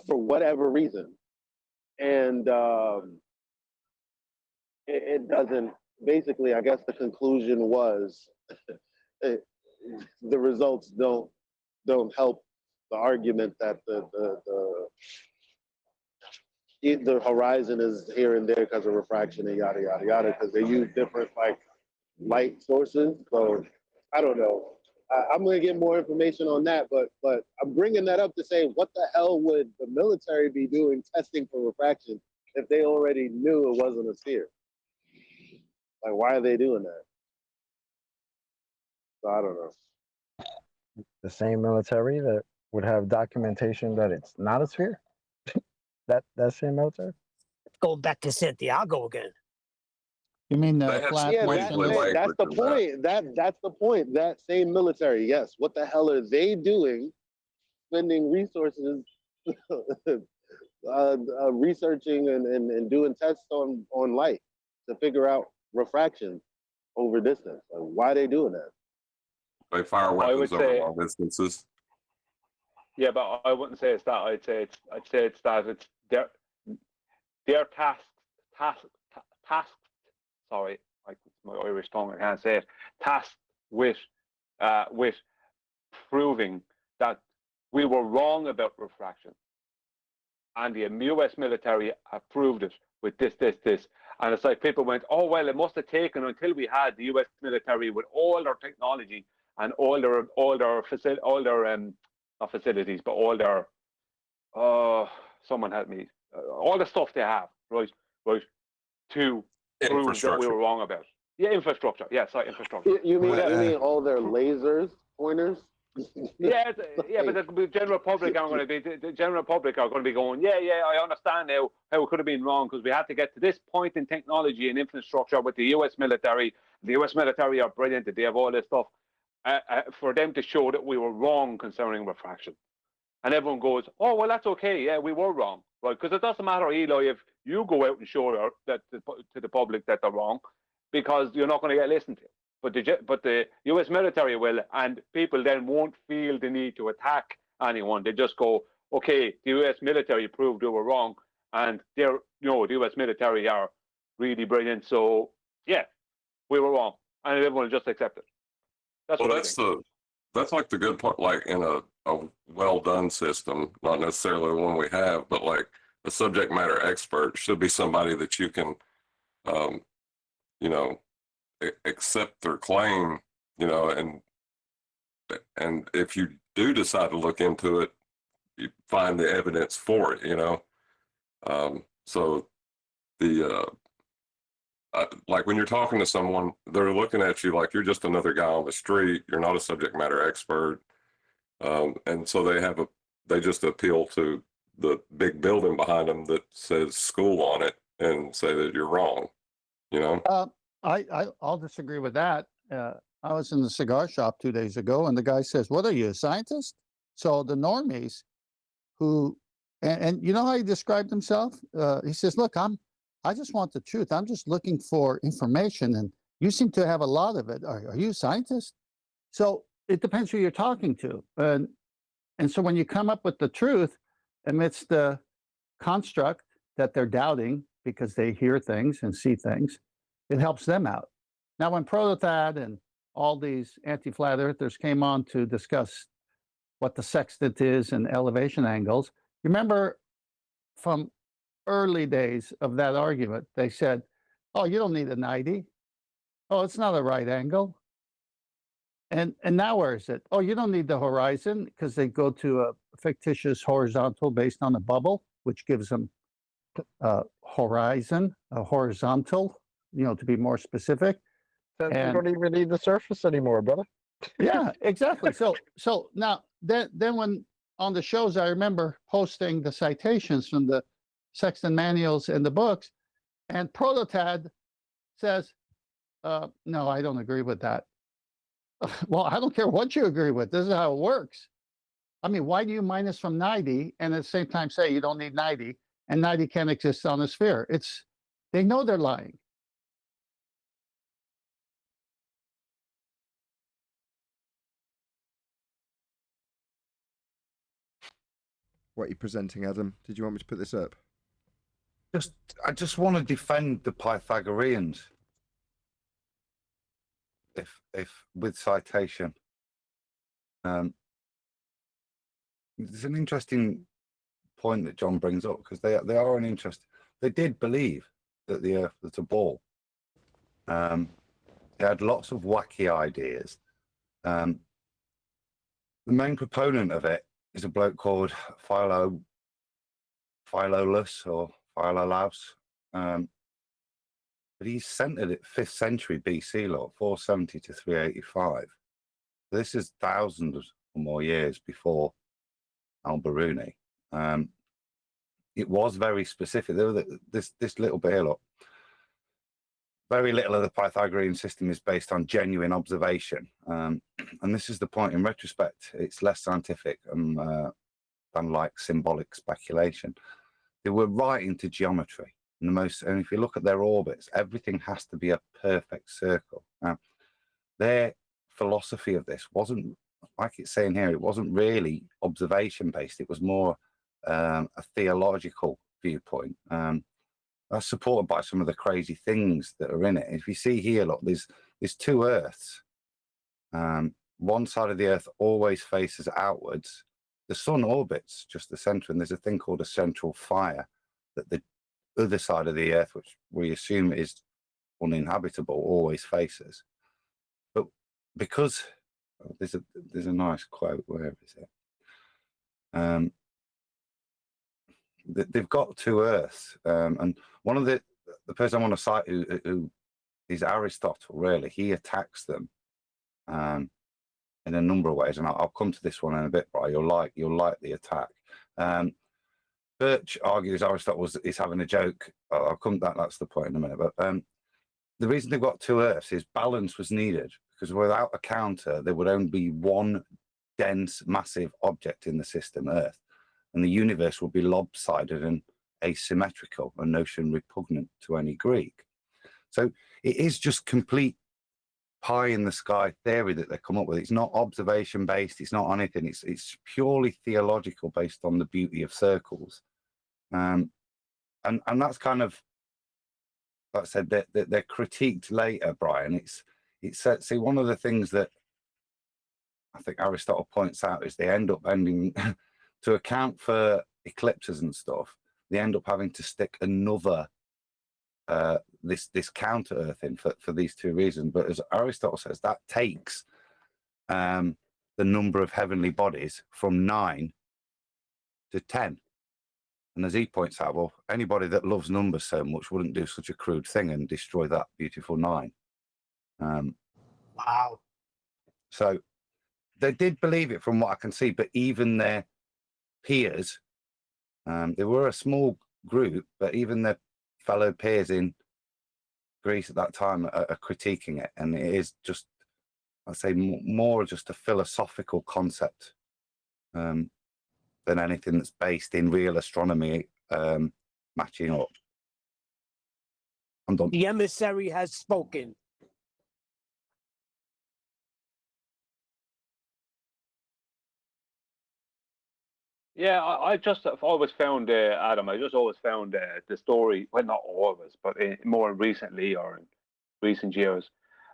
for whatever reason. And it doesn't, basically, I guess the conclusion was the results don't help the argument that the horizon is here and there because of refraction and yada yada yada, because they use different like light sources. So I don't know. I'm going to get more information on that, but I'm bringing that up to say, what the hell would the military be doing testing for refraction if they already knew it wasn't a sphere? Like, why are they doing that? So I don't know. The same military that would have documentation that it's not a sphere? that same military? Going back to Santiago again. You mean They the have flat Yeah, motion? that's the language in that. point. That's the point. That same military, yes. What the hell are they doing? Spending resources, researching and doing tests on light to figure out refraction over distance. Like, why are they doing that? They fire I would weapons over say, long distances. yeah, but I wouldn't say it's that. I'd say it's that it's their tasked. Sorry, like my Irish tongue, I can't say it. Tasked with proving that we were wrong about refraction, and the U.S. military have proved it with this. And it's like people went, oh well, it must have taken until we had the U.S. military with all their technology and all their not facilities, but all their someone help me, all the stuff they have, right, to prove that we were wrong about. Yeah, infrastructure. Yeah, sorry, infrastructure. You mean all their lasers, pointers? Yeah, but the general public are going to be going, yeah, I understand now how it could have been wrong because we had to get to this point in technology and infrastructure with the U.S. military. The U.S. military are brilliant; they have all this stuff for them to show that we were wrong concerning refraction. And everyone goes, oh well, that's okay. Yeah, we were wrong, right? Because it doesn't matter, Eli, if you go out and show that to the public that they're wrong, because you're not going to get listened to. But the U.S. military will, and people then won't feel the need to attack anyone. They just go, okay, the U.S. military proved they were wrong, and the U.S. military are really brilliant. So yeah, we were wrong, and everyone will just accept it. That's like the good part. Like in a well done system, not necessarily the one we have, but like a subject matter expert should be somebody that you can, accept their claim, and if you do decide to look into it, you find the evidence for it, so the like when you're talking to someone, they're looking at you like you're just another guy on the street. You're not a subject matter expert, and so they just appeal to the big building behind them that says school on it and say that you're wrong, I'll disagree with that. I was in the cigar shop 2 days ago, and the guy says, "What are you, a scientist?" So the normies, who, and you know how he described himself? He says, "Look, I just want the truth. I'm just looking for information, and you seem to have a lot of it. Are you a scientist?" So it depends who you're talking to, and so when you come up with the truth amidst the construct that they're doubting because they hear things and see things, it helps them out. Now, when Prototad and all these anti-flat earthers came on to discuss what the sextant is and elevation angles, remember from early days of that argument, they said, oh, you don't need a 90. Oh, it's not a right angle. And now where is it? Oh, you don't need the horizon, because they go to a fictitious horizontal based on a bubble, which gives them a horizontal, to be more specific. You don't even need the surface anymore, brother. Yeah, exactly. So now then when on the shows, I remember posting the citations from the sextant manuals and the books, and Prototad says, no, I don't agree with that. Well, I don't care what you agree with. This is how it works. I mean, why do you minus from 90 and at the same time say you don't need 90 and 90 can't exist on a sphere? They know they're lying. What are you presenting, Adam? Did you want me to put this up? I just want to defend the Pythagoreans. If with citation. There's an interesting point that John brings up, because they are an interest. They did believe that the Earth was a ball. They had lots of wacky ideas. The main proponent of it is a bloke called Philolaus or Philolaus. But he's centered at 5th century BC, 470 to 385. This is thousands or more years before Al-Biruni. It was very specific. There was this little bit here, very little of the Pythagorean system is based on genuine observation. And this is the point. In retrospect, it's less scientific than like symbolic speculation. They were right into geometry. And if you look at their orbits, everything has to be a perfect circle. Now, their philosophy of this wasn't, like it's saying here, it wasn't really observation based. It was more a theological viewpoint. That's supported by some of the crazy things that are in it. If you see here, look, there's two Earths. One side of the Earth always faces outwards. The sun orbits just the center, and there's a thing called a central fire that the other side of the Earth, which we assume is uninhabitable, always faces. But because there's a nice quote, where is it? They've got two Earths, and one of the person I want to cite who is Aristotle. Really, he attacks them in a number of ways, and I'll come to this one in a bit. But you'll like the attack. Birch argues Aristotle is having a joke. I'll come to that's the point in a minute. But the reason they've got two Earths is balance was needed, because without a counter, there would only be one dense, massive object in the system, Earth. And the universe will be lopsided and asymmetrical, a notion repugnant to any Greek. So it is just complete pie in the sky theory that they come up with. It's not observation based. It's not anything. It's purely theological, based on the beauty of circles. And that's kind of, like I said, they're critiqued later, Brian. It's see, one of the things that I think Aristotle points out is they end up ending to account for eclipses and stuff, they end up having to stick another this counter Earth in for these two reasons. But as Aristotle says, that takes the number of heavenly bodies from 9 to 10. And as he points out, well, anybody that loves numbers so much wouldn't do such a crude thing and destroy that beautiful 9. Wow. So they did believe it from what I can see, but even their peers, they were a small group, but even their fellow peers in Greece at that time are critiquing it. And it is just, I'd say, more just a philosophical concept than anything that's based in real astronomy matching up. I'm done. The emissary has spoken. Yeah, I've always found, Adam, I just always found the story, well, not always, but more recently or in recent years,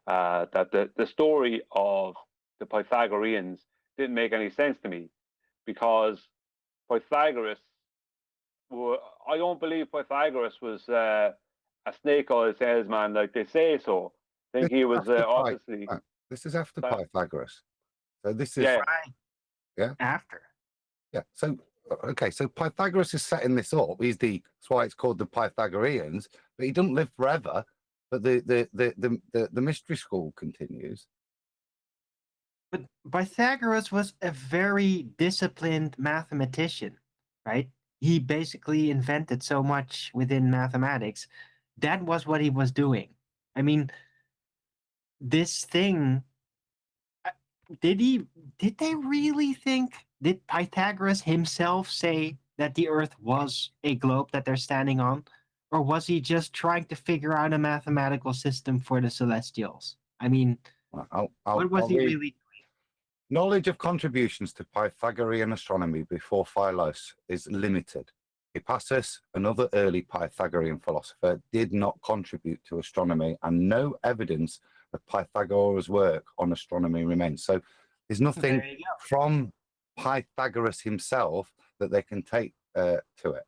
that the story of the Pythagoreans didn't make any sense to me, because Pythagoras, I don't believe Pythagoras was a snake oil salesman like they say so. I think he was obviously... This is after Pythagoras. So this is... Yeah. Yeah. After. Yeah. So okay. So Pythagoras is setting this up. That's why it's called the Pythagoreans. But he doesn't live forever. But the mystery school continues. But Pythagoras was a very disciplined mathematician, right? He basically invented so much within mathematics. That was what he was doing. I mean, this thing. Did they really think? Did Pythagoras himself say that the Earth was a globe that they're standing on? Or was he just trying to figure out a mathematical system for the celestials? I mean, what was he really doing? Knowledge of contributions to Pythagorean astronomy before Philos is limited. Hippasus, another early Pythagorean philosopher, did not contribute to astronomy, and no evidence of Pythagoras' work on astronomy remains. So there's nothing from Pythagoras himself that they can take to it.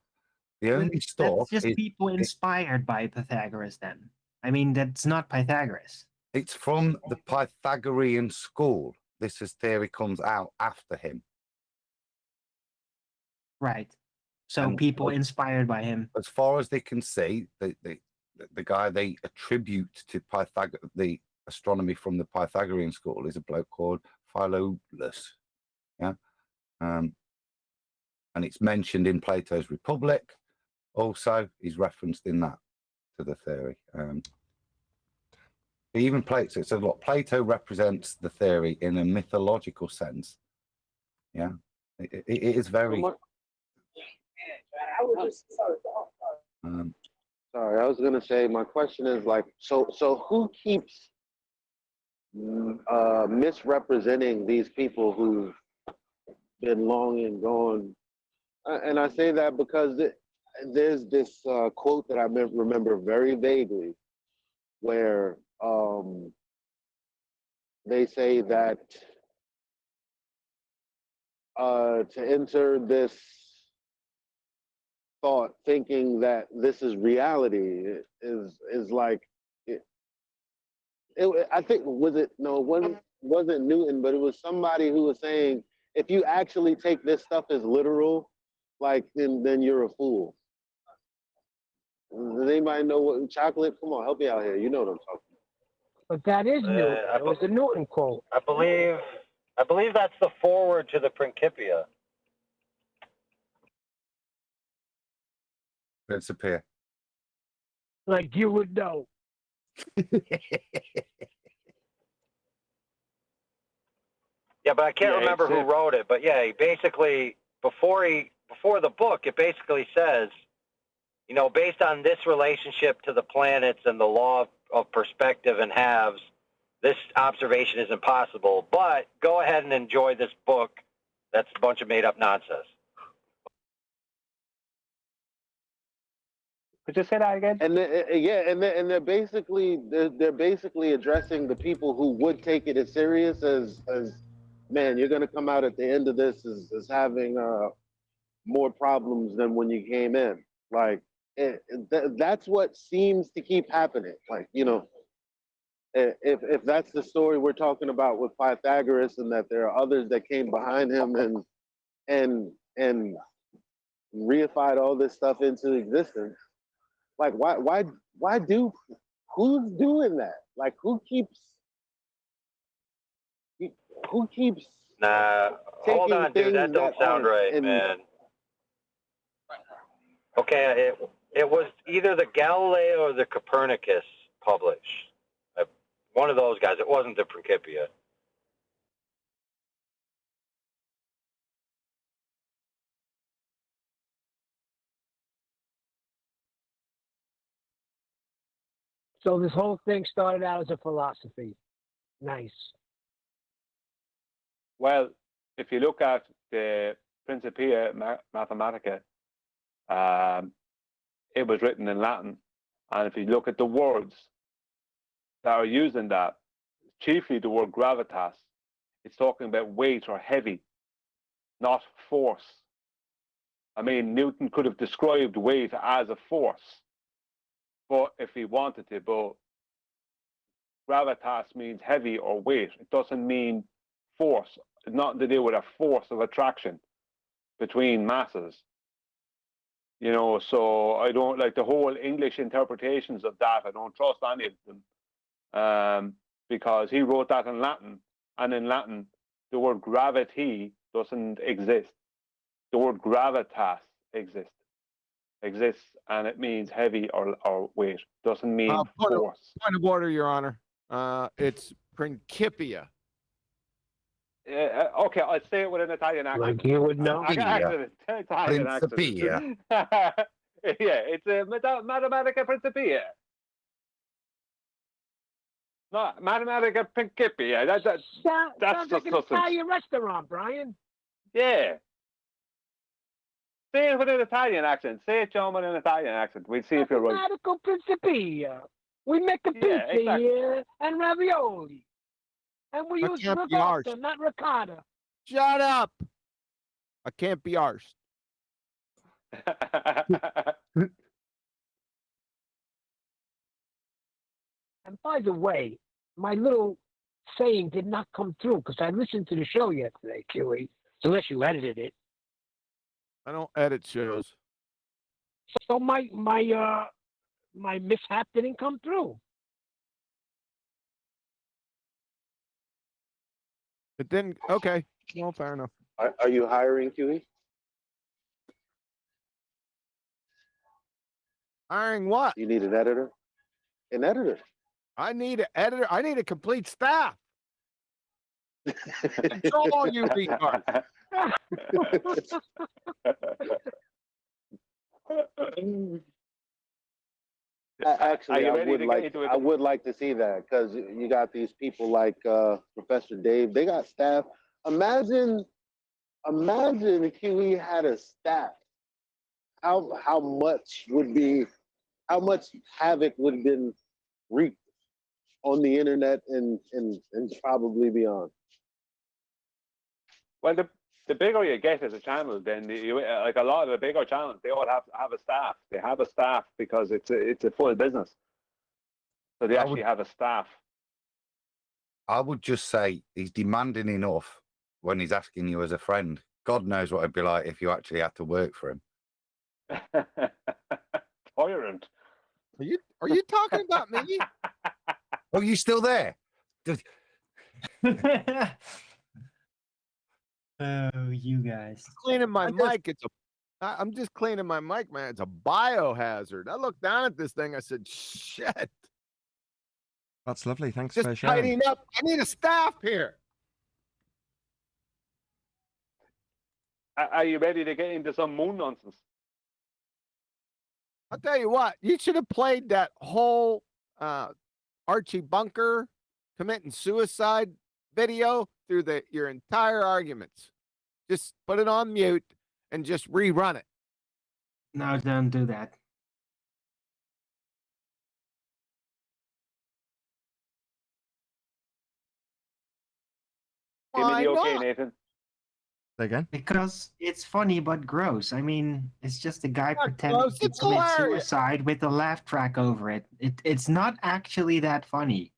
The only stuff That's just people inspired by Pythagoras then. I mean, that's not Pythagoras. It's from the Pythagorean school. This theory comes out after him. Right. So people inspired by him. As far as they can see, the guy they attribute to the astronomy from the Pythagorean school is a bloke called Philolaus. Yeah. And it's mentioned in Plato's Republic. Also, he's referenced in that to the theory. Even Plato, so what Plato represents the theory in a mythological sense. Yeah, it is very. Sorry, I was gonna say my question is like, so who keeps misrepresenting these people who've been long and gone? And I say that because there's this quote that I remember very vaguely, where they say that to enter this thought thinking that this is reality is like I think wasn't Newton, but it was somebody who was saying if you actually take this stuff as literal, like then you're a fool. Does anybody know what chocolate? Come on, help me out here. You know what I'm talking about. But that is Newton. It was a Newton quote. I believe that's the forward to the Principia. Principia. Like you would know. Yeah, but I can't remember who wrote it. But yeah, he basically before the book, it basically says, based on this relationship to the planets and the law of perspective and halves, this observation is impossible. But go ahead and enjoy this book. That's a bunch of made up nonsense. Could you say that again? And they're basically addressing the people who would take it as serious as man, you're gonna come out at the end of this as having more problems than when you came in. Like that's what seems to keep happening. Like if that's the story we're talking about with Pythagoras, and that there are others that came behind him and reified all this stuff into existence. Like why do who's doing that? Like who keeps Nah, hold on, dude. That don't sound right, man. Okay, it was either the Galileo or the Copernicus published. One of those guys. It wasn't the Principia. So this whole thing started out as a philosophy. Nice. Well, if you look at the Principia Mathematica, it was written in Latin. And if you look at the words that are used in that, chiefly the word gravitas, it's talking about weight or heavy, not force. I mean, Newton could have described weight as a force, but if he wanted to, but gravitas means heavy or weight. It doesn't mean force. It's not to do with a force of attraction between masses. So I don't like the whole English interpretations of that. I don't trust any of them because he wrote that in Latin, and in Latin, the word gravity doesn't exist. The word gravitas exists, and it means heavy or weight. Doesn't mean force. Point of order, Your Honor. It's Principia. Okay, I'll say it with an Italian accent. Like you would know. I got an Italian Principia. accent. Yeah, it's a Mathematica Principia. Not Mathematica Principia. That's sounds like an Italian restaurant, Brian. Yeah. Say it with an Italian accent. Say it, John, with an Italian accent. We'll see if you're right. Mathematical Principia. We make a pizza here and ravioli. And we use ricotta, not ricotta. Shut up! I can't be arsed. And by the way, my little saying did not come through because I listened to the show yesterday, QE, unless you edited it. I don't edit shows. So my mishap didn't come through. It didn't. Okay. Well, fair enough. Are you hiring, QE? Hiring what? You need an editor? An editor. I need an editor. I need a complete staff. Control all you retards. Actually, I I would like to see that because you got these people like Professor Dave. They got staff. Imagine if we had a staff. How much havoc would have been wreaked on the internet and probably beyond. Well, the bigger you get as a channel, then like a lot of the bigger channels, they all have a staff. They have a staff because it's a full business. So they actually have a staff. I would just say he's demanding enough when he's asking you as a friend. God knows what it'd be like if you actually had to work for him. Tyrant. Are you talking about me? Oh, you still there? Oh, you guys. Cleaning my mic. I'm just cleaning my mic, man. It's a biohazard. I looked down at this thing. I said, shit. That's lovely. Thanks Just for sharing. tidying up. I need a staff here. Are you ready to get into some moon nonsense? I'll tell you what. You should have played that whole Archie Bunker committing suicide video through your entire arguments. Just put it on mute and just rerun it. No, don't do that. Why okay, not? Nathan? Again? Because it's funny but gross. I mean, it's just a guy pretending gross, to it's commit hilarious. suicide with a laugh track over it. It's not actually that funny.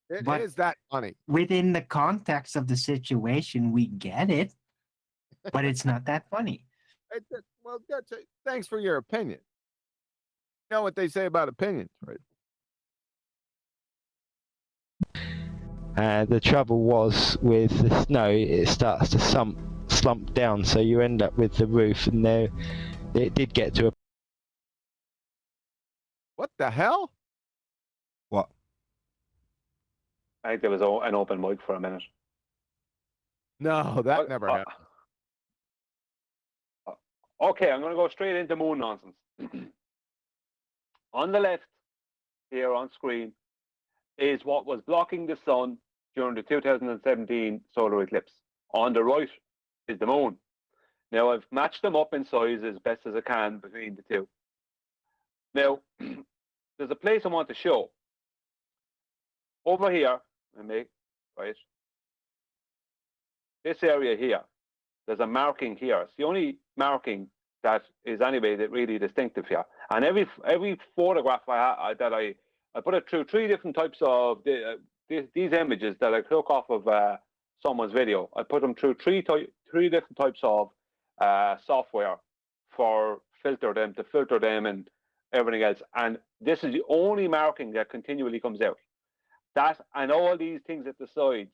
It But is that funny. within the context of the situation, we get it, but it's not that funny. Well, thanks for your opinion. You know what they say about opinions, right? The trouble was with the snow, it starts to slump down, so you end up with the roof, and there it did get to a. What the hell? What? I think there was an open mic for a minute. No, that never happened. Okay, I'm going to go straight into moon nonsense. On the left, here on screen, is what was blocking the sun during the 2017 solar eclipse. On the right is the moon. Now, I've matched them up in size as best as I can between the two. Now, there's a place I want to show. Over here, right? This area here, there's a marking here. It's the only marking that is anyway that really distinctive here. And every photograph that I put it through three different types of these images that I took off of someone's video. I put them through three different types of software to filter them and everything else. And this is the only marking that continually comes out. That and all these things at the sides,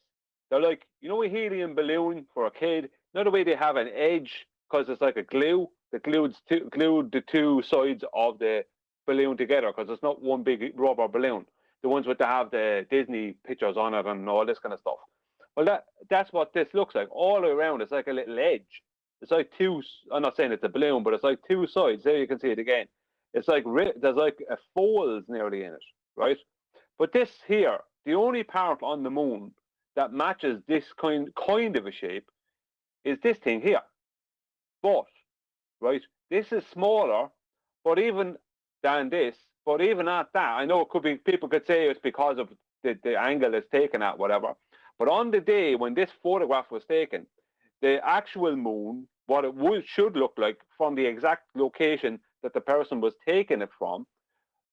they're like, you know, a helium balloon for a kid. You know the way they have an edge because it's like a glue that glued the two sides of the balloon together because it's not one big rubber balloon. The ones with have the Disney pictures on it and all this kind of stuff. Well, that's what this looks like all the way around. It's like a little edge. It's like two. I'm not saying it's a balloon, but it's like two sides. There you can see it again. It's like there's like a folds nearly in it, right? But this here, the only part on the moon that matches this kind of a shape is this thing here. But, right, this is smaller, but even than this, but even at that, I know it could be, people could say it's because of the angle it's taken at, whatever. But on the day when this photograph was taken, the actual moon, what it should look like from the exact location that the person was taking it from,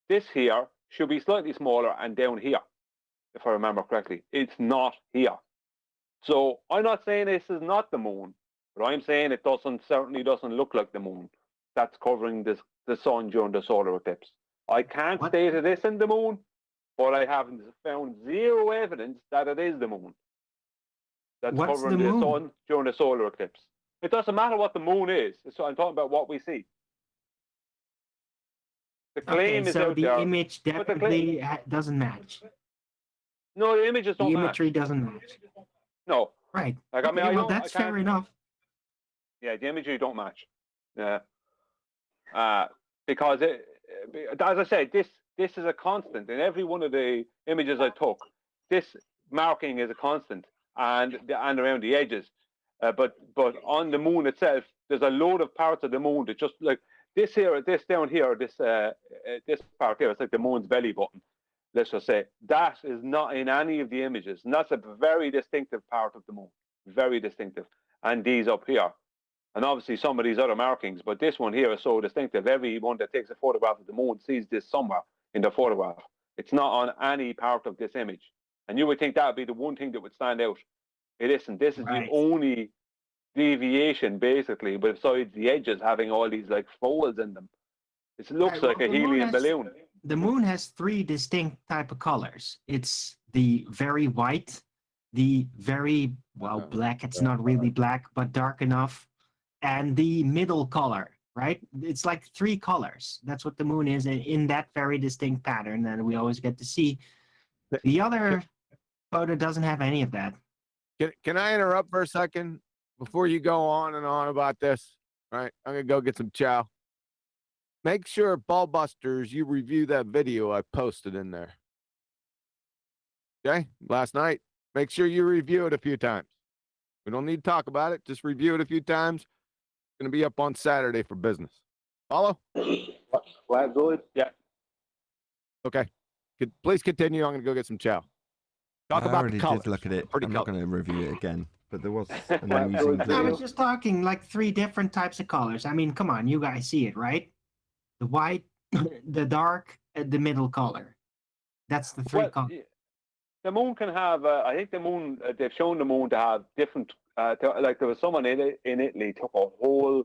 this here should be slightly smaller and down here, if I remember correctly. It's not here. So I'm not saying this is not the moon, but I'm saying it certainly doesn't look like the moon that's covering the sun during the solar eclipse. I can't state it isn't the moon, but I haven't found zero evidence that it is the moon that's covering the sun during the solar eclipse. It doesn't matter what the moon is. So I'm talking about what we see. The claim is so out the there. image definitely doesn't match. No, the images The don't imagery match. doesn't match. No. Right. Like I mean, Okay, I well, don't. I that's fair can't. enough. Yeah, the imagery don't match. Yeah. Because as I said, this is a constant in every one of the images I took. This marking is a constant, and around the edges. But on the moon itself, there's a load of parts of the moon that just like this here, this down here, this part here. It's like the moon's belly button. Let's just say that is not in any of the images, and that's a very distinctive part of the moon, very distinctive. And these up here. And obviously some of these other markings, but this one here is so distinctive. Everyone that takes a photograph of the moon sees this somewhere in the photograph. It's not on any part of this image. And you would think that would be the one thing that would stand out. It isn't. This is the only deviation, basically, besides the edges having all these like folds in them. It looks like a helium balloon. The moon has three distinct type of colors. It's the very white, the very, well, black. It's not really black, but dark enough. And the middle color, right? It's like three colors. That's what the moon is in that very distinct pattern that we always get to see. The other photo doesn't have any of that. Can I interrupt for a second before you go on and on about this? All right, I'm gonna go get some chow. Make sure, Ballbusters, you review that video I posted in there. Okay, last night. Make sure you review it a few times. We don't need to talk about it. Just review it a few times. Going to be up on Saturday for business. Follow? Flatgoid? Yeah. Okay. Please continue. I'm going to go get some chow. Talk I about already the colors. did look at it. Pretty I'm not colors. going to review it again, but there was an amusing I video. was just talking like three different types of colors. I mean, come on, you guys see it, right? The white, the dark, and the middle color. That's the three colors. The moon can have, I think the moon, they've shown the moon to have different, like there was someone in Italy took a whole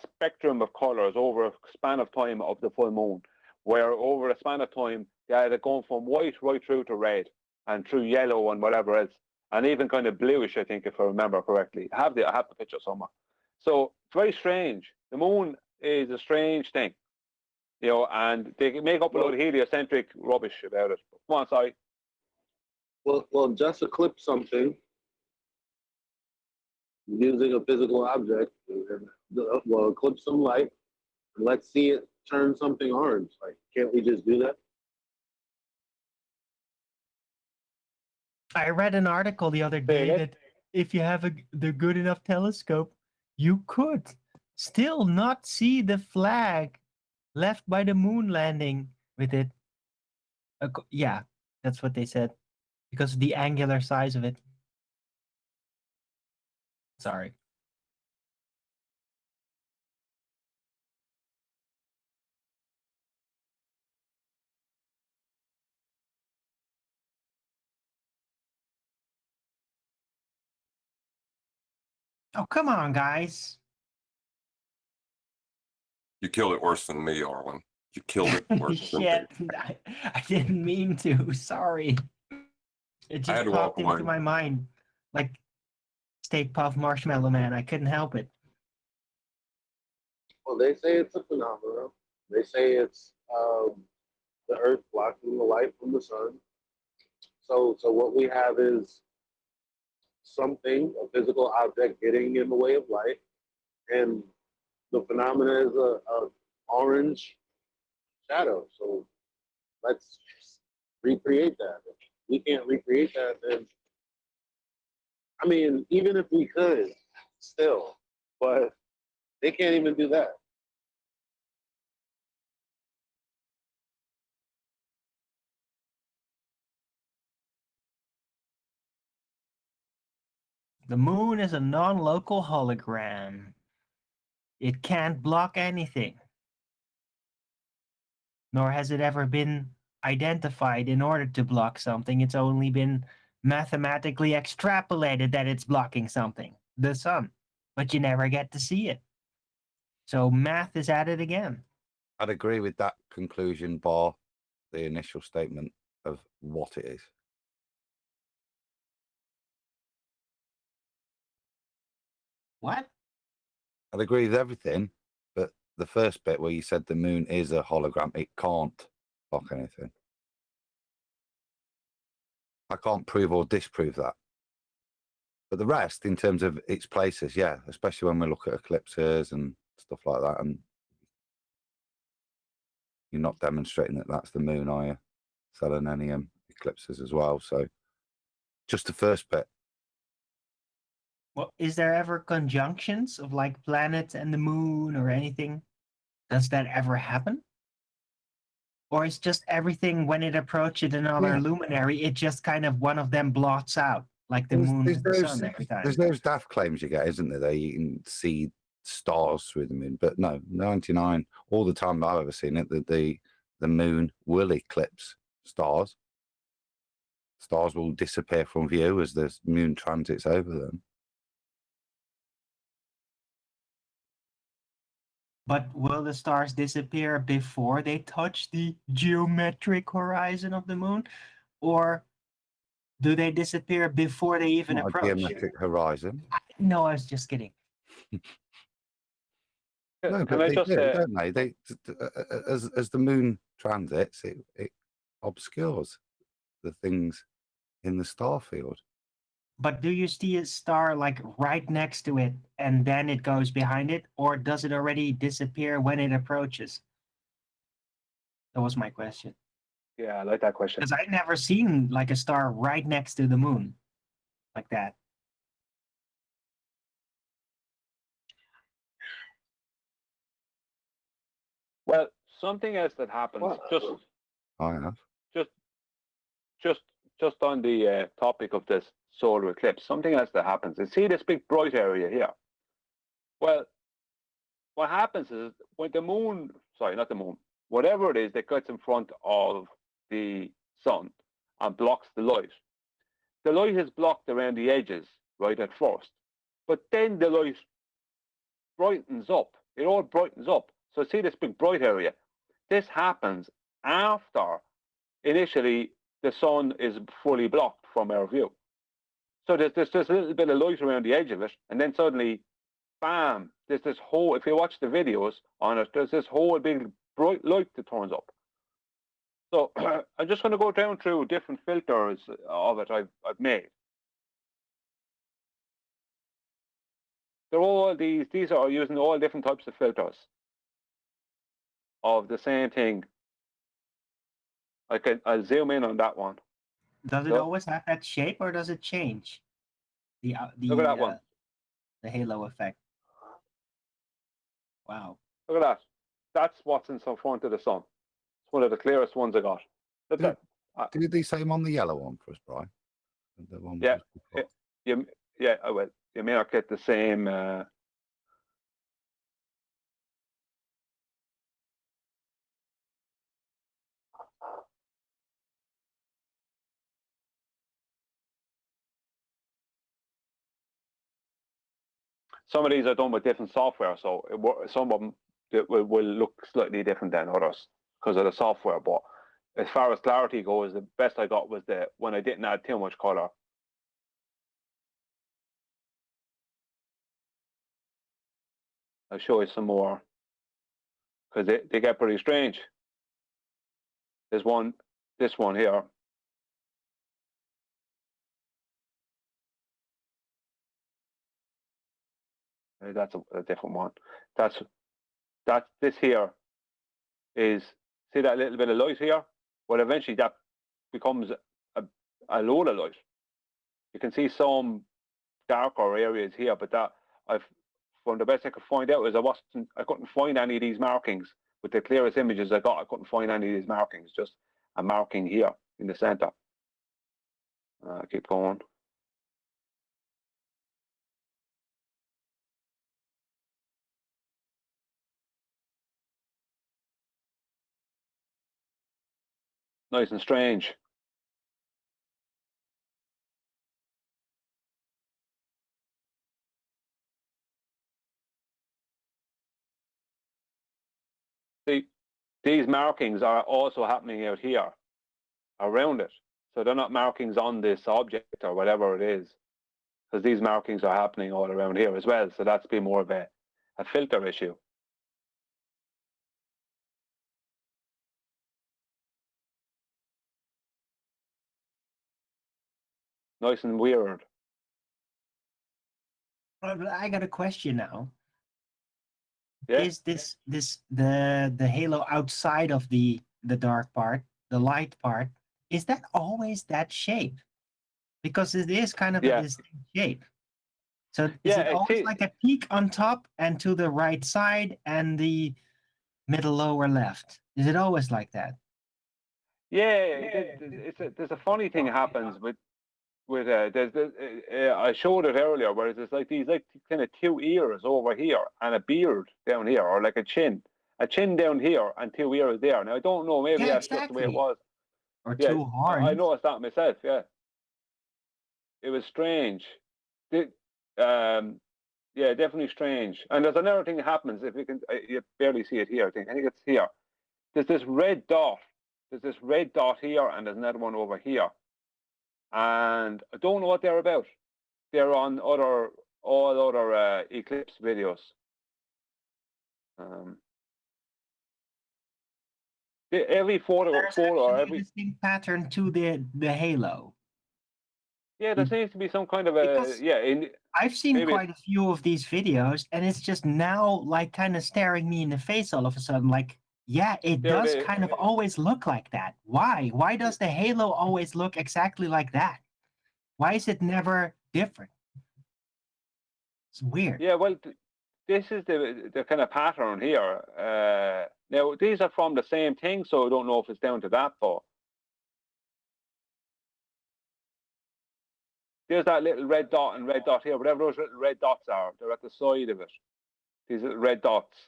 spectrum of colors over a span of time of the full moon, where over a span of time, they had it going from white right through to red and through yellow and whatever else, and even kind of bluish, I think, if I remember correctly. I have the picture somewhere. So it's very strange. The moon is a strange thing, you know, and they make up a lot of heliocentric rubbish about it. Come on, sorry. Well, just eclipse something using a physical object. Well, eclipse some light, and let's see it turn something orange. Like, can't we just do that? I read an article the other day that if you have the good enough telescope, you could still not see the flag left by the moon landing with it. Yeah, that's what they said. Because of the angular size of it. Sorry. Oh, come on, guys. You killed it worse than me, Arlen. You killed it worse than me. Shit, I didn't mean to. Sorry. It I had just to walk popped into away. my mind. Like Steak Puff Marshmallow Man. I couldn't help it. Well, they say it's a phenomenon. They say it's the Earth blocking the light from the sun. So what we have is something, a physical object, getting in the way of light, and the phenomena is a orange shadow. So let's recreate that. If we can't recreate that, then I mean, even if we could, still, but they can't even do that. The moon is a non-local hologram. It can't block anything. Nor has it ever been identified in order to block something. It's only been mathematically extrapolated that it's blocking something, the sun. But you never get to see it. So math is at it again. I'd agree with that conclusion, bar the initial statement of what it is. What? I'd agree with everything, but the first bit where you said the moon is a hologram, it can't block anything. I can't prove or disprove that. But the rest, in terms of its places, yeah, especially when we look at eclipses and stuff like that, and you're not demonstrating that that's the moon, are you? Selenium eclipses as well. So just the first bit. Well, is there ever conjunctions of like planets and the moon or anything? Does that ever happen? Or is just everything when it approaches another luminary, it just kind of one of them blots out, like the moon and the sun every time? There's those daft claims you get, isn't there? That you can see stars through the moon, but no, 99 all the time I've ever seen it, the moon will eclipse stars. Stars will disappear from view as the moon transits over them. But will the stars disappear before they touch the geometric horizon of the moon? Or do they disappear before they even Not approach? a geometric horizon. No, I was just kidding. No, but they do, don't they? They as the moon transits, it obscures the things in the star field. But do you see a star like right next to it and then it goes behind it? Or does it already disappear when it approaches? That was my question. Yeah, I like that question. Because I've never seen like a star right next to the moon like that. Well, something else that happens I have. Just on the topic of this solar eclipse, something else that happens is, see this big bright area here. Well, what happens is when the moon, sorry, not the moon, whatever it is that gets in front of the sun and blocks the light is blocked around the edges, right, at first. But then the light brightens up. It all brightens up. So see this big bright area. This happens after initially the sun is fully blocked from our view. So there's a little bit of light around the edge of it, and then suddenly, bam, there's this whole, if you watch the videos on it, there's this whole big bright light that turns up. So I'm just going to go down through different filters of it I've made. They're all these are using all different types of filters of the same thing. I'll zoom in on that one. Does it always have that shape or does it change? Look at that one. The halo effect. Wow. Look at that. That's what's in front of the sun. It's one of the clearest ones I got. Can you do the same on the yellow one for us, Brian? The one yeah, I will. You may not get the same. Some of these are done with different software, so some of them will look slightly different than others because of the software. But as far as clarity goes, the best I got was when I didn't add too much color. I'll show you some more because they get pretty strange. There's this one here. That's a different one. This here is, see that little bit of light here? Well, eventually that becomes a load of light. You can see some darker areas here, but that from the best I could find out is I couldn't find any of these markings. With the clearest images I got, I couldn't find any of these markings, just a marking here in the center. Keep going. Nice and strange. See, these markings are also happening out here, around it. So they're not markings on this object or whatever it is, because these markings are happening all around here as well. So that's been more of a filter issue. nice and weird. But I got a question now. Yeah. Is the halo outside of the dark part, the light part, is that always that shape? Because it is kind of a distinct shape. So is it always like a peak on top and to the right side and the middle lower left? Is it always like that? Yeah, there's a funny thing happens with I showed it earlier, where there's like these like kind of two ears over here and a beard down here, or like a chin down here and two ears there. Now I don't know, maybe that's just the way it was. Or two horns. I noticed that myself. Yeah, it was strange. Yeah, definitely strange. And there's another thing that happens. If you can, you barely see it here. I think it's here. There's this red dot. There's this red dot here, and there's another one over here. And I don't know what they're about. They're on all other eclipse videos. Every photo or every distinct pattern to the halo. Yeah, there seems to be some kind of a I've seen quite a few of these videos, and it's just now like kind of staring me in the face all of a sudden. Like, yeah, it does kind of always look like that. Why? Why does the halo always look exactly like that? Why is it never different? It's weird. Yeah, well, this is the kind of pattern here. Now, these are from the same thing, so I don't know if it's down to that, but there's that little red dot and red dot here. Whatever those little red dots are, they're at the side of it. These little red dots.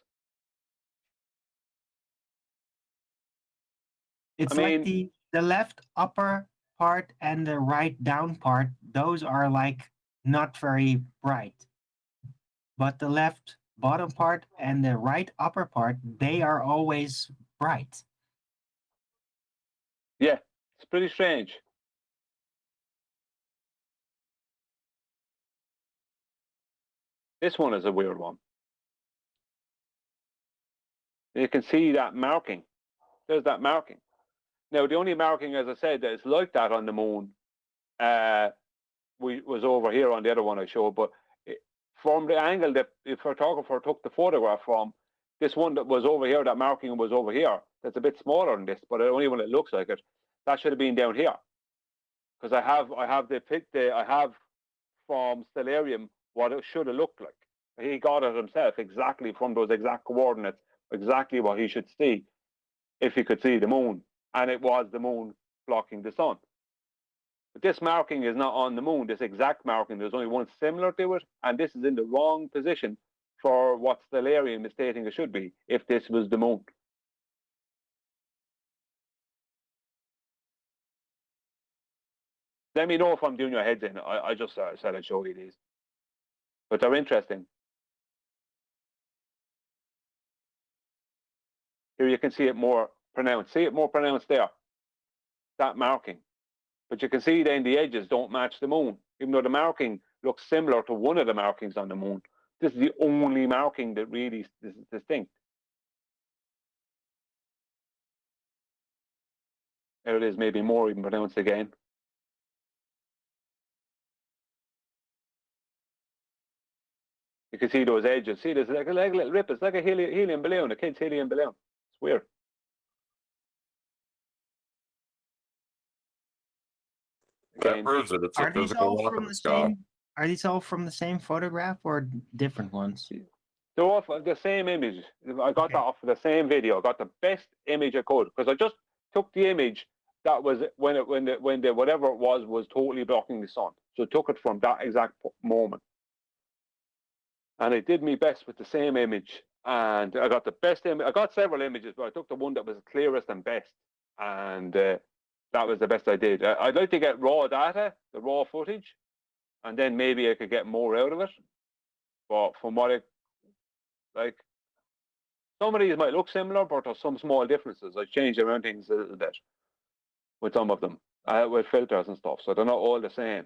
It's like the left upper part and the right down part. Those are like not very bright. But the left bottom part and the right upper part, they are always bright. Yeah, it's pretty strange. This one is a weird one. You can see that marking. There's that marking. Now, the only marking, as I said, that is like that on the moon was over here on the other one I showed. But from the angle that the photographer took the photograph from, this one that was over here, that marking was over here. That's a bit smaller than this, but the only one that looks like it, that should have been down here. Because I have from Stellarium what it should have looked like. He got it himself exactly from those exact coordinates, exactly what he should see if he could see the moon. And it was the moon blocking the sun. But this marking is not on the moon, this exact marking. There's only one similar to it, and this is in the wrong position for what Stellarium is stating it should be, if this was the moon. Let me know if I'm doing your heads in. I just said I'd show you these. But they're interesting. Here you can see it more pronounced. See it more pronounced there. That marking. But you can see then the edges don't match the moon. Even though the marking looks similar to one of the markings on the moon. This is the only marking that really is distinct. There it is, maybe more even pronounced again. You can see those edges. See, there's like a little rip. It's like a helium balloon, a kid's helium balloon. It's weird. That proves that it's a physical one in the sky. Are these all from the same photograph or different ones? They're off of the same image. I got that off of the same video. I got the best image I could because I just took the image that was when the whatever it was totally blocking the sun. So I took it from that exact moment. And I did my best with the same image, and I got the best image. I got several images, but I took the one that was clearest and best, and that was the best I did. I'd like to get raw data, the raw footage, and then maybe I could get more out of it. But from what some of these might look similar, but there's some small differences. I changed around things a little bit with some of them, with filters and stuff, so they're not all the same.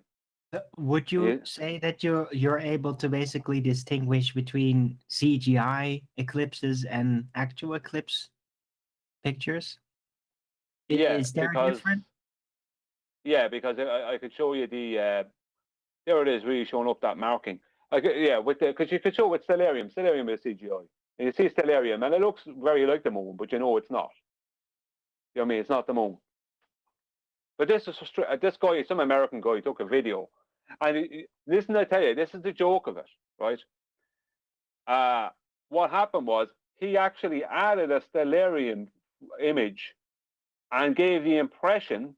Would you say that you're able to basically distinguish between CGI eclipses and actual eclipse pictures? Yeah, is there because different? Yeah, because I could show you the. There it is, really showing up that marking. Because you could show with Stellarium. Stellarium is CGI, and you see Stellarium, and it looks very like the moon, but you know it's not. You know what I mean? It's not the moon. But this guy, some American guy, took a video, and listen, I tell you, this is the joke of it, right? What happened was he actually added a Stellarium image and gave the impression,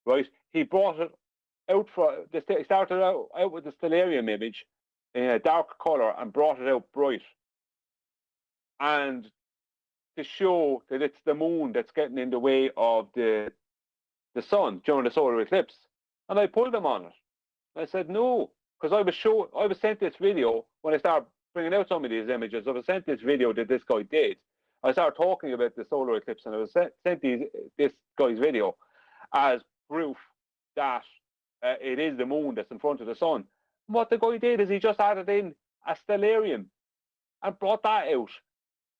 right? He brought it out he started out with the Stellarium image in a dark color and brought it out bright, and to show that it's the moon that's getting in the way of the sun during the solar eclipse. And I pulled him on it. I said no, because I was sent this video when I started bringing out some of these images. I was sent this video that this guy did. I started talking about the solar eclipse, and I was sent this guy's video as proof that it is the moon that's in front of the sun. And what the guy did is he just added in a Stellarium and brought that out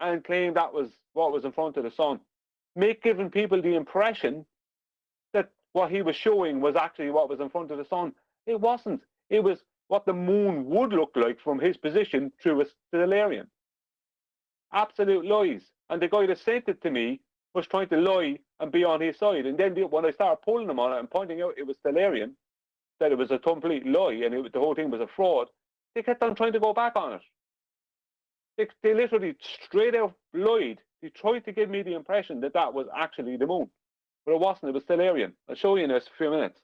and claimed that was what was in front of the sun, giving people the impression that what he was showing was actually what was in front of the sun. It wasn't. It was what the moon would look like from his position through a Stellarium. Absolute lies. And the guy that sent it to me was trying to lie and be on his side. And then when I started pulling him on it and pointing out it was Stellarium, that it was a complete lie and the whole thing was a fraud, they kept on trying to go back on it. They literally straight out lied. They tried to give me the impression that that was actually the moon. But it wasn't. It was Stellarium. I'll show you in a few minutes.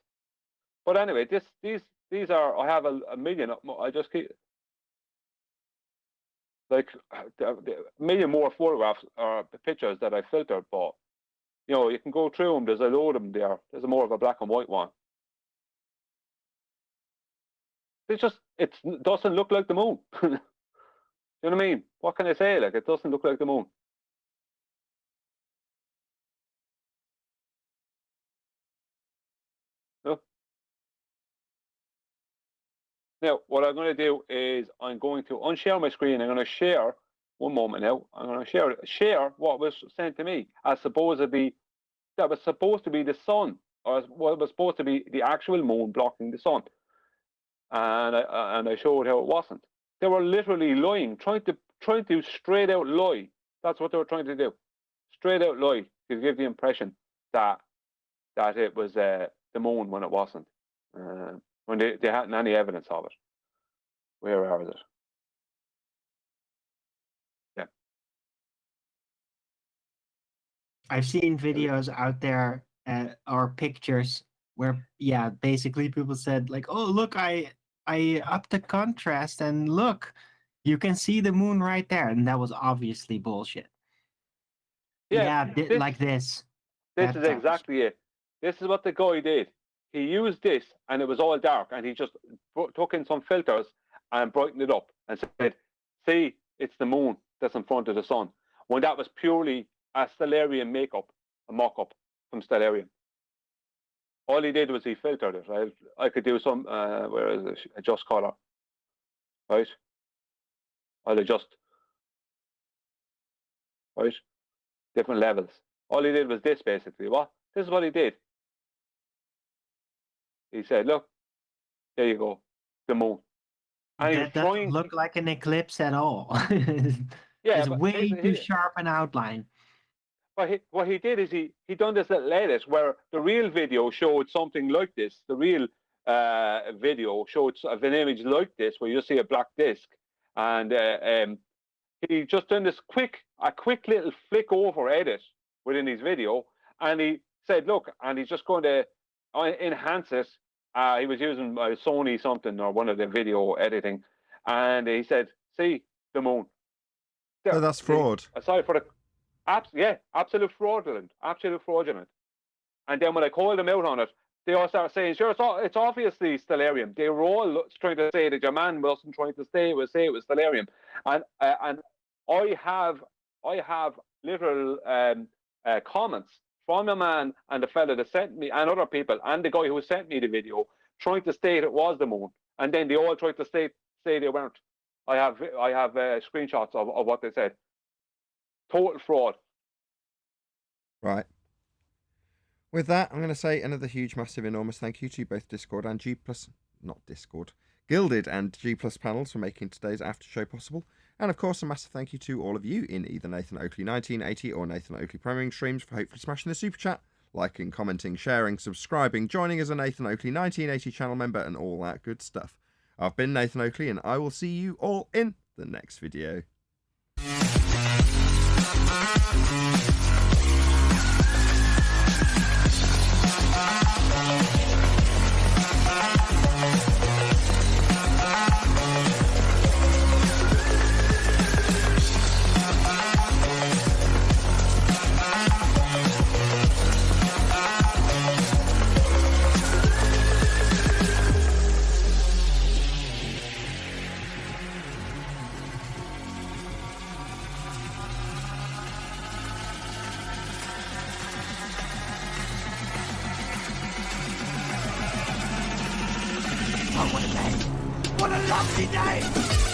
But anyway, these are, I have a million. I just keep like a million more photographs or pictures that I filtered. But you know, you can go through them. There's a load of them there. There's more of a black and white one. It doesn't look like the moon. You know what I mean? What can I say? Like, it doesn't look like the moon. No. Now, what I'm going to do is I'm going to unshare my screen. I'm going to share. One moment now. I'm going to share what was sent to me as supposedly that was supposed to be the sun, or what was supposed to be the actual moon blocking the sun. And I showed how it wasn't. They were literally lying, trying to straight out lie. That's what they were trying to do. Straight out lie to give the impression that it was the moon when it wasn't. When they hadn't any evidence of it. Where is it? Yeah. I've seen videos out there or pictures where, yeah, basically people said like, "Oh, look, I upped the contrast, and look, you can see the moon right there," and that was obviously bullshit. Yeah, like this. This is exactly it. This is what the guy did. He used this, and it was all dark, and he just took in some filters and brightened it up and said, "See, it's the moon that's in front of the sun," when that was purely a Stellarium makeup, a mock-up from Stellarium. All he did was he filtered it. I could do some, where is it? Adjust color, right? I'll adjust, right? Different levels. All he did was this, basically. This is what he did. He said, "Look, there you go, the moon." And that doesn't look like an eclipse at all. Yeah, it's way too sharp an outline. But what he did is he done this little edit where the real video showed something like this. The real video showed an image like this, where you see a black disc, and he just done this quick little flick over edit within his video, and he said, "Look," and he's just going to enhance it. He was using Sony something or one of the video editing, and he said, "See the moon." So that's fraud. Aside for the absolute fraudulent. And then when I called them out on it, they all started saying, "Sure, it's obviously Stellarium." They were all trying to say that your man wasn't trying to say it was Stellarium, and I have literal comments from a man and the fella that sent me, and other people, and the guy who sent me the video, trying to state it was the moon, and then they all tried to say they weren't. I have screenshots of what they said. Total fraud. Right. with that, I'm going to say another huge, massive, enormous thank you to both Discord and Gilded and G Plus panels for making today's after show possible. And of course, a massive thank you to all of you in either Nathan Oakley 1980 or Nathan Oakley Premiering streams for hopefully smashing the super chat, liking, commenting, sharing, subscribing, joining as a Nathan Oakley 1980 channel member, and all that good stuff. I've been Nathan Oakley, and I will see you all in the next video. What a lovely day!